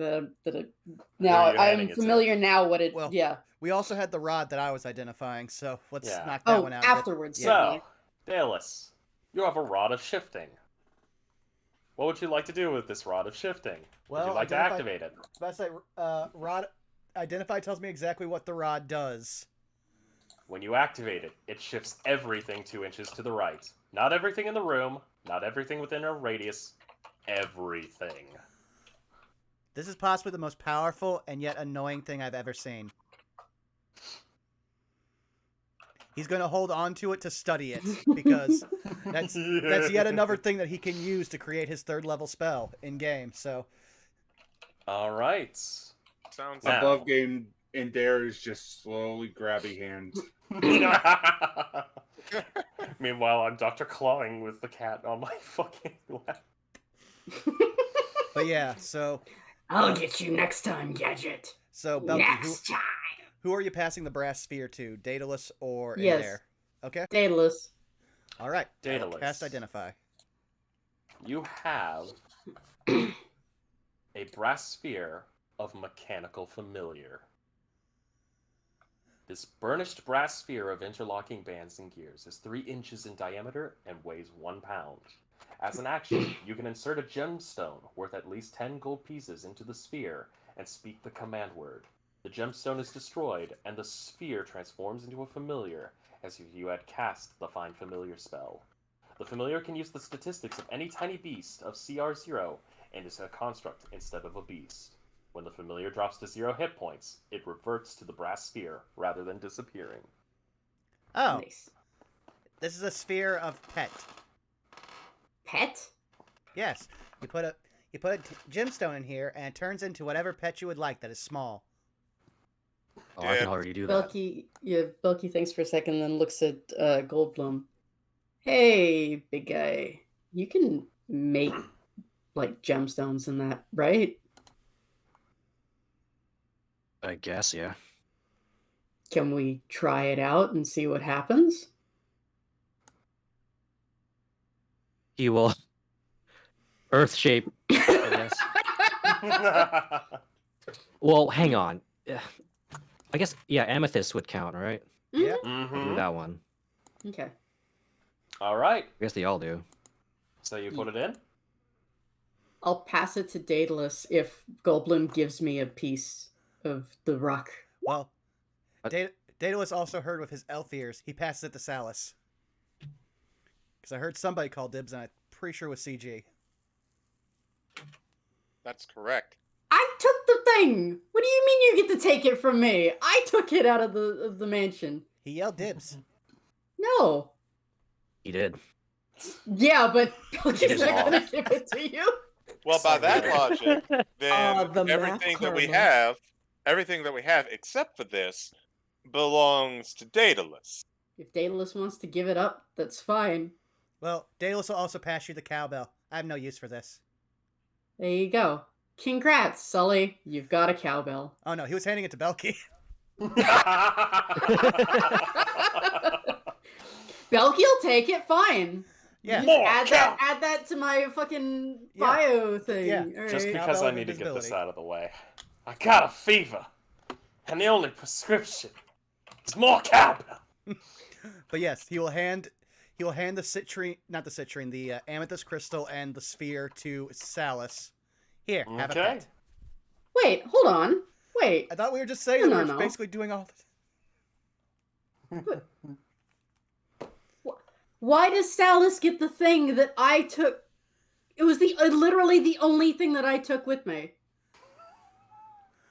Now you're handing I'm it to? familiar now what it. Well, yeah. we also had the rod that I was identifying, so let's Yeah. knock that Oh, one out. afterwards. so, Daedalus, you have a rod of shifting. What would you like to do with this rod of shifting? Would you Well, like to activate it? Best say, rod identify tells me exactly what the rod does. When you activate it, it shifts everything 2 inches to the right. Not everything in the room, not everything within a radius, everything. This is possibly the most powerful and yet annoying thing I've ever seen. He's going to hold on to it to study it, because that's yet another thing that he can use to create his 3rd level spell in-game, so... Alright. Sounds Now. Above game and Dare is just slowly grabbing hands. Meanwhile, I'm Dr. Clawing with the cat on my fucking lap. But yeah, so... I'll get you next time, Gadget. So, Belky, Next time. who are you passing the brass sphere to? Daedalus or Yes. Adair? Okay. Daedalus. All right. Daedalus. Cast Identify. You have a brass sphere of mechanical familiar. This burnished brass sphere of interlocking bands and gears is 3 inches in diameter and weighs 1 pound. As an action, you can insert a gemstone worth at least 10 gold pieces into the sphere and speak the command word. The gemstone is destroyed, and the sphere transforms into a familiar, as if you had cast the Find Familiar spell. The familiar can use the statistics of any tiny beast of CR0 and is a construct instead of a beast. When the familiar drops to 0 hit points, it reverts to the brass sphere rather than disappearing. Oh, Nice. this is a sphere of pet. Pet? Yes. You put a gemstone in here, and it turns into whatever pet you would like that is small. Oh, I can already do that. Belky thinks for a second, then looks at Goldblum. Hey, big guy. You can make, like, gemstones in that, right? I guess, yeah. Can we try it out and see what happens? He will earth shape, I guess. Well, hang on. I guess, yeah, amethyst would count, right? Yeah. I'll do Mm-hmm. that one. Okay. Alright, I guess they all do. so you put it in? I'll pass it to Daedalus if Goldblum gives me a piece of the rock. Well, What? Daedalus also heard with his elf ears. He passes it to Salus. Because I heard somebody call dibs, and I'm pretty sure it was CG. That's correct. I took the thing! What do you mean you get to take it from me? I took it out of the mansion. He yelled dibs. No. He did. Yeah, but It he's is not off. gonna give it to you. Well, by that logic, The then math everything that we karma. have except for this, belongs to Daedalus. If Daedalus wants to give it up, that's fine. Well, Daedalus will also pass you the cowbell. I have no use for this. There you go. Congrats, Sully. You've got a cowbell. Oh no, he was handing it to Belky. Belky'll take it, fine. Yeah. More Add cow- that to my fucking Yeah. bio thing. Yeah. All Just right. because Cowbell I and need to get this invisibility. out of the way. I got a fever, and the only prescription is more cowbell. But yes, he will hand the citrine, not the citrine, the amethyst crystal and the sphere to Salus. Here, have a Okay. pet. Wait, hold on. Wait. I thought we were just saying No, that we no, were no. basically doing all this. Why does Salus get the thing that I took? It was literally the only thing that I took with me.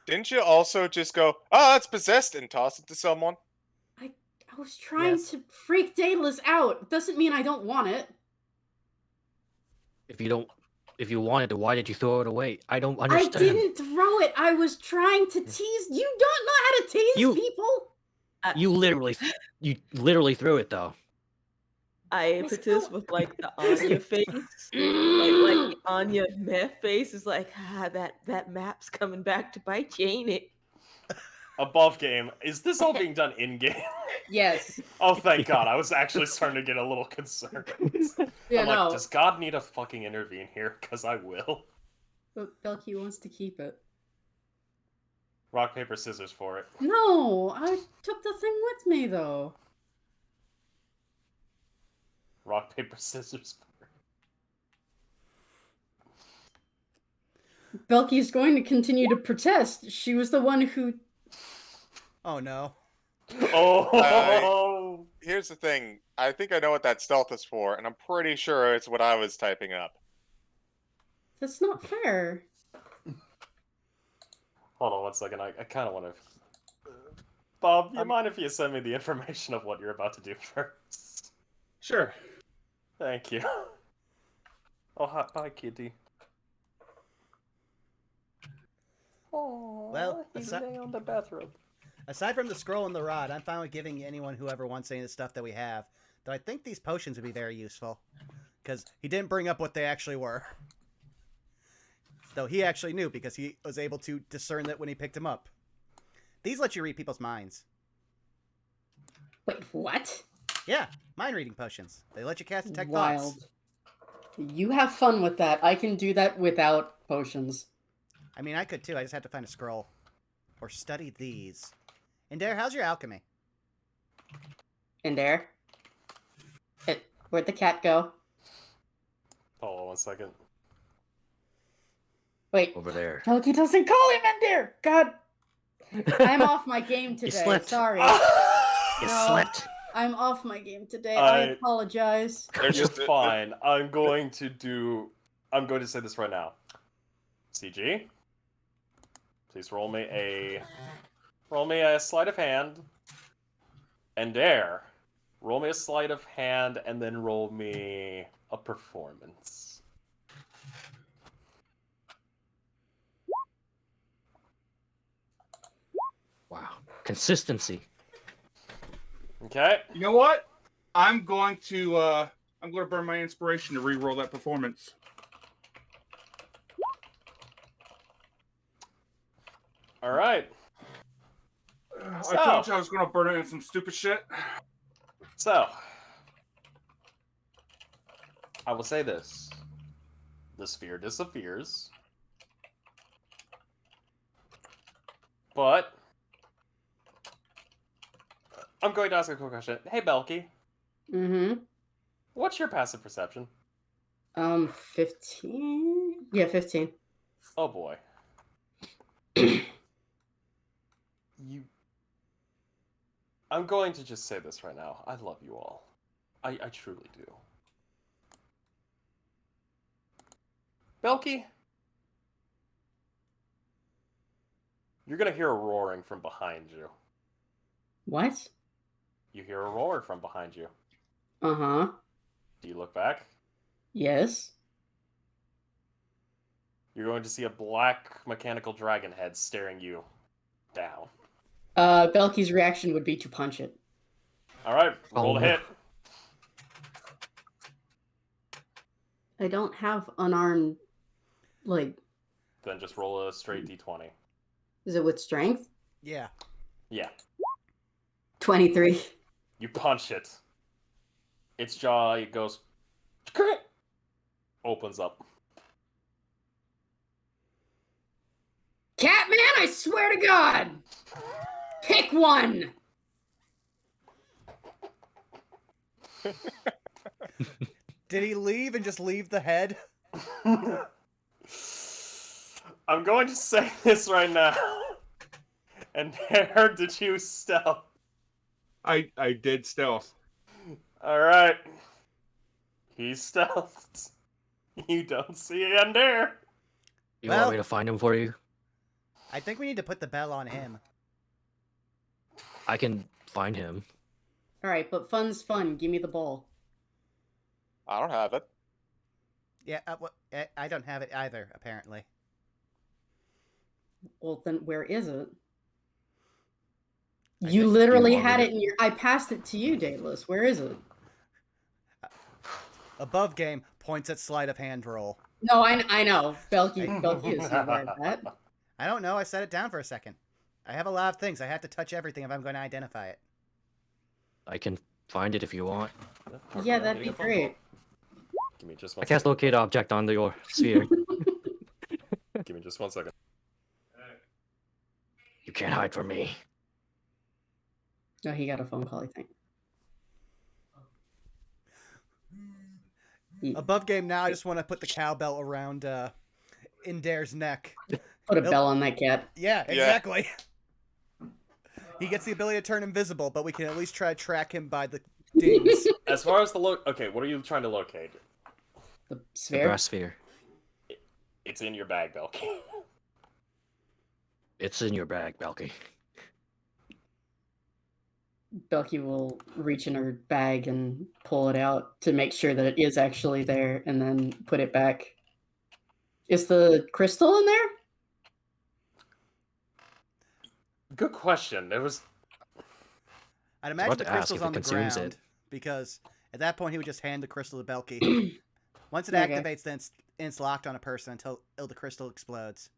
Didn't you also just go, "Oh, it's possessed," and toss it to someone? I was trying Yes. to freak Daedalus out. Doesn't mean I don't want it. If you wanted to, why did you throw it away? I don't I understand. didn't throw it. I was trying to tease. You don't know how to tease You- people. You literally threw it though. I I put still- this with like the Anya face, like the Anya meth face is like, that map's coming back to bite you, ain't it? Above game, is this all being done in game? Yes. Oh, thank God! I was actually starting to get a little concerned. Yeah, I'm no. like, does God need to fucking intervene here? Because I will. But Belky wants to keep it. Rock paper scissors for it. No, I took the thing with me though. Rock paper scissors for it. Belky's going to continue to protest. She was the one who. Oh no. Oh. Here's the thing. I think I know what that stealth is for, and I'm pretty sure it's what I was typing up. That's not fair. Hold on one second. I kind of want to. Bob, you mind if you send me the information of what you're about to do first? Sure. Thank you. Oh, hi, bye, kitty. Oh, Well, he's laying on the bathrobe. Aside from the scroll and the rod, I'm fine with giving anyone who ever wants any of the stuff that we have. Though I think these potions would be very useful. Because he didn't bring up what they actually were. Though he actually knew because he was able to discern that when he picked them up. These let you read people's minds. Wait, what? Yeah, mind reading potions. They let you cast detect Wild. thoughts. You have fun with that. I can do that without potions. I mean, I could too. I just had to find a scroll. Or study these. And Dare, how's your alchemy? In there. Where'd the cat go? Hold on one second. Wait. Over there. Pelkey doesn't call him in there! God! I'm off my game today. slipped. Sorry. You No. slipped. I'm off my game today. I apologize. There's You're just fine. I'm going to say this right now. CG, please roll me a sleight of hand. And Dare, roll me a sleight of hand, and then roll me a performance. Wow. Consistency. Okay. You know what? I'm going to burn my inspiration to re-roll that performance. All right. I told you I was going to burn it in some stupid shit. So, I will say this. The sphere disappears. But I'm going to ask a quick question. Hey, Belky, Mm-hmm. what's your passive perception? 15? Yeah, 15. Oh, boy. I'm going to just say this right now. I love you all. I truly do. Belky, you're going to hear a roaring from behind you. What? You hear a roar from behind you. Uh-huh. Do you look back? Yes. You're going to see a black mechanical dragon head staring you down. Belky's reaction would be to punch it. All right, roll Oh, the hit. I don't have unarmed, like, Then just roll a straight d20. is it with strength? Yeah. Yeah, 23. you punch it. Its jaw, it goes, opens up. Catman, I swear to God! Pick one! Did he leave and just leave the head? I'm going to say this right now. And Dare, did you stealth? I did stealth. All right. He stealthed. You don't see Dare. You Well- want me to find him for you? I think we need to put the bell on him. I can find him. Alright, but fun's fun. Give me the ball. I don't have it. Yeah, I don't have it either, apparently. Well, then where is it? I You think- literally You want me had to- it in your... I passed it to you, Daedalus. Where is it? Above game points at sleight of hand roll. No, I know. Belky is aware of that. I don't know. I set it down for a second. I have a lot of things. I have to touch everything if I'm going to identify it. I can find it if you want. Yeah, that'd be great. Give me just I one cast second. locate object on your sphere. Give me just 1 second. You can't hide from me. No, he got a phone call, I think. Above game now, I just want to put the cowbell around Indare's neck. Put a bell on that cat. Yeah, exactly. He gets the ability to turn invisible, but we can at least try to track him by the dings. As far as the okay, what are you trying to locate? The The sphere. brass sphere. It's in your bag, Belky. It's in your bag, Balky. Belky will reach in her bag and pull it out to make sure that it is actually there, and then put it back. Is the crystal in there? Good question. It was. I'd about imagine to the ask crystal's if it on the consumes ground it. because at that point he would just hand the crystal to Belky. Once it Okay. activates, then it's locked on a person until the crystal explodes.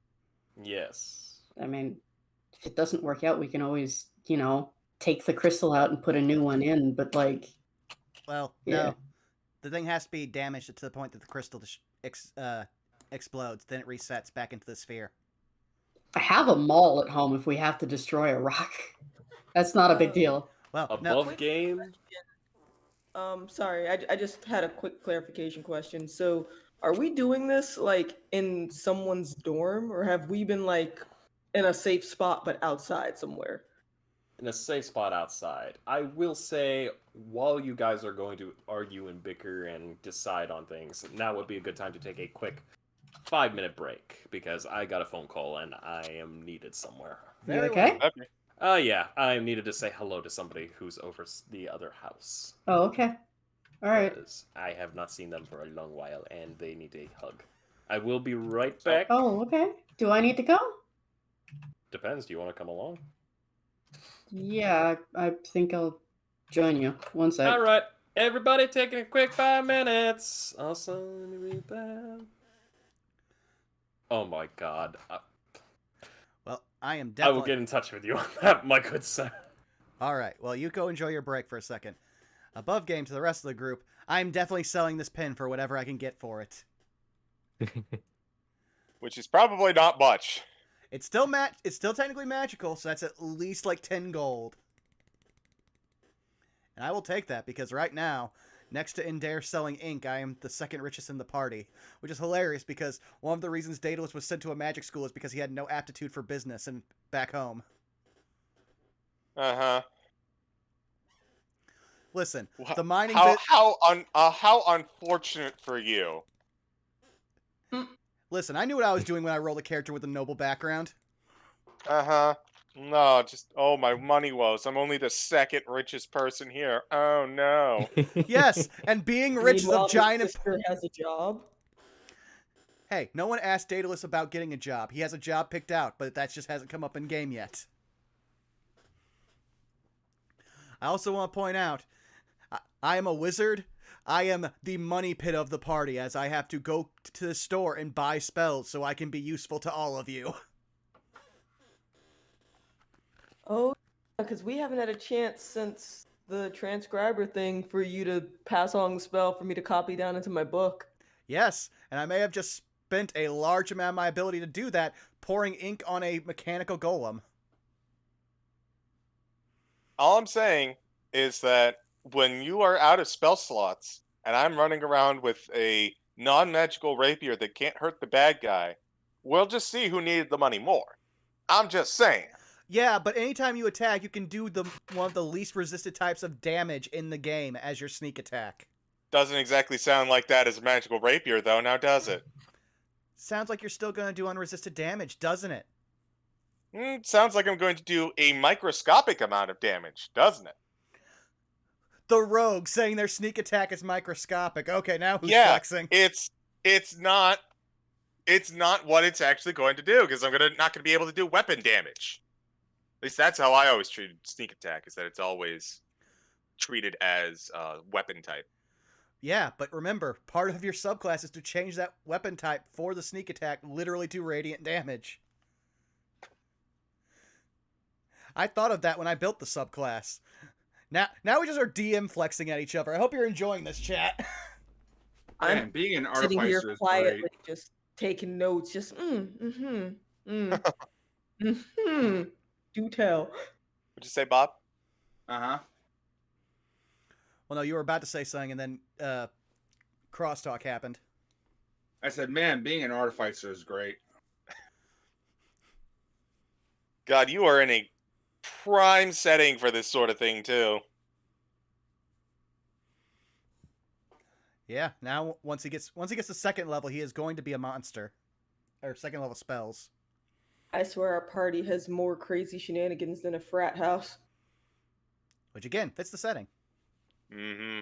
Yes. I mean, if it doesn't work out, we can always, take the crystal out and put a new one in. But like, Well, Yeah. no, the thing has to be damaged to the point that the crystal explodes. Then it resets back into the sphere. I have a maul at home if we have to destroy a rock. That's not a big deal. Well, Above no, game. Sorry, I just had a quick clarification question. So, are we doing this like in someone's dorm, or have we been like in a safe spot but outside somewhere? In a safe spot outside. I will say, while you guys are going to argue and bicker and decide on things, now would be a good time to take a quick 5-minute break because I got a phone call and I am needed somewhere. You very okay? well. Okay. Yeah, I am needed to say hello to somebody who's over the other house. Oh, okay. All right. Because I have not seen them for a long while and they need a hug. I will be right back. Oh, okay. Do I need to go? Depends. Do you want to come along? Yeah, I think I'll join you. One sec. All right, everybody, taking a quick 5 minutes. Also, let me read that. Oh my God! Well, I am I definitely. will get in touch with you on that, my good sir. All right. Well, you go enjoy your break for a second. Above game to the rest of the group, I'm definitely selling this pin for whatever I can get for it. Which is probably not much. It's still It's still technically magical, so that's at least like 10 gold. And I will take that because right now, next to Indare selling ink, I am the second richest in the party, which is hilarious because one of the reasons Daedalus was sent to a magic school is because he had no aptitude for business and back home. Uh-huh. Listen, Wha- the mining How unfortunate for you. Listen, I knew what I was doing when I rolled a character with a noble background. Uh-huh. No, just my money woes. I'm only the second richest person here. Oh no. Yes, and being rich is Meanwhile, a giant. his sister has a job. Hey, no one asked Daedalus about getting a job. He has a job picked out, but that just hasn't come up in game yet. I also want to point out, I am a wizard. I am the money pit of the party, as I have to go to the store and buy spells so I can be useful to all of you. Oh, because we haven't had a chance since the transcriber thing for you to pass along the spell for me to copy down into my book. Yes, and I may have just spent a large amount of my ability to do that pouring ink on a mechanical golem. All I'm saying is that when you are out of spell slots and I'm running around with a non-magical rapier that can't hurt the bad guy, we'll just see who needed the money more. I'm just saying. Yeah, but anytime you attack, you can do one of the least resisted types of damage in the game as your sneak attack. Doesn't exactly sound like that as a magical rapier, though, now does it? Sounds like you're still going to do unresisted damage, doesn't it? Sounds like I'm going to do a microscopic amount of damage, doesn't it? The rogue saying their sneak attack is microscopic. Okay, now who's Yeah, flexing? it's not what it's actually going to do, because I'm not going to be able to do weapon damage. At least that's how I always treated sneak attack, is that it's always treated as weapon type. Yeah, but remember, part of your subclass is to change that weapon type for the sneak attack literally to radiant damage. I thought of that when I built the subclass. Now we just are DM flexing at each other. I hope you're enjoying this, chat. Man, being an Sitting here artificer is quietly, great. just taking notes, just do tell. Would you say, Bob? Uh-huh. Well, no, you were about to say something, and then crosstalk happened. I said, man, being an artificer is great. God, you are in a prime setting for this sort of thing too. Yeah, now once he gets to second level, he is going to be a monster. Or second level spells. I swear our party has more crazy shenanigans than a frat house. Which again, fits the setting. Mm-hmm.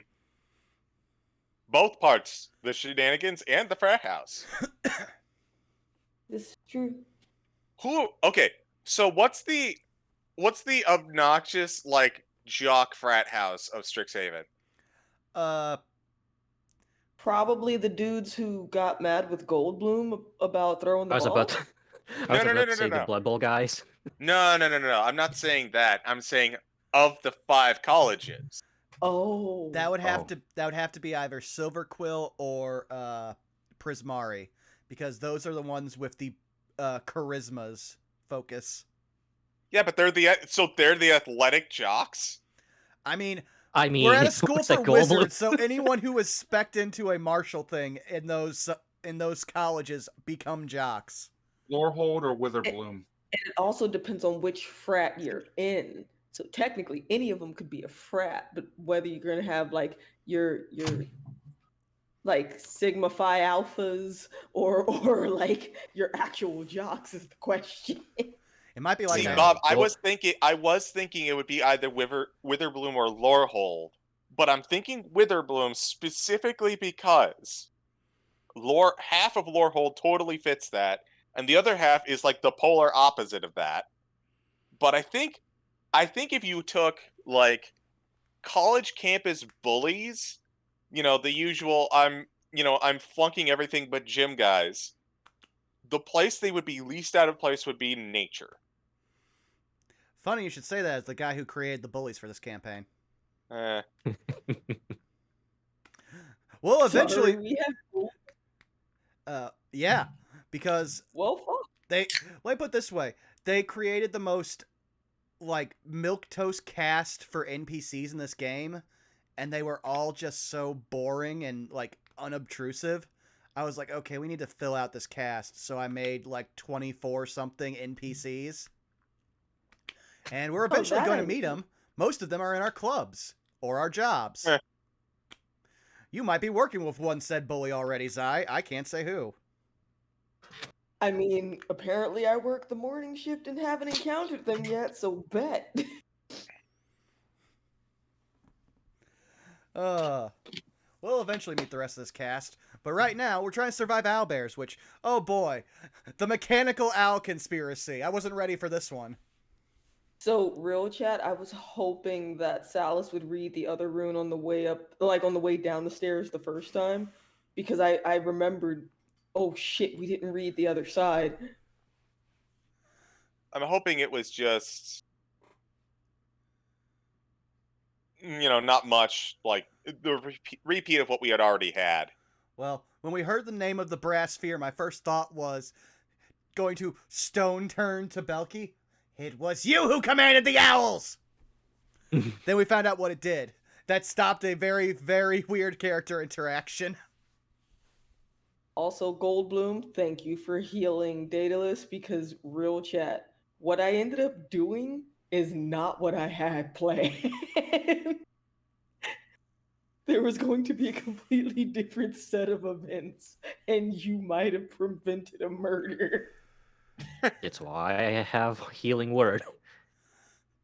Both parts, the shenanigans and the frat house. This is true. Okay, so what's the obnoxious, like, jock frat house of Strixhaven? Probably the dudes who got mad with Goldblum about throwing the I was ball. about to, I was No, about to say the no. Blood Bowl guys. No. I'm not saying that. I'm saying of the 5 colleges. Oh, That would have to be either Silver Quill or Prismari, because those are the ones with the charismas focus. Yeah, but they're the athletic jocks. I mean, I mean, we're at a school what's that, for Goldblum? wizards, so anyone who is spec'd into a martial thing in those colleges become jocks. Lorehold or Witherbloom? and it also depends on which frat you're in. So technically, any of them could be a frat, but whether you're going to have like your like Sigma Phi alphas or like your actual jocks is the question. It might be like See, that. Bob, I Well- was thinking it would be either Witherbloom or Lorehold, but I'm thinking Witherbloom specifically because half of Lorehold totally fits that, and the other half is like the polar opposite of that. But I think if you took like college campus bullies, the usual I'm flunking everything but gym guys, the place they would be least out of place would be nature. Funny you should say that as the guy who created the bullies for this campaign. Well, eventually, Sorry, we have yeah, because well, fuck. let me put it this way: they created the most like milquetoast cast for NPCs in this game, and they were all just so boring and like unobtrusive. I was like, okay, we need to fill out this cast, so I made like 24 something NPCs, and we're eventually that going to ain't- meet them. Most of them are in our clubs or our jobs. Eh. You might be working with one said bully already, Zai. I can't say who. I mean, apparently I work the morning shift and haven't encountered them yet, so bet. We'll eventually meet the rest of this cast, but right now we're trying to survive owlbears, which, oh boy, the mechanical owl conspiracy. I wasn't ready for this one. So, real chat, I was hoping that Salas would read the other rune on the way up, like on the way down the stairs the first time, because I remembered, oh shit, we didn't read the other side. I'm hoping it was just, not much, like the repeat of what we had already had. Well, when we heard the name of the brass sphere, my first thought was going to stone turn to Belky. It was you who commanded the owls! Then we found out what it did. That stopped a very, very weird character interaction. Also, Goldblum, thank you for healing Daedalus, because real chat, what I ended up doing is not what I had planned. There was going to be a completely different set of events, and you might have prevented a murder. It's why I have healing word.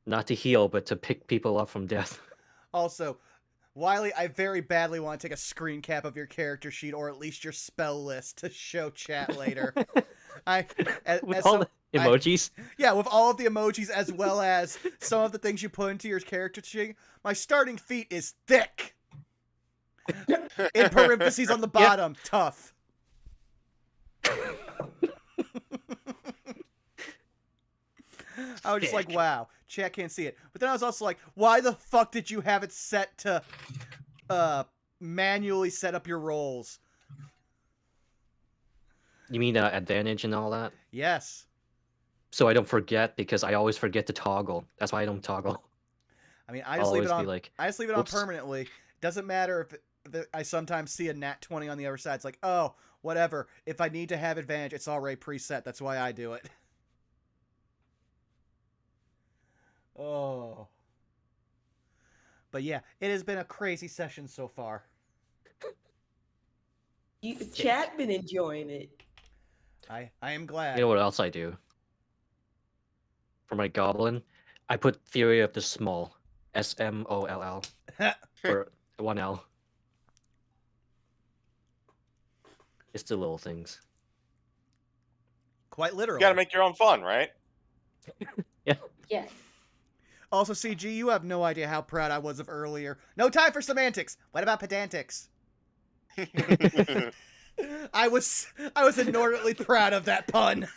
Not to heal, but to pick people up from death. Also, Wiley, I very badly want to take a screen cap of your character sheet, or at least your spell list, to show chat later. With all the emojis. Yeah, with all of the emojis, as well as some of the things you put into your character sheet. My starting feat is thick. In parentheses on the bottom, tough. I was just like, wow, chat can't see it. But then I was also like, why the fuck did you have it set to manually set up your rolls? You mean advantage and all that? Yes. So I don't forget, because I always forget to toggle. That's why I don't toggle. I mean, I I'll just leave it always on. be like, I just leave it on "Whoops." permanently. Doesn't matter if I sometimes see a nat 20 on the other side. It's like, oh, whatever. If I need to have advantage, it's already preset. That's why I do it. Oh. But yeah, it has been a crazy session so far. Chat been enjoying it. I am glad. You know what else I do? For my goblin, I put Theory of the Small. SMOLL. For 1L. It's the little things. Quite You literally. gotta make your own fun, right? Yeah. Yeah. Also, CG, you have no idea how proud I was of earlier. No time for semantics. What about pedantics? I was inordinately proud of that pun.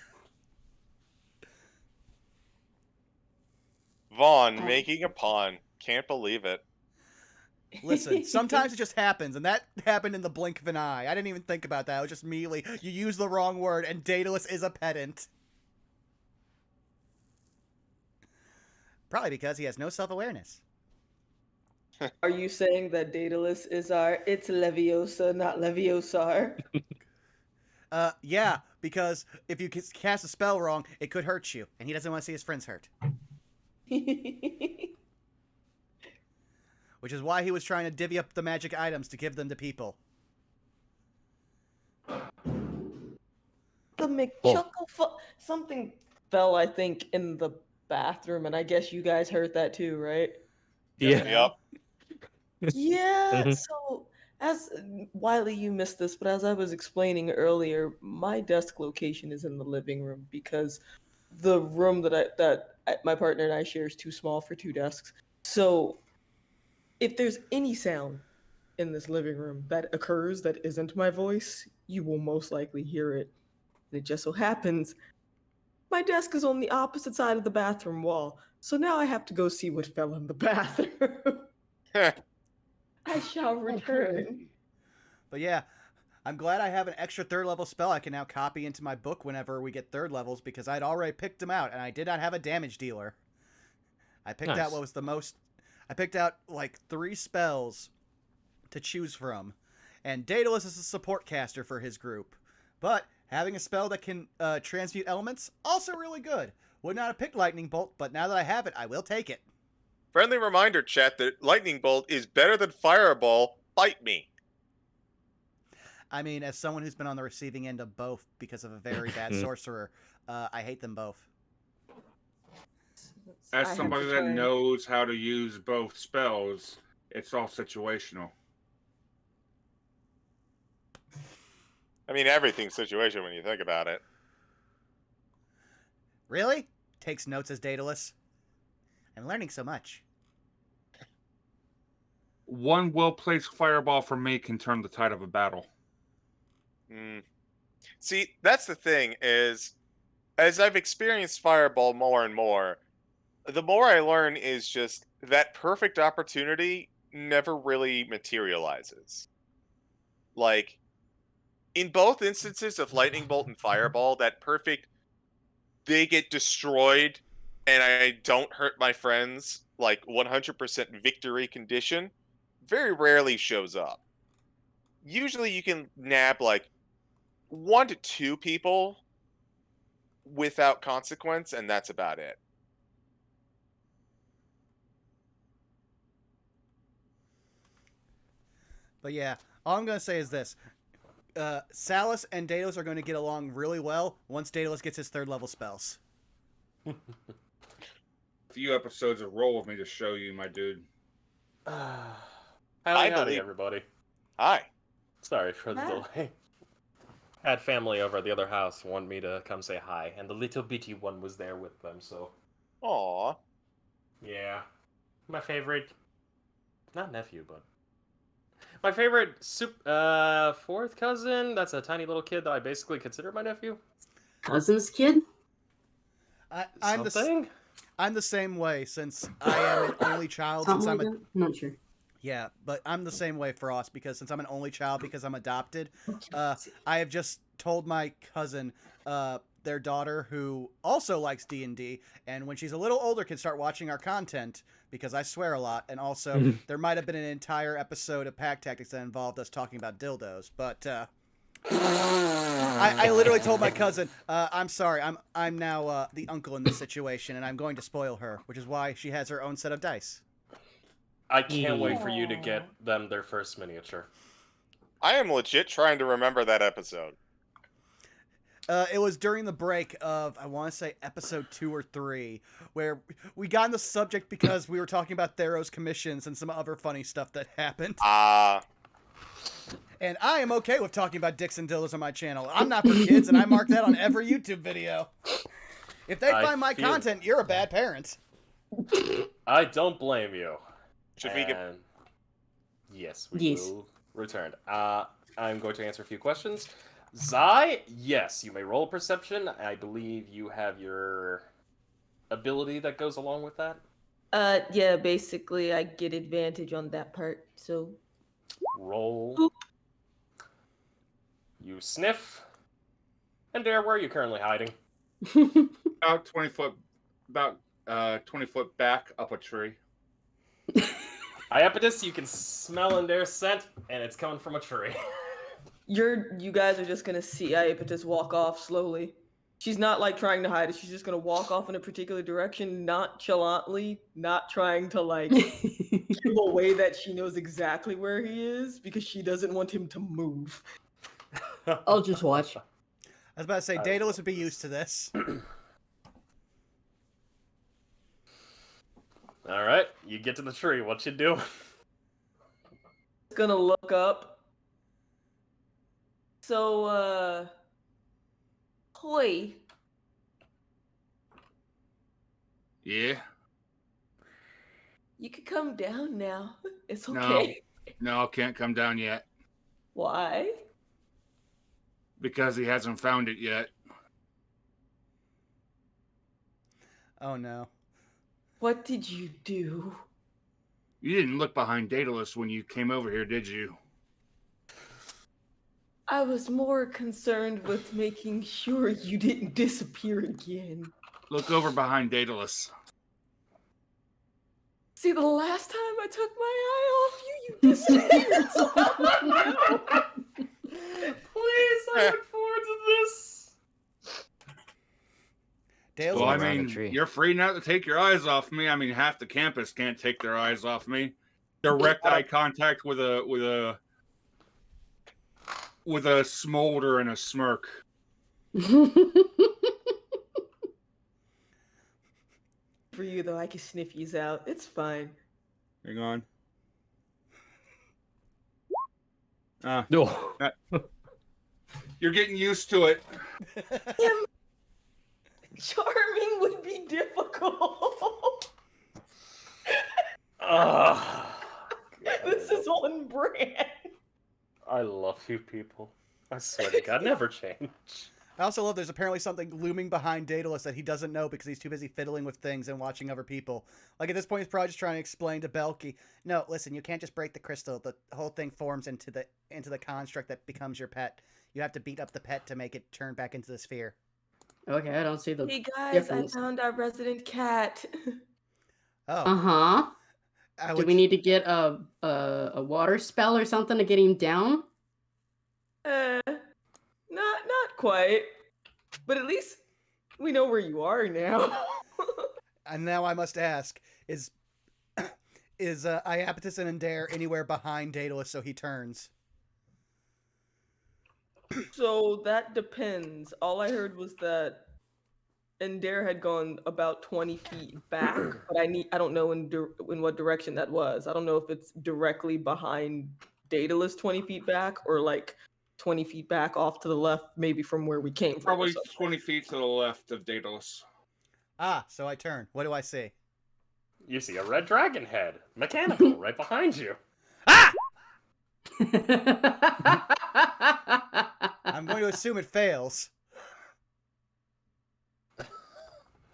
Vaughan making a pun. Can't believe it. Listen, sometimes it just happens, and that happened in the blink of an eye. I didn't even think about that. It was just immediately, you use the wrong word, and Daedalus is a pedant. Probably because he has no self-awareness. Are you saying that Daedalus is it's Leviosa, not Leviosar? Yeah, because if you cast a spell wrong, it could hurt you, and he doesn't want to see his friends hurt. Which is why he was trying to divvy up the magic items to give them to people. The McChuckle something fell, I think, in the bathroom, and I guess you guys heard that too, right? Yeah. Yep. Yeah. Mhm. So, as Wiley, you missed this, but as I was explaining earlier, my desk location is in the living room because the room that my partner and I share is too small for two desks. So, if there's any sound in this living room that occurs that isn't my voice, you will most likely hear it. And it just so happens my desk is on the opposite side of the bathroom wall, so now I have to go see what fell in the bathroom. I shall return. But yeah, I'm glad I have an extra 3rd level spell I can now copy into my book whenever we get 3rd levels, because I'd already picked them out, and I did not have a damage dealer. I picked out what was the most... I picked out, like, 3 spells to choose from. And Daedalus is a support caster for his group. But having a spell that can transmute elements, also really good. Would not have picked Lightning Bolt, but now that I have it, I will take it. Friendly reminder, chat, that Lightning Bolt is better than Fireball. Fight me. I mean, as someone who's been on the receiving end of both because of a very bad sorcerer, I hate them both. As I have somebody to that try- knows how to use both spells, it's all situational. I mean, everything's situation when you think about it. Really? Takes notes as Daedalus. I'm learning so much. One well-placed fireball from me can turn the tide of a battle. See, that's the thing is, as I've experienced Fireball more and more, the more I learn is just that perfect opportunity never really materializes. Like, in both instances of Lightning Bolt and Fireball, that perfect, they get destroyed and I don't hurt my friends, like 100% victory condition, very rarely shows up. Usually you can nab like 1 to 2 people without consequence, and that's about it. But yeah, all I'm going to say is this. Salus and Daedalus are going to get along really well once Daedalus gets his 3rd level spells. A few episodes of Roll with me to show you, my dude. Howdy, believe- everybody. Hi. Sorry for the Hi. delay. Had family over at the other house want me to come say hi, and the little bitty one was there with them, so Aw. yeah. My favorite, not nephew, but my favorite 4th cousin. That's a tiny little kid that I basically consider my nephew. Cousin's kid? I'm the same way since I am an only child. Since Something I'm like that? I'm not sure. Yeah, but I'm the same way for us because since I'm an only child because I'm adopted, I have just told my cousin, their daughter who also likes D&D, and when she's a little older can start watching our content because I swear a lot, and also there might have been an entire episode of Pack Tactics that involved us talking about dildos, but I literally told my cousin, I'm sorry, I'm now the uncle in this situation, and I'm going to spoil her, which is why she has her own set of dice. I can't wait for you to get them their first miniature. I am legit trying to remember that episode. It was during the break of, I want to say, episode 2 or 3, where we got on the subject because we were talking about Theros commissions and some other funny stuff that happened. And I am okay with talking about dicks and dildos on my channel. I'm not for kids, and I mark that on every YouTube video. If they find my content, you're a bad parent. I don't blame you. Should we get... Yes, we will return. I'm going to answer a few questions. Zai, yes, you may roll perception. I believe you have your ability that goes along with that. Yeah, basically I get advantage on that part, so... Roll. You sniff. And Dare, where are you currently hiding? About 20 foot back up a tree. Iapetus, you can smell Dare's scent, and it's coming from a tree. You guys are just gonna see Iapetus walk off slowly. She's not like trying to hide it. She's just gonna walk off in a particular direction, nonchalantly, not trying to like give away that she knows exactly where he is because she doesn't want him to move. I'll just watch. I was about to say, Daedalus would be used to this. Alright, you get to the tree. What you doing? Gonna look up. So, Hoi. Yeah? You could come down now. It's okay. No, can't come down yet. Why? Because he hasn't found it yet. Oh no. What did you do? You didn't look behind Daedalus when you came over here, did you? I was more concerned with making sure you didn't disappear again. Look over behind Daedalus. See, the last time I took my eye off you, you disappeared. So Please, I look forward to this. Daedalus, Well, I around mean, the tree. you're free not to take your eyes off me. I mean, half the campus can't take their eyes off me. Direct eye contact with a smolder and a smirk. for you, though, I can sniff yous out. It's fine. Hang on. No. You're getting used to it. Charming would be difficult. This is on brand. I love you people. I swear to God, never change. I also love there's apparently something looming behind Daedalus that he doesn't know because he's too busy fiddling with things and watching other people. Like at this point, he's probably just trying to explain to Belky, no, listen, you can't just break the crystal. The whole thing forms into the construct that becomes your pet. You have to beat up the pet to make it turn back into the sphere. Okay, I don't see the Hey guys, difference. I found our resident cat. Oh. Uh-huh. I Do would- we need to get a water spell or something to get him down? Not quite. But at least we know where you are now. And now I must ask, is Iapetus and Endare anywhere behind Daedalus so he turns? So that depends. All I heard was that Endare had gone about 20 feet back, but I don't know in what direction that was. I don't know if it's directly behind Daedalus 20 feet back or like 20 feet back off to the left, maybe from where we came from. Probably 20 feet to the left of Daedalus. Ah, so I turn. What do I see? You see a red dragon head, mechanical, right behind you. Ah! I'm going to assume it fails.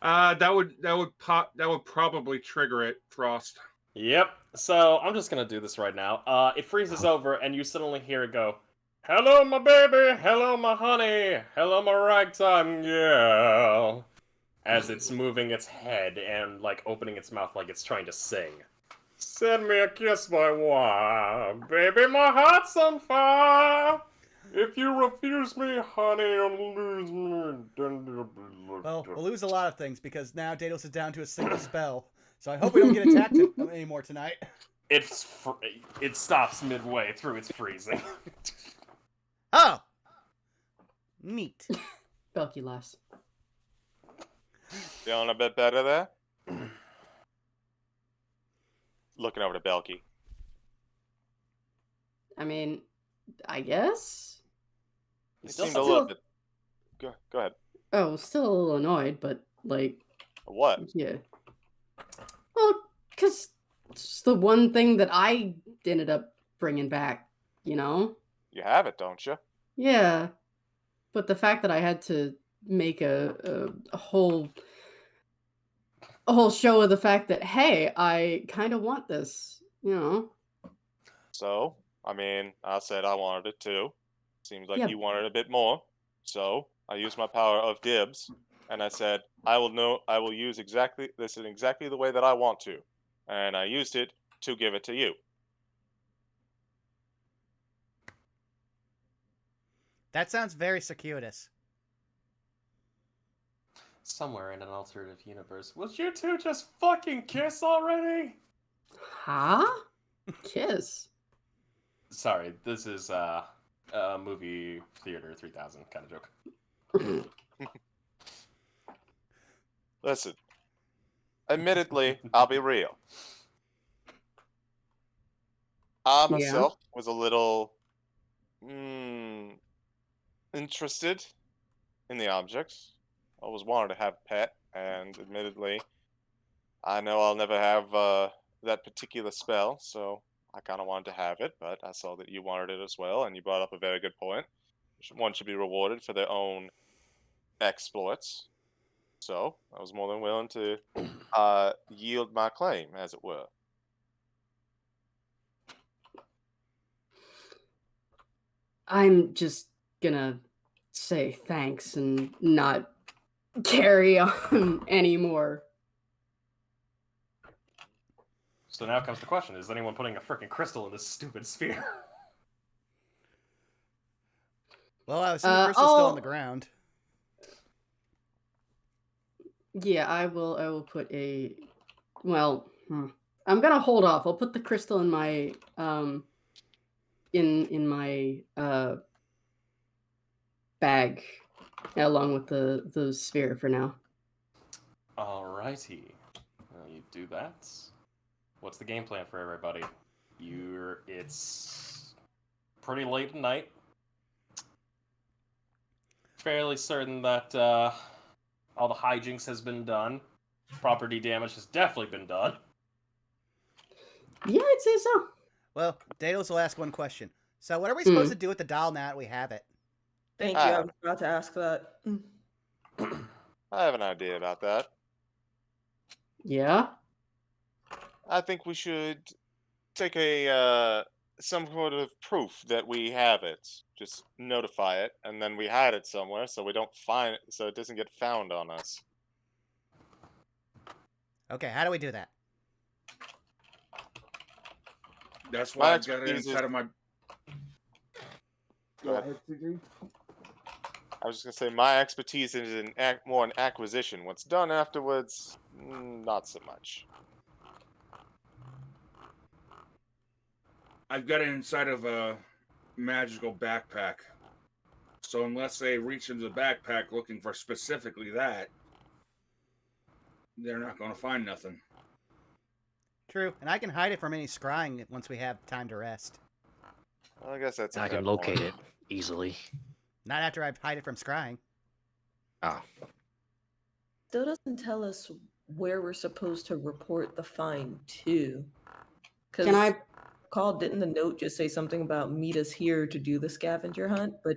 That would probably trigger it, Frost. Yep. So I'm just gonna do this right now. It freezes over, and you suddenly hear it go, "Hello, my baby. Hello, my honey. Hello, my ragtime girl." As it's moving its head and like opening its mouth like it's trying to sing. Send me a kiss, my wife, baby. My heart's on fire. If you refuse me, honey, you'll lose me. Well, we'll lose a lot of things because now Daedalus is down to a single spell. So I hope we don't get attacked anymore tonight. It stops midway through its freezing. Oh! Neat. Belky laughs. Feeling a bit better there? Looking over to Belky. I mean, I guess? You Still seemed a little still- bit... Go ahead. Oh, still a little annoyed, but, like, What? yeah. Well, because it's the one thing that I ended up bringing back, you know? You have it, don't you? Yeah. But the fact that I had to make a whole show of the fact that, hey, I kind of want this, you know? So, I mean, I said I wanted it too. Seems like Yeah. you wanted a bit more. So, I used my power of dibs, and I said, I will use this in exactly the way that I want to. And I used it to give it to you. That sounds very circuitous. Somewhere in an alternative universe, will you two just fucking kiss already? Huh? Kiss. Sorry, this is movie theater 3000 kind of joke. Listen, admittedly, I'll be real. I myself was a little interested in the objects. I always wanted to have a pet, and admittedly, I know I'll never have that particular spell, so I kind of wanted to have it, but I saw that you wanted it as well, and you brought up a very good point. One should be rewarded for their own exploits. So, I was more than willing to yield my claim, as it were. I'm just gonna say thanks and not carry on anymore. So now comes the question, is anyone putting a freaking crystal in this stupid sphere? Well, I was seeing the crystal still on the ground. Yeah, I will put a... Well, I'm gonna hold off. I'll put the crystal in my... in my bag along with the sphere for now. Alrighty. You do that. What's the game plan for everybody? It's pretty late at night. Fairly certain that all the hijinks has been done. Property damage has definitely been done. Yeah, I'd say so. Well, Daedalus will ask one question. So what are we supposed to do with the doll now that we have it? Thank you. I was about to ask that. I have an idea about that. Yeah? I think we should take some sort of proof that we have it. Just notify it, and then we hide it somewhere so we don't find it, so it doesn't get found on us. Okay, how do we do that? That's why My I got it expertise inside is- of my. Go ahead, CG. I was just gonna say my expertise is more in acquisition. What's done afterwards, not so much. I've got it inside of a magical backpack. So unless they reach into the backpack looking for specifically that, they're not going to find nothing. True, and I can hide it from any scrying once we have time to rest. Well, I guess that's. I can locate it easily. Not after I hide it from scrying. Oh. Still doesn't tell us where we're supposed to report the find to. Can I... Didn't the note just say something about meet us here to do the scavenger hunt, but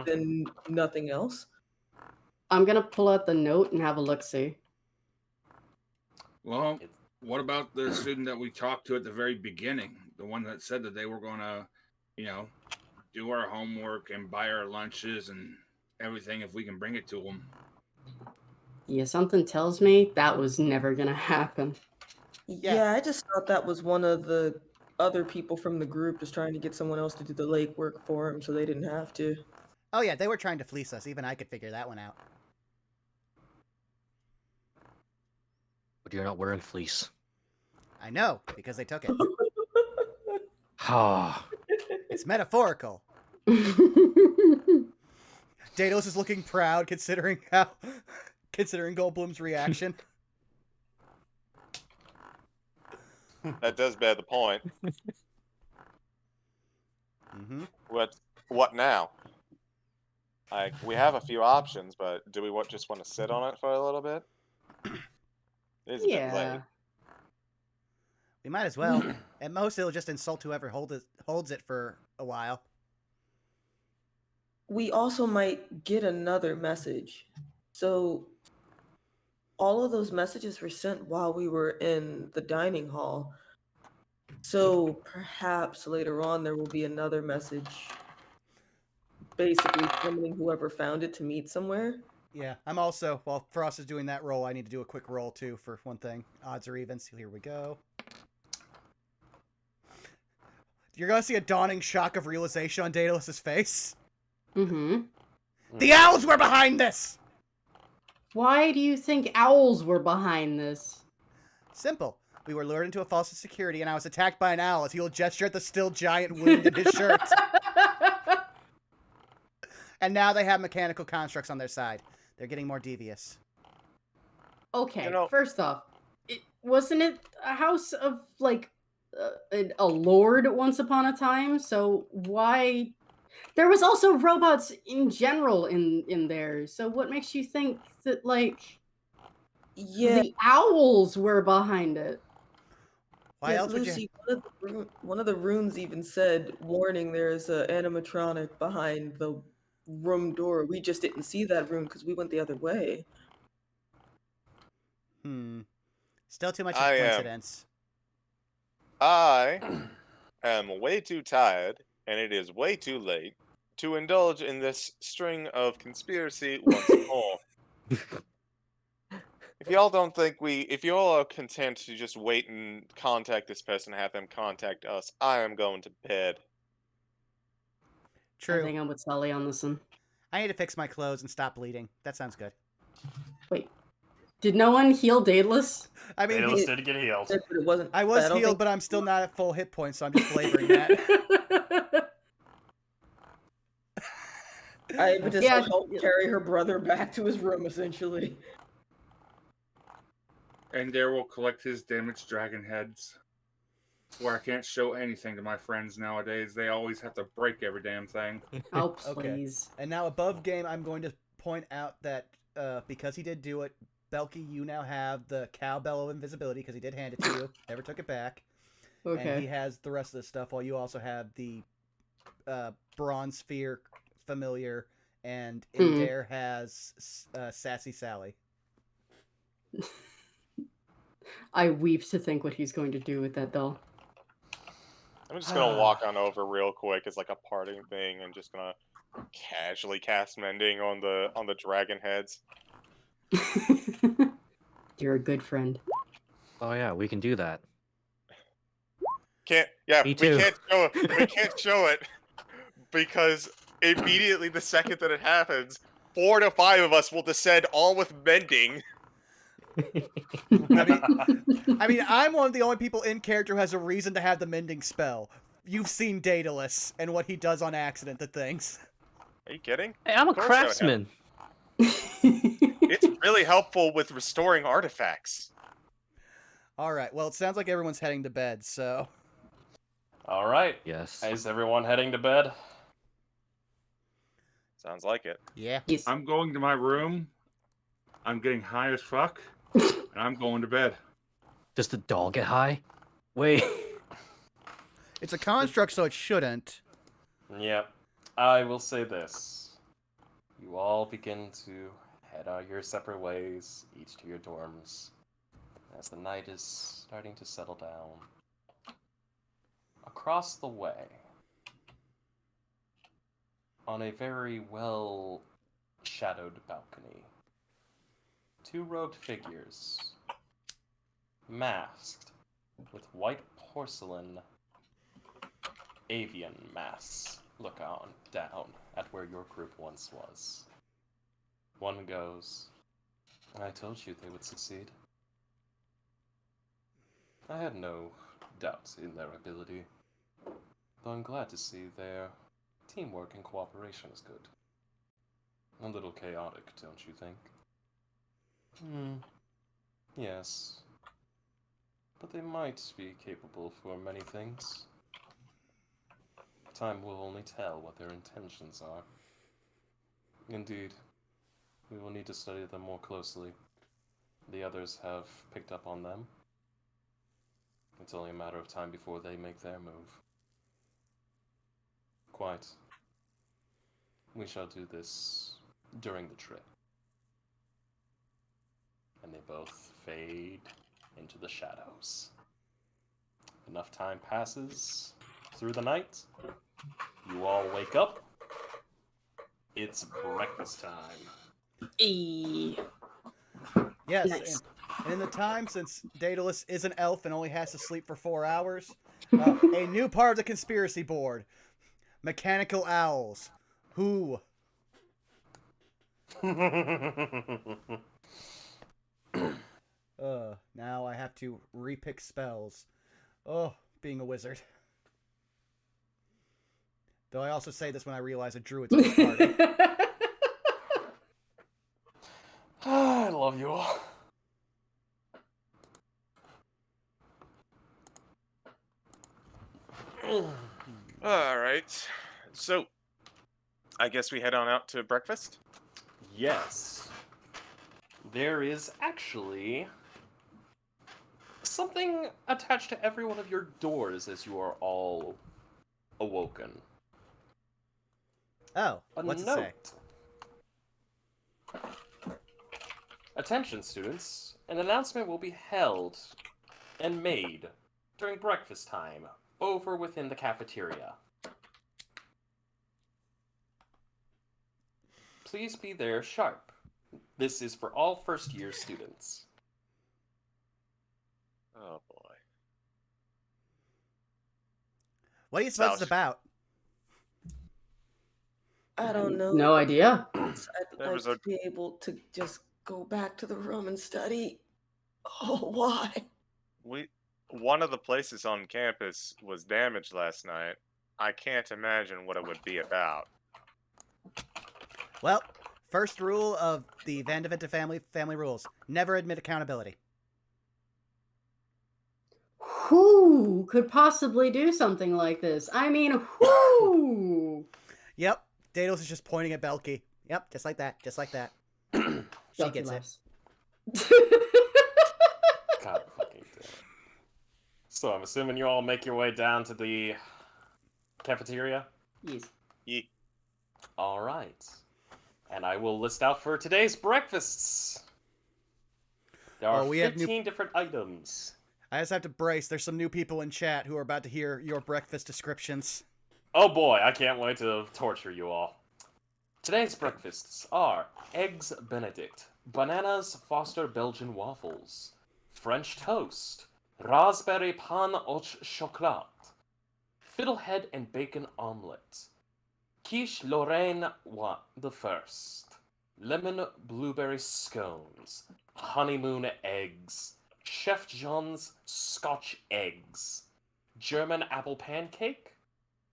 then nothing else? I'm gonna pull out the note and have a look-see. Well, what about the student that we talked to at the very beginning? The one that said that they were going to, do our homework and buy our lunches and everything if we can bring it to them. Yeah, something tells me that was never gonna happen. Yeah, I just thought that was one of the other people from the group just trying to get someone else to do the legwork for them so they didn't have to. Oh yeah, they were trying to fleece us. Even I could figure that one out. But you're not wearing fleece. I know, because they took it. Ah. It's metaphorical. Daedalus is looking proud considering Goldblum's reaction. That does bear the point. Mm-hmm. What now? Like, we have a few options, but do we just want to sit on it for a little bit? It is a bit late. We might as well. At most, it'll just insult whoever holds it for a while. We also might get another message. So all of those messages were sent while we were in the dining hall. So perhaps later on there will be another message basically summoning whoever found it to meet somewhere. Yeah, I'm also, while Frost is doing that roll, I need to do a quick roll too for one thing. Odds or evens. Here we go. You're going to see a dawning shock of realization on Daedalus's face. Mm-hmm. The owls were behind this! Why do you think owls were behind this? Simple. We were lured into a false security, and I was attacked by an owl as he will gesture at the still giant wound in his shirt. And now they have mechanical constructs on their side. They're getting more devious. Okay, first off, wasn't it a house of, like, a lord once upon a time? So why... There was also robots in general in there. So what makes you think that, like, the owls were behind it? Why else Lucy, one of the runes even said, warning, there's an animatronic behind the room door. We just didn't see that room because we went the other way. Still too much of a coincidence. I am way too tired, and it is way too late to indulge in this string of conspiracy once more. If y'all don't think if y'all are content to just wait and contact this person and have them contact us, I am going to bed. True. I think I'm with Sully on this one. I need to fix my clothes and stop bleeding. That sounds good. Wait, did no one heal Daedalus? I mean, Daedalus did get healed. But it wasn't. I was healed, but I'm still not at full hit points, so I'm just flavoring that. I would just help carry her brother back to his room, essentially. And there will collect his damaged dragon heads. Where I can't show anything to my friends nowadays. They always have to break every damn thing. Oh, please. Okay. And now above game, I'm going to point out that because he did do it, Belky, you now have the cowbell of invisibility because he did hand it to you. Never took it back. Okay. And he has the rest of the stuff while you also have the bronze sphere familiar, and Indare has Sassy Sally. I weep to think what he's going to do with that doll. I'm just gonna walk on over real quick as like a parting thing, and just gonna casually cast mending on the dragon heads. You're a good friend. Oh yeah, we can do that. We can't show it because immediately the second that it happens, 4 to 5 of us will descend all with mending. I mean, I'm one of the only people in character who has a reason to have the mending spell. You've seen Daedalus and what he does on accident to things. Are you kidding? Hey, I'm a craftsman. It's really helpful with restoring artifacts. All right. Well, it sounds like everyone's heading to bed, so. All right. Yes. Is everyone heading to bed? Sounds like it. Yeah. Yes. I'm going to my room. I'm getting high as fuck. And I'm going to bed. Does the doll get high? Wait. It's a construct, so it shouldn't. Yep. I will say this. You all begin to head out your separate ways, each to your dorms, as the night is starting to settle down. Across the way, on a very well-shadowed balcony, 2 robed figures, masked with white porcelain avian mass look on down at where your group once was. One goes, I told you they would succeed. I had no doubts in their ability, though I'm glad to see their teamwork and cooperation is good. A little chaotic, don't you think? Yes. But they might be capable for many things. Time will only tell what their intentions are. Indeed, we will need to study them more closely. The others have picked up on them. It's only a matter of time before they make their move. Quite. We shall do this during the trip. And they both fade into the shadows. Enough time passes through the night. You all wake up. It's breakfast time. Yes, Nice. and in the time since Daedalus is an elf and only has to sleep for 4 hours, a new part of the conspiracy board: mechanical owls. Who? Now I have to repick spells. Oh, being a wizard. Though I also say this when I realize a druid's in the party. I love you all. All right. So, I guess we head on out to breakfast. Yes. There is actually something attached to every one of your doors as you are all awoken. Oh, A what's it note. say? Attention, students. An announcement will be held and made during breakfast time over within the cafeteria. Please be there sharp. This is for all first-year students. Oh boy. What do you suppose it's South. about? I don't know. No idea. I'd There like was to a- be able to just go back to the room and study. Oh, why? One of the places on campus was damaged last night. I can't imagine what it would be about. Well, first rule of the Van de Vente family rules: never admit accountability. Who could possibly do something like this? I mean, who? Yep, Daedalus is just pointing at Belky. Yep, just like that, just like that. She Belky gets it. laughs. God fucking damn it. So I'm assuming you all make your way down to the cafeteria? Yes. Ye- All right. And I will list out for today's breakfasts. There are Oh, we have 15 different items. I just have to brace. There's some new people in chat who are about to hear your breakfast descriptions. Oh boy, I can't wait to torture you all. Today's breakfasts are Eggs Benedict, Bananas Foster Belgian Waffles, French Toast, Raspberry Pain au Chocolat, Fiddlehead and Bacon Omelette, Quiche Lorraine the First, Lemon Blueberry Scones, Honeymoon Eggs, Chef John's Scotch Eggs, German Apple Pancake,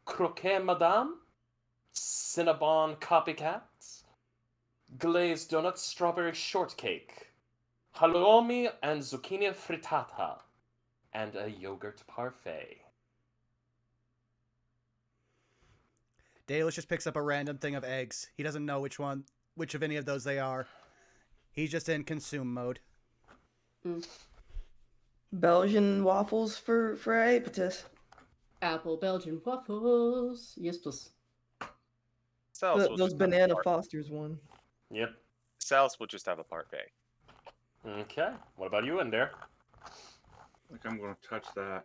Croquet Madame, Cinnabon Copycats, Glazed Donut Strawberry Shortcake, Halloumi and Zucchini Frittata, and a Yogurt Parfait. Daedalus just picks up a random thing of eggs. He doesn't know which of any of those they are. He's just in consume mode. Belgian waffles for Aepatus. Apple Belgian waffles. Yes, please. Sal's will Those just have a banana par- Fosters one. Yep. Sal's will just have a parfait. Okay. What about you in there? Like I'm gonna touch that.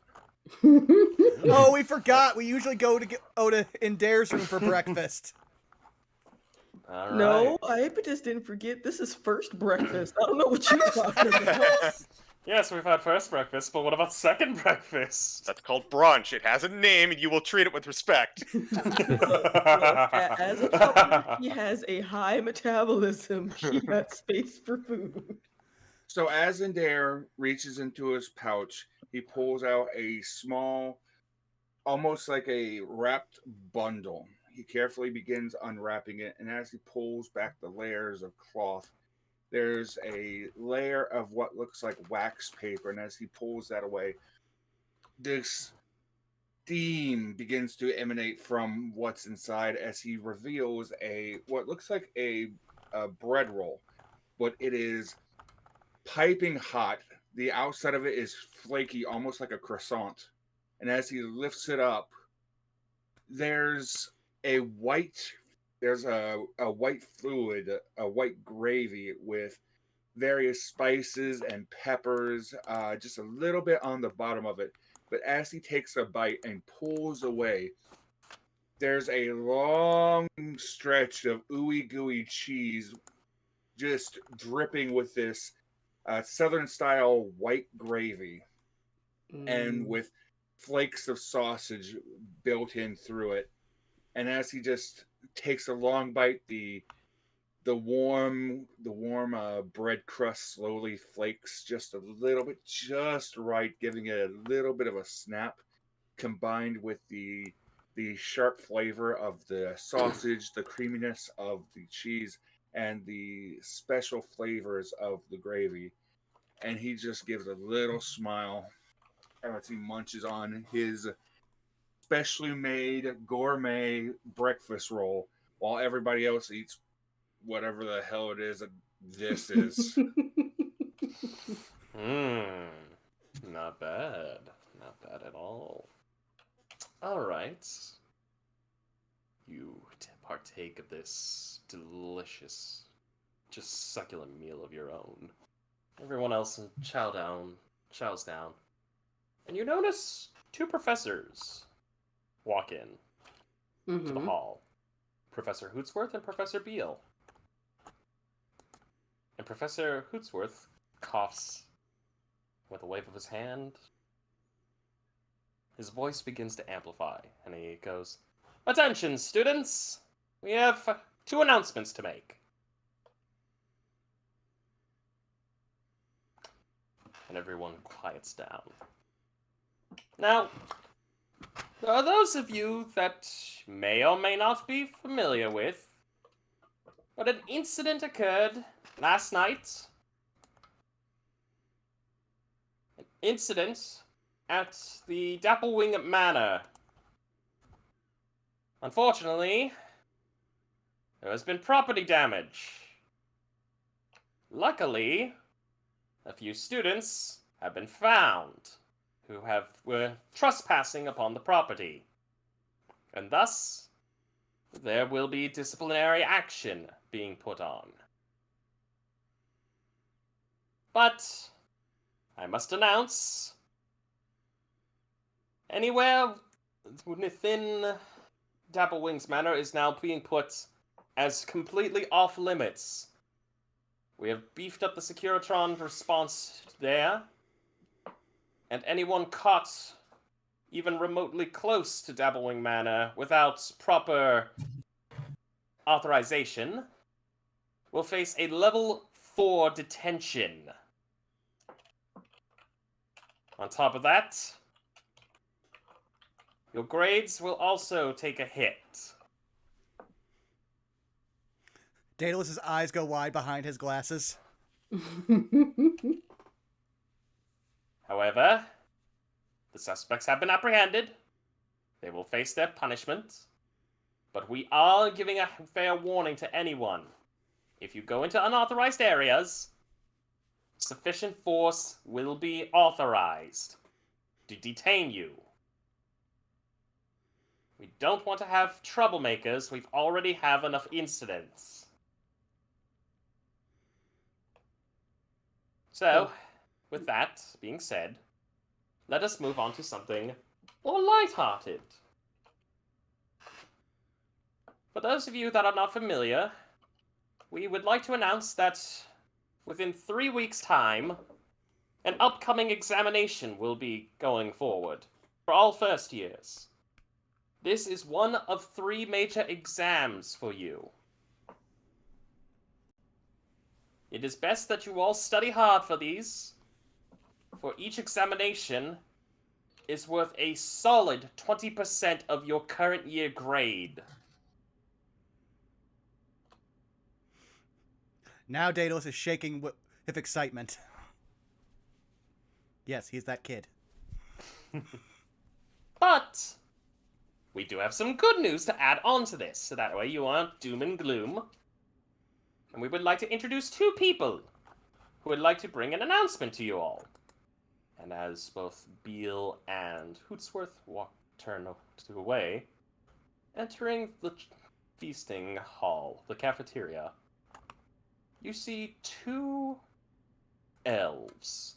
Oh, we forgot. We usually go to Oda in Dare's room for breakfast. All No, right. Aepatus didn't forget. This is first breakfast. I don't know what you're talking about. Yes, we've had first breakfast, but what about second breakfast? That's called brunch. It has a name, and you will treat it with respect. Look, as a puppy, he has a high metabolism. He has space for food. So as Adair reaches into his pouch, he pulls out a small, almost like a wrapped bundle. He carefully begins unwrapping it, and as he pulls back the layers of cloth, there's a layer of what looks like wax paper, and as he pulls that away, this steam begins to emanate from what's inside as he reveals what looks like a bread roll, but it is piping hot. The outside of it is flaky, almost like a croissant. And as he lifts it up, there's a white fluid, a white gravy with various spices and peppers, just a little bit on the bottom of it. But as he takes a bite and pulls away, there's a long stretch of ooey gooey cheese just dripping with this Southern style white gravy, and with flakes of sausage built in through it. And as he just takes a long bite, the warm bread crust slowly flakes just a little bit, just right, giving it a little bit of a snap, combined with the sharp flavor of the sausage, the creaminess of the cheese, and the special flavors of the gravy. And he just gives a little smile as he munches on his specially made gourmet breakfast roll while everybody else eats whatever the hell it is that this is. Not bad. Not bad at all. Alright. You partake of this delicious, just succulent meal of your own. Everyone else chows down. And you notice two professors walk in to the hall. Professor Hootsworth and Professor Beale. And Professor Hootsworth coughs with a wave of his hand. His voice begins to amplify, and he goes, "Attention, students! We have 2 announcements to make." And everyone quiets down. Now, there are those of you that may or may not be familiar with, but an incident occurred last night. An incident at the Dapplewing Manor. Unfortunately, there has been property damage. Luckily, a few students have been found who were trespassing upon the property. And thus, there will be disciplinary action being put on. But, I must announce, anywhere within Dapplewing's Manor is now being put as completely off limits. We have beefed up the Securitron response there, and anyone caught even remotely close to Dapplewing Manor without proper authorization will face a level 4 detention. On top of that, your grades will also take a hit. Daedalus's eyes go wide behind his glasses. However, the suspects have been apprehended. They will face their punishment. But we are giving a fair warning to anyone. If you go into unauthorized areas, sufficient force will be authorized to detain you. We don't want to have troublemakers. We've already have enough incidents. So, with that being said, let us move on to something more lighthearted. For those of you that are not familiar, we would like to announce that within 3 weeks' time, An upcoming examination will be going forward for all first years. This is one of 3 major exams for you. It is best that you all study hard for these, for each examination is worth a solid 20% of your current year grade. Now Daedalus is shaking with excitement. Yes, he's that kid. But we do have some good news to add on to this, so that way you aren't doom and gloom. And we would like to introduce 2 people who would like to bring an announcement to you all. And as both Beale and Hootsworth turn away, entering the feasting hall, the cafeteria, you see 2 elves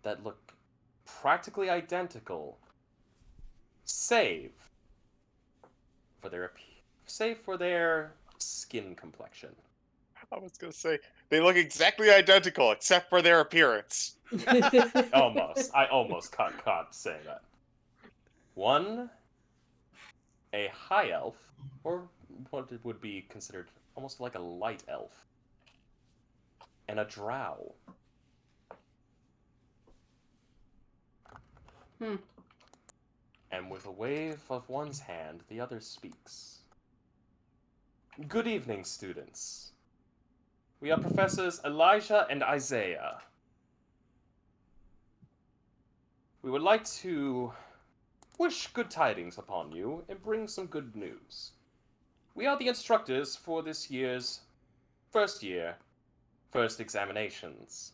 that look practically identical, save for their skin complexion. I was gonna say they look exactly identical except for their appearance. Almost. I almost caught saying that. One, a high elf, or what would be considered almost like a light elf, and a drow. And with a wave of one's hand, the other speaks. Good evening, students. We are Professors Elijah and Isaiah. We would like to wish good tidings upon you and bring some good news. We are the instructors for this year's first examinations.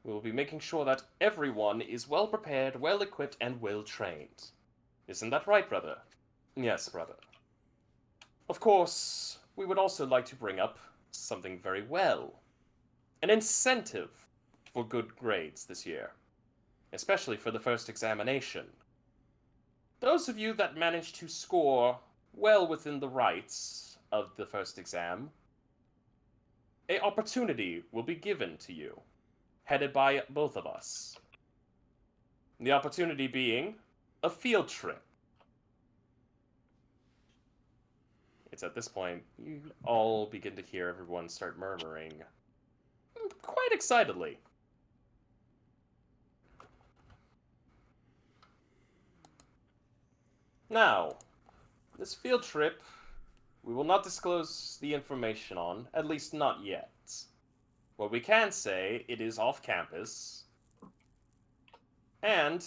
We will be making sure that everyone is well prepared, well equipped, and well trained. Isn't that right, brother? Yes, brother. Of course, we would also like to bring up something very well. An incentive for good grades this year, especially for the first examination. Those of you that manage to score well within the rights of the first exam, an opportunity will be given to you, headed by both of us. The opportunity being a field trip. It's at this point you all begin to hear everyone start murmuring quite excitedly. Now, this field trip, we will not disclose the information on, at least not yet. What we can say, it is off campus, and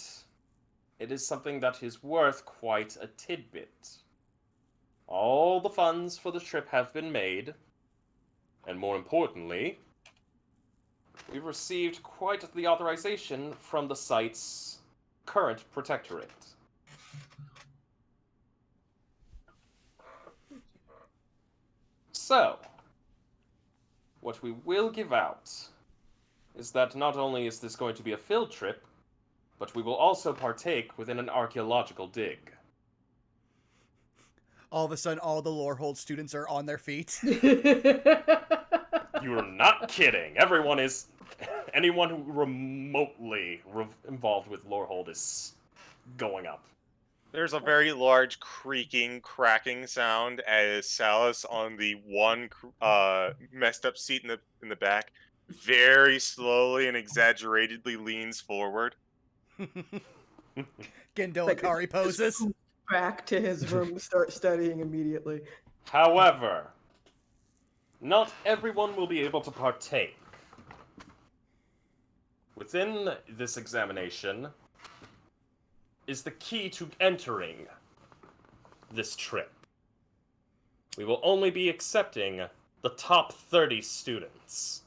it is something that is worth quite a tidbit. All the funds for the trip have been made, and more importantly, we've received quite the authorization from the site's current protectorate. So, what we will give out is that not only is this going to be a field trip, but we will also partake within an archaeological dig. All of a sudden, all the Lorehold students are on their feet. You're not kidding. Everyone is... Anyone who remotely involved with Lorehold is going up. There's a very large creaking, cracking sound as Salus on the one messed up seat in the back very slowly and exaggeratedly leans forward. Gendo Akari poses. Back to his room to start studying immediately. However, not everyone will be able to partake. Within this examination is the key to entering this trip. We will only be accepting the top 30 students.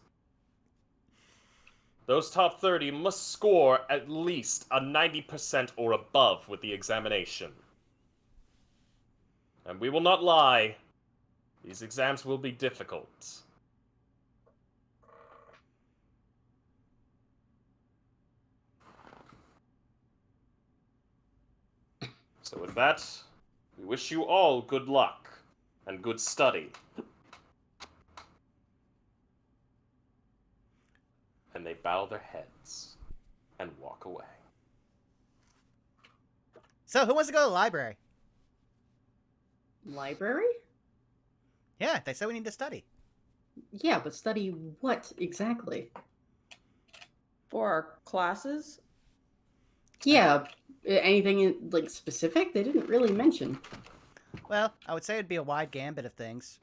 Those top 30 must score at least a 90% or above with the examination. And we will not lie, these exams will be difficult. So with that, we wish you all good luck and good study. And they bow their heads and walk away. So, who wants to go to the library? Library? Yeah, they said we need to study. Yeah, but study what exactly? For our classes? Yeah, anything like specific? They didn't really mention. Well, I would say it'd be a wide gambit of things.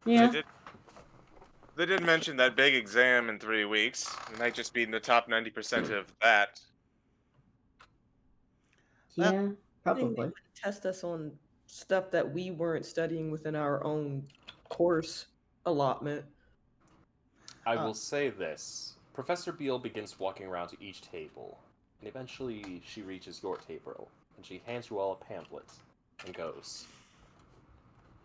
Yeah. They did mention that big exam in 3 weeks. It might just be in the top 90% of that. Yeah, I think they probably. would test us on stuff that we weren't studying within our own course allotment. I will say this. Professor Beale begins walking around to each table, and eventually she reaches your table, and she hands you all a pamphlet, and goes,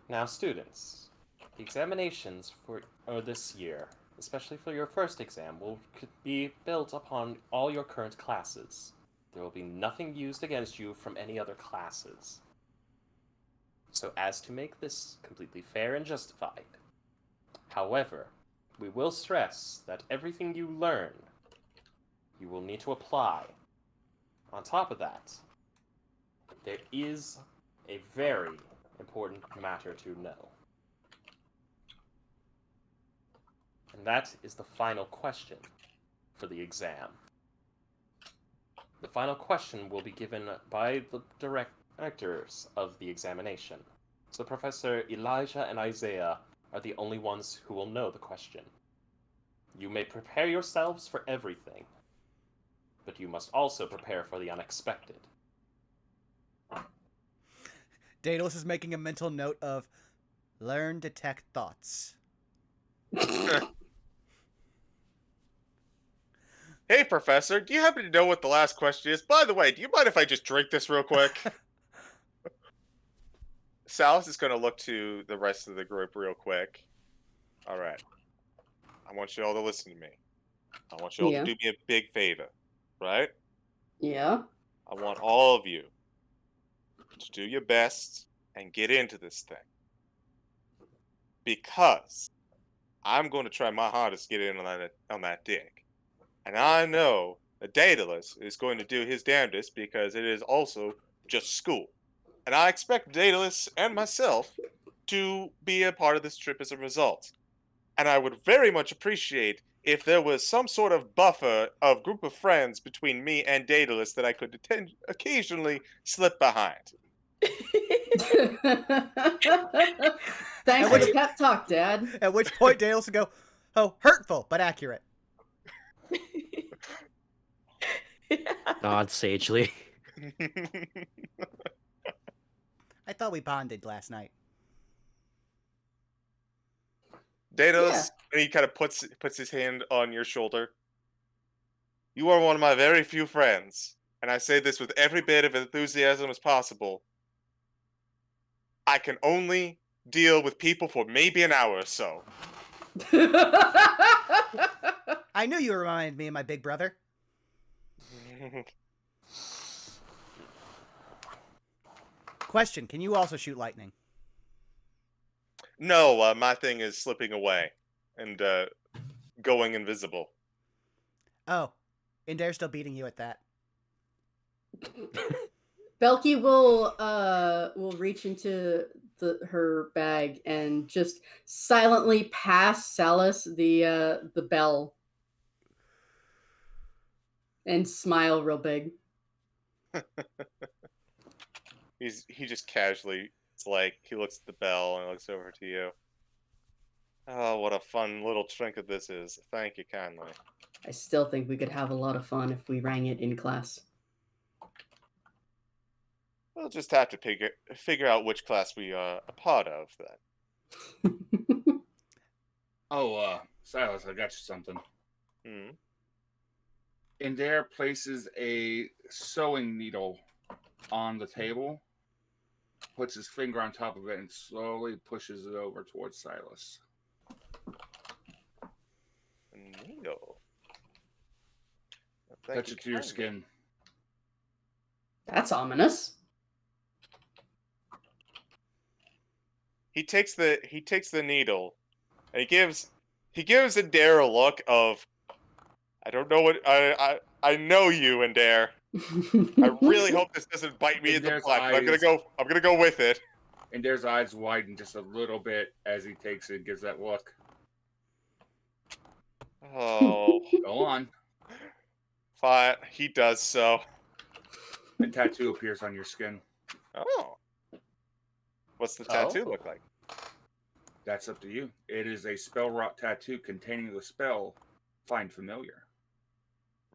"Now, students, the examinations for this year, especially for your first exam, will be built upon all your current classes. There will be nothing used against you from any other classes. So as to make this completely fair and justified. However, we will stress that everything you learn, you will need to apply. On top of that, there is a very important matter to know. And that is the final question for the exam. The final question will be given by the directors of the examination. So Professor Elijah and Isaiah are the only ones who will know the question. You may prepare yourselves for everything, but you must also prepare for the unexpected." Daedalus is making a mental note of learn, detect thoughts. Hey, Professor, do you happen to know what the last question is? By the way, do you mind if I just drink this real quick? Sal's is going to look to the rest of the group real quick. All right. I want you all to listen to me. I want you all to do me a big favor, right? Yeah. I want all of you to do your best and get into this thing. Because I'm going to try my hardest to get in on that dick. And I know that Daedalus is going to do his damnedest because it is also just school. And I expect Daedalus and myself to be a part of this trip as a result. And I would very much appreciate if there was some sort of buffer of group of friends between me and Daedalus that I could occasionally slip behind. Thanks for the pep talk, Dad. At which point Daedalus would go, "Oh, hurtful, but accurate." Nod sagely. I thought we bonded last night. Daedalus, and he kind of puts his hand on your shoulder. You are one of my very few friends, and I say this with every bit of enthusiasm as possible. I can only deal with people for maybe an hour or so. I knew you reminded me of my big brother. Question, can you also shoot lightning? No, my thing is slipping away and going invisible. Oh, and they're still beating you at that. Belky will reach into her bag and just silently pass Salus the bell and smile real big. He just casually, it's like, he looks at the bell and looks over to you. Oh, what a fun little trinket this is. Thank you kindly. I still think we could have a lot of fun if we rang it in class. We'll just have to figure out which class we are a part of, then. Oh, Silas, I got you something. Hmm. In there places a sewing needle on the table, puts his finger on top of it, and slowly pushes it over towards Silas. Needle. Touch it to your skin. That's ominous. He takes the needle, and he gives Adair a look of, I don't know what I know you in there. I really hope this doesn't bite me in the butt. But I'm gonna go with it. And there's eyes widen just a little bit as he takes it and gives that look. Oh, Go on. fine. He does so. A tattoo appears on your skin. Oh, what's the tattoo look like? That's up to you. It is a spell rot tattoo containing the spell Find Familiar.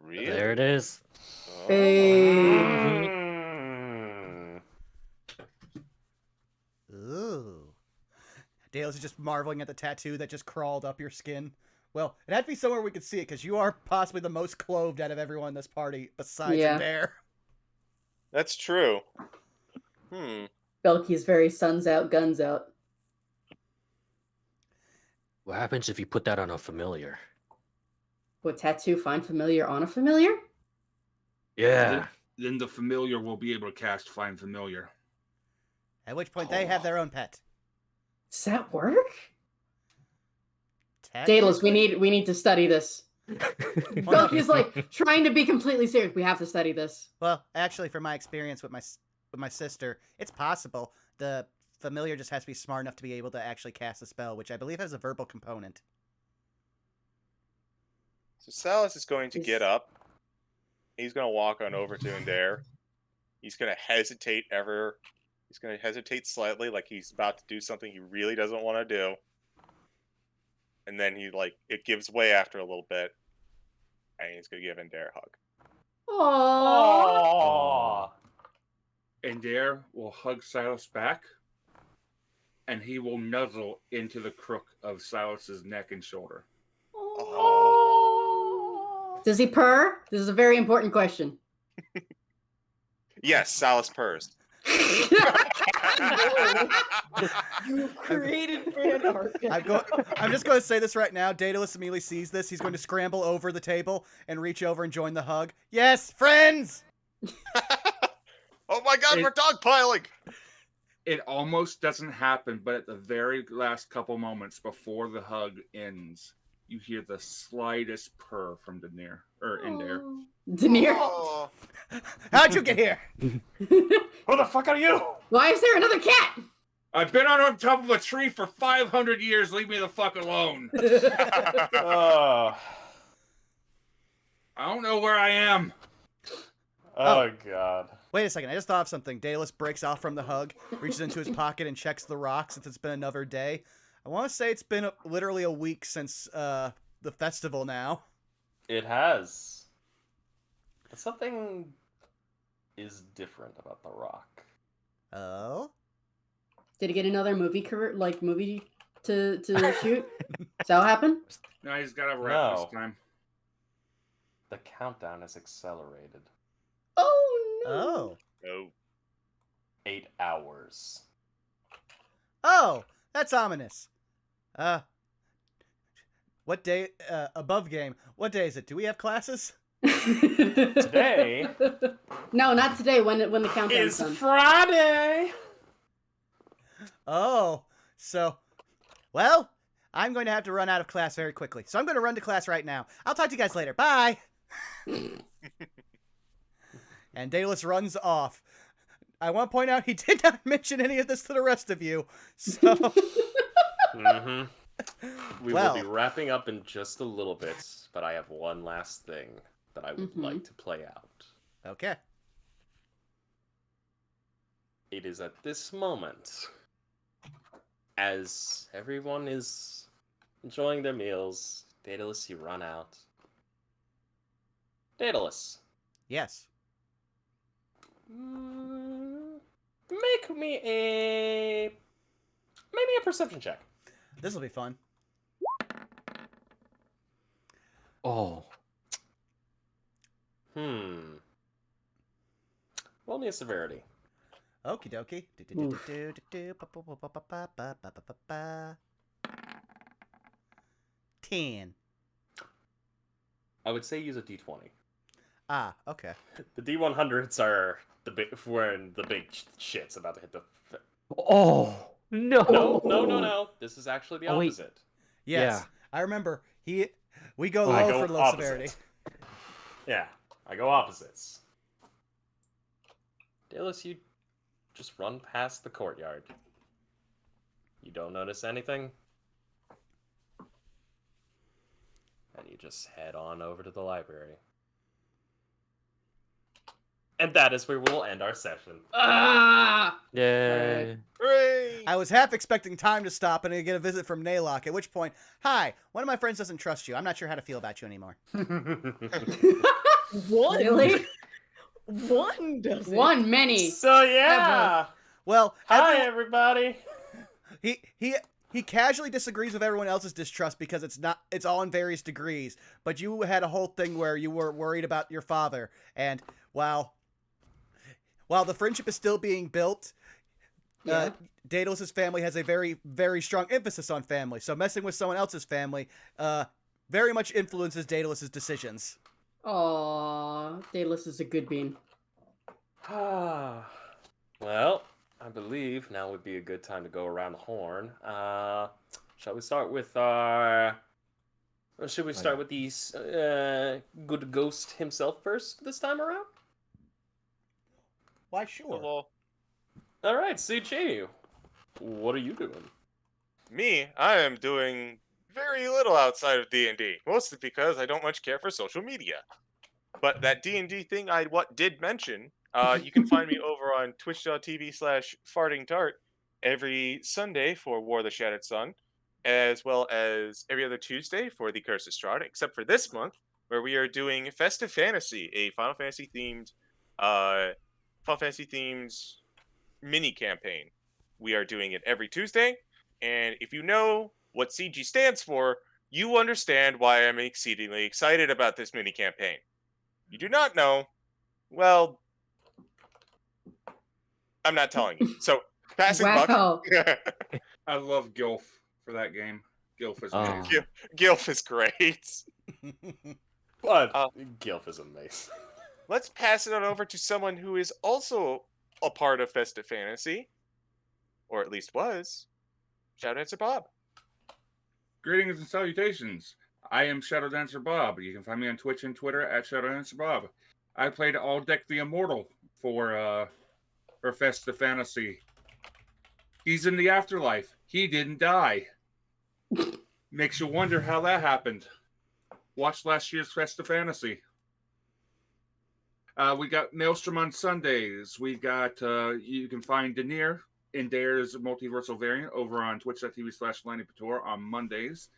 Really? There it is. Oh. Hey. Ooh. Dale's just marveling at the tattoo that just crawled up your skin. Well, it had to be somewhere we could see it, because you are possibly the most clothed out of everyone in this party, besides Bear. That's true. Belky's very suns out, guns out. What happens if you put that on a familiar? What, tattoo Find Familiar on a familiar? Yeah. Then the familiar will be able to cast Find Familiar. At which point they have their own pet. Does that work? Daedalus, we need to study this. Belky's like trying to be completely serious. We have to study this. Well, actually, from my experience with my sister, it's possible. The familiar just has to be smart enough to be able to actually cast a spell, which I believe has a verbal component. So Salas is going to get up. He's going to walk on over to Indare. He's going to hesitate He's going to hesitate slightly, like he's about to do something he really doesn't want to do. And then it gives way after a little bit. And he's going to give Indare a hug. Aww. Indare will hug Silas back. And he will nuzzle into the crook of Silas's neck and shoulder. Does he purr? This is a very important question. Yes, Salas purrs. You've created fan art. I'm just going to say this right now. Daedalus immediately sees this. He's going to scramble over the table and reach over and join the hug. Yes, friends! Oh my god, we're dogpiling! It almost doesn't happen, but at the very last couple moments before the hug ends, you hear the slightest purr from Indare. Daenerys? Oh. How'd you get here? Who the fuck are you? Why is there another cat? I've been on top of a tree for 500 years. Leave me the fuck alone. Oh. I don't know where I am. Oh, God. Wait a second, I just thought of something. Daedalus breaks off from the hug, reaches into his pocket and checks the rock since it's been another day. I want to say it's been literally a week since the festival now. It has. But something is different about the rock. Oh? Did he get another movie to shoot? Is that what happened? No, he's got a wrap this No. time. The countdown is accelerated. Oh no. Oh. No. 8 hours. Oh, that's ominous. What day, above game, what day is it? Do we have classes? Today No, not today. When the countdown's is done. Friday. Oh, so, well, I'm going to have to run out of class very quickly. So I'm going to run to class right now. I'll talk to you guys later. Bye. And Daedalus runs off. I want to point out he did not mention any of this to the rest of you. So, Mm-hmm. We Well. will be wrapping up in just a little bit, but I have one last thing that I would like to play out. okay. It is at this moment, as everyone is enjoying their meals, Daedalus, you run out. Daedalus, Yes. make me a perception check. This will be fun. Oh. Roll me a severity. Okie dokie. 10. I would say use a d20. Ah, okay. The d100s are when the big shit's about to hit the... Oh. No. No. This is actually the Oh, wait. opposite. Yes. Yeah. I remember we go Oh, low go for low opposite. severity. Yeah, I go opposites. Daedalus, you just run past the courtyard. You don't notice anything? And you just head on over to the library. And that is where we'll end our session. Ah! Yay. Hooray! I was half expecting time to stop and to get a visit from Naylock, at which point, hi, one of my friends doesn't trust you. I'm not sure how to feel about you anymore. One. Really? One does it. One, many. So yeah! Well, Hi, everybody! he casually disagrees with everyone else's distrust because it's all in various degrees. But you had a whole thing where you were worried about your father, and while the friendship is still being built, Yeah. Daedalus's family has a very, very strong emphasis on family. So messing with someone else's family very much influences Daedalus's decisions. Aw, Daedalus is a good bean. Well, I believe now would be a good time to go around the horn. Shall we start with our... Or should we start with these good ghost himself first this time around? Why, sure. Hello. All right, CG. What are you doing? Me, I am doing very little outside of D&D, mostly because I don't much care for social media. But that D&D thing I did mention, you can find me over on twitch.tv/fartingtart every Sunday for War of the Shattered Sun, as well as every other Tuesday for the Curse of Strahd, except for this month, where we are doing Festive Fantasy, a Final Fantasy themed mini campaign. We are doing it every Tuesday, and if you know what CG stands for, you understand why I'm exceedingly excited about this mini campaign. You do not know, well, I'm not telling you. So, passing Wow. buck. I love Gilf for that game. Gilf is Oh. amazing. Gilf is great. But Gilf is amazing. Let's pass it on over to someone who is also a part of Festive Fantasy, or at least was. Shout out to Bob. Greetings and salutations. I am Shadow Dancer Bob. You can find me on Twitch and Twitter at Shadow Dancer Bob. I played Aldeck the Immortal for Festive Fantasy. He's in the afterlife. He didn't die. Makes you wonder how that happened. Watch last year's Festive Fantasy. We got Maelstrom on Sundays. We got you can find Denier in Dare's multiversal variant over on twitch.tv/LannyPator on Mondays.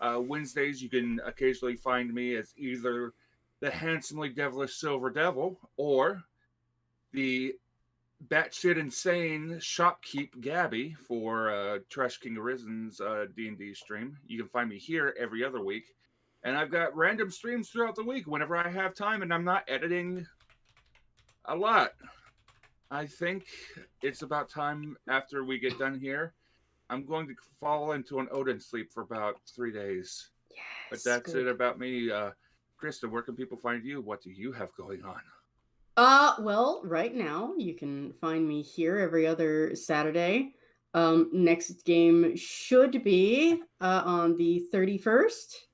Wednesdays, you can occasionally find me as either the handsomely devilish Silver Devil or the batshit insane shopkeep Gabby for Trash King Arisen's D&D stream. You can find me here every other week. And I've got random streams throughout the week whenever I have time and I'm not editing a lot. I think it's about time after we get done here. I'm going to fall into an Odin sleep for about 3 days. Yes, But that's good. it about me. Krista, where can people find you? What do you have going on? Well, right now you can find me here every other Saturday. Next game should be on the 31st.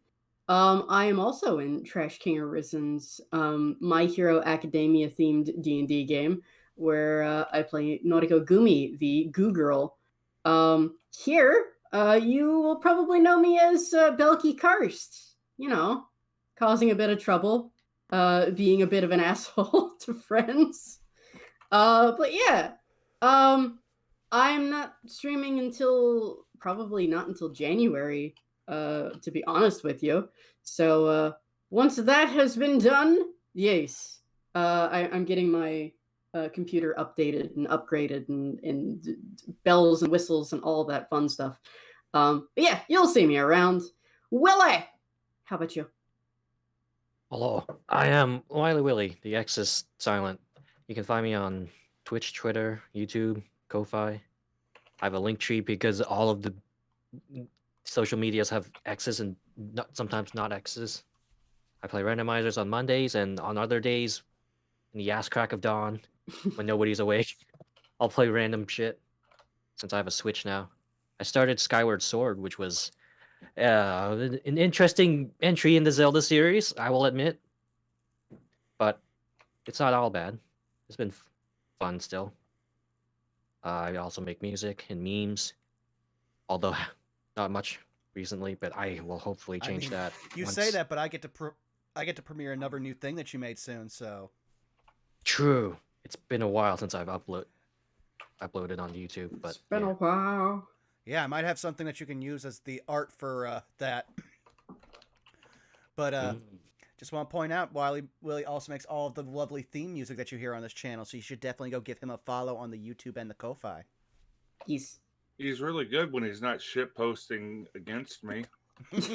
I am also in Trash King Arisen's My Hero Academia themed D&D game where I play Noriko Gumi, the Goo Girl. Here, you will probably know me as Belky Karst, you know, causing a bit of trouble, being a bit of an asshole to friends. But yeah, I'm not streaming until probably not until January, to be honest with you. So once that has been done, yes, I'm getting my computer updated and upgraded and bells and whistles and all that fun stuff. But yeah, you'll see me around. Willie, how about you? Hello, I am Wily Willy. The X is silent. You can find me on Twitch, Twitter, YouTube, Ko-Fi. I have a link tree because all of the social medias have X's and sometimes not X's. I play randomizers on Mondays and on other days in the ass crack of dawn when nobody's awake. I'll play random shit since I have a Switch now. I started Skyward Sword, which was an interesting entry in the Zelda series, I will admit. but it's not all bad. It's been fun still. I also make music and memes, although not much recently, but I will hopefully change that. You say that, but I get to premiere another new thing that you made soon. So True. It's been a while since I've uploaded on YouTube, but It's been a while. yeah, I might have something that you can use as the art for that. But just want to point out, Willie also makes all of the lovely theme music that you hear on this channel, so you should definitely go give him a follow on the YouTube and the Ko-Fi. He's really good when he's not shit posting against me. it's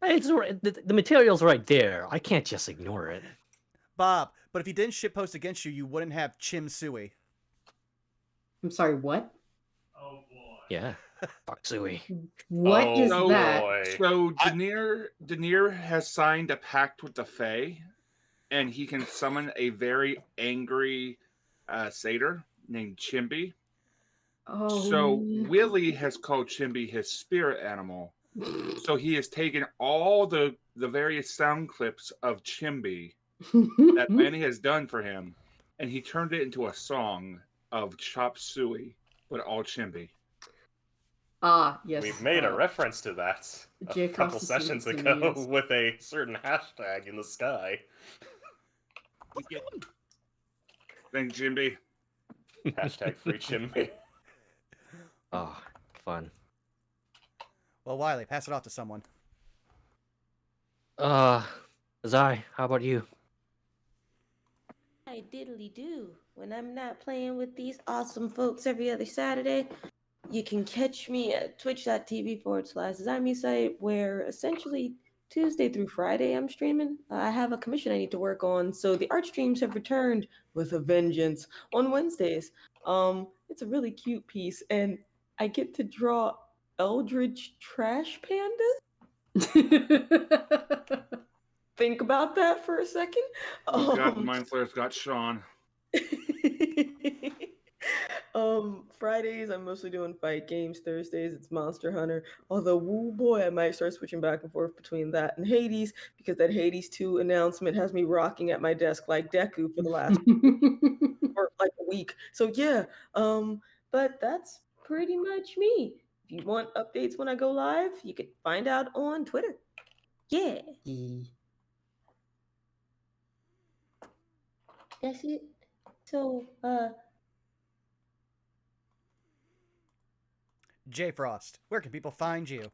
the material's right there. I can't just ignore it. Bob, but if he didn't shitpost against you, you wouldn't have Chim Sui. I'm sorry, what? Oh boy. Yeah. Fuck Sui. What is Oh, that? boy. So Daenerys has signed a pact with the Fae, and he can summon a very angry satyr named Chimby. Oh, So no. Willie has called Chimby his spirit animal. So he has taken all the various sound clips of Chimby that Manny has done for him, and he turned it into a song of Chop Suey, but all Chimby. Ah, yes. We've made a reference to that a J. couple Frost has sessions sent it to me, ago yes. with a certain hashtag in the sky. Thanks, Chimby. Hashtag free Chimby. Oh, fun. Well, Wiley, pass it off to someone. Zai, how about you? I diddly do. When I'm not playing with these awesome folks every other Saturday, you can catch me at twitch.tv/Zymusite, where essentially Tuesday through Friday I'm streaming. I have a commission I need to work on, so the art streams have returned with a vengeance on Wednesdays. It's a really cute piece, and I get to draw Eldritch Trash Pandas. Think about that for a second. Oh God, the Mind Flayer's got Sean. Fridays I'm mostly doing fight games. Thursdays it's Monster Hunter. Although, woo boy, I might start switching back and forth between that and Hades, because that Hades 2 announcement has me rocking at my desk like Deku for the last or like a week. So yeah, but that's pretty much me. If you want updates when I go live, you could find out on Twitter. Yeah. That's it. So, J. Frost, where can people find you?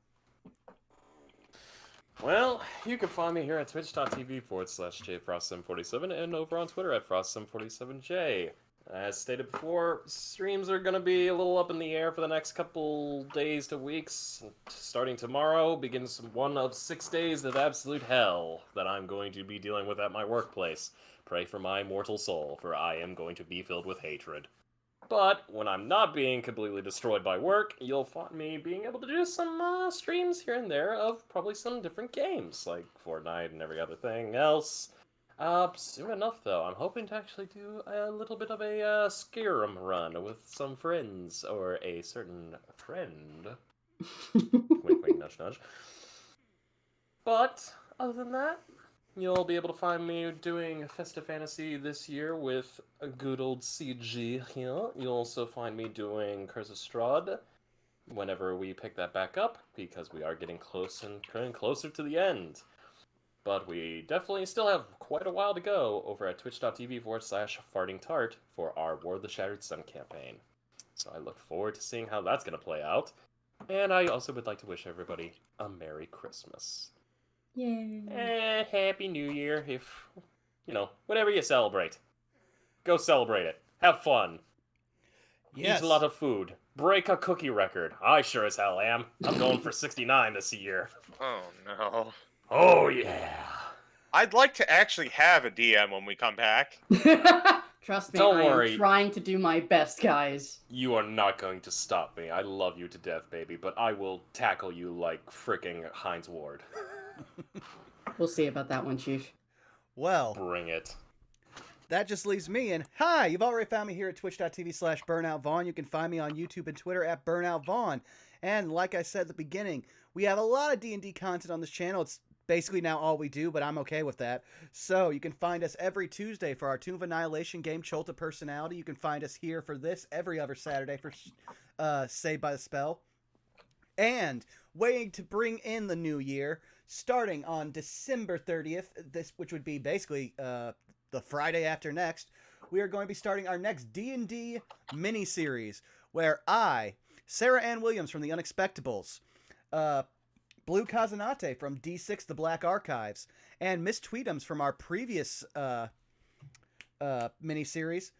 Well, you can find me here at twitch.tv/JFrost747 and over on Twitter at Frost747J. As stated before, streams are going to be a little up in the air for the next couple days to weeks. Starting tomorrow begins one of 6 days of absolute hell that I'm going to be dealing with at my workplace. Pray for my mortal soul, for I am going to be filled with hatred. But when I'm not being completely destroyed by work, you'll find me being able to do some streams here and there of probably some different games, like Fortnite and every other thing else. Soon enough, though, I'm hoping to actually do a little bit of a Skyrim run with some friends, or a certain friend. Wink, wink, nudge, nudge. But, other than that, you'll be able to find me doing Festive Fantasy this year with a good old CG here. You'll also find me doing Curse of Strahd whenever we pick that back up, because we are getting closer to the end. But we definitely still have quite a while to go over at twitch.tv/fartingtart for our War of the Shattered Sun campaign. So I look forward to seeing how that's going to play out. And I also would like to wish everybody a Merry Christmas. Yay. Happy New Year, if, whatever you celebrate. Go celebrate it. Have fun. Yes. Eat a lot of food. Break a cookie record. I sure as hell am. I'm going for 69 this year. Oh no. Oh yeah. I'd like to actually have a DM when we come back. Trust me, Don't I worry. am trying to do my best, guys. You are not going to stop me. I love you to death, baby, but I will tackle you like fricking Heinz Ward. We'll see about that one, Chief. Well, Bring it. that just leaves me. And hi, you've already found me here at twitch.tv/BurnoutVaughan. You can find me on YouTube and Twitter at BurnoutVaughan. And like I said at the beginning, we have a lot of D&D content on this channel. It's basically now all we do, but I'm okay with that. So you can find us every Tuesday for our Tomb of Annihilation game, Cholta Personality. You can find us here for this every other Saturday for Saved by the Spell. And waiting to bring in the new year, starting on December 30th, which would be basically the Friday after next, we are going to be starting our next D&D mini-series, where I, Sarah Ann Williams from The Unexpectables, Blue Kazanate from D6 The Black Archives, and Miss Tweetums from our previous miniseries,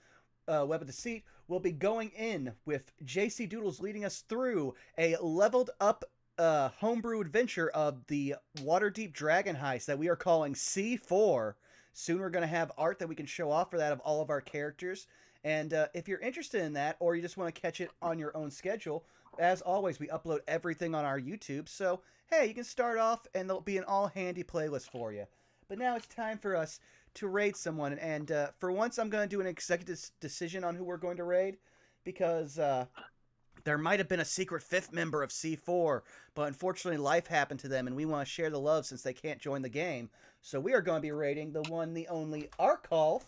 Web of Deceit, will be going in with JC Doodles leading us through a leveled up homebrew adventure of the Waterdeep Dragon Heist that we are calling C4. Soon we're going to have art that we can show off for that of all of our characters. And if you're interested in that, or you just want to catch it on your own schedule, as always, we upload everything on our YouTube. So, hey, you can start off and there'll be an all-handy playlist for you. But now it's time for us to raid someone. And for once, I'm going to do an executive decision on who we're going to raid. Because there might have been a secret fifth member of C4. But unfortunately, life happened to them. And we want to share the love since they can't join the game. So we are going to be raiding the one, the only Arkolf.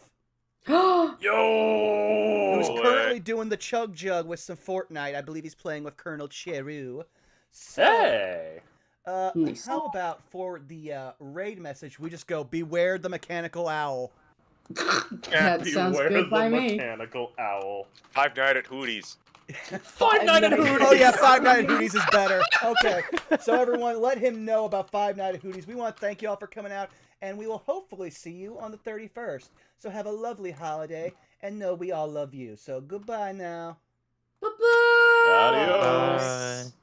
Yo! Who's currently doing the chug jug with some Fortnite. I believe he's playing with Colonel Cheru. So, Hey! Nice. how about for the raid message, we just go, beware the mechanical owl. That sounds Beware good the by me. mechanical owl. Five Nights at Hootie's. Five Nights at Hooties! Oh yeah, Five Nights at Hooties is better. Okay, so everyone, let him know about Five Nights at Hooties. We want to thank you all for coming out, and we will hopefully see you on the 31st. So have a lovely holiday, and know we all love you. So goodbye now. Bye-bye. Adios! Bye.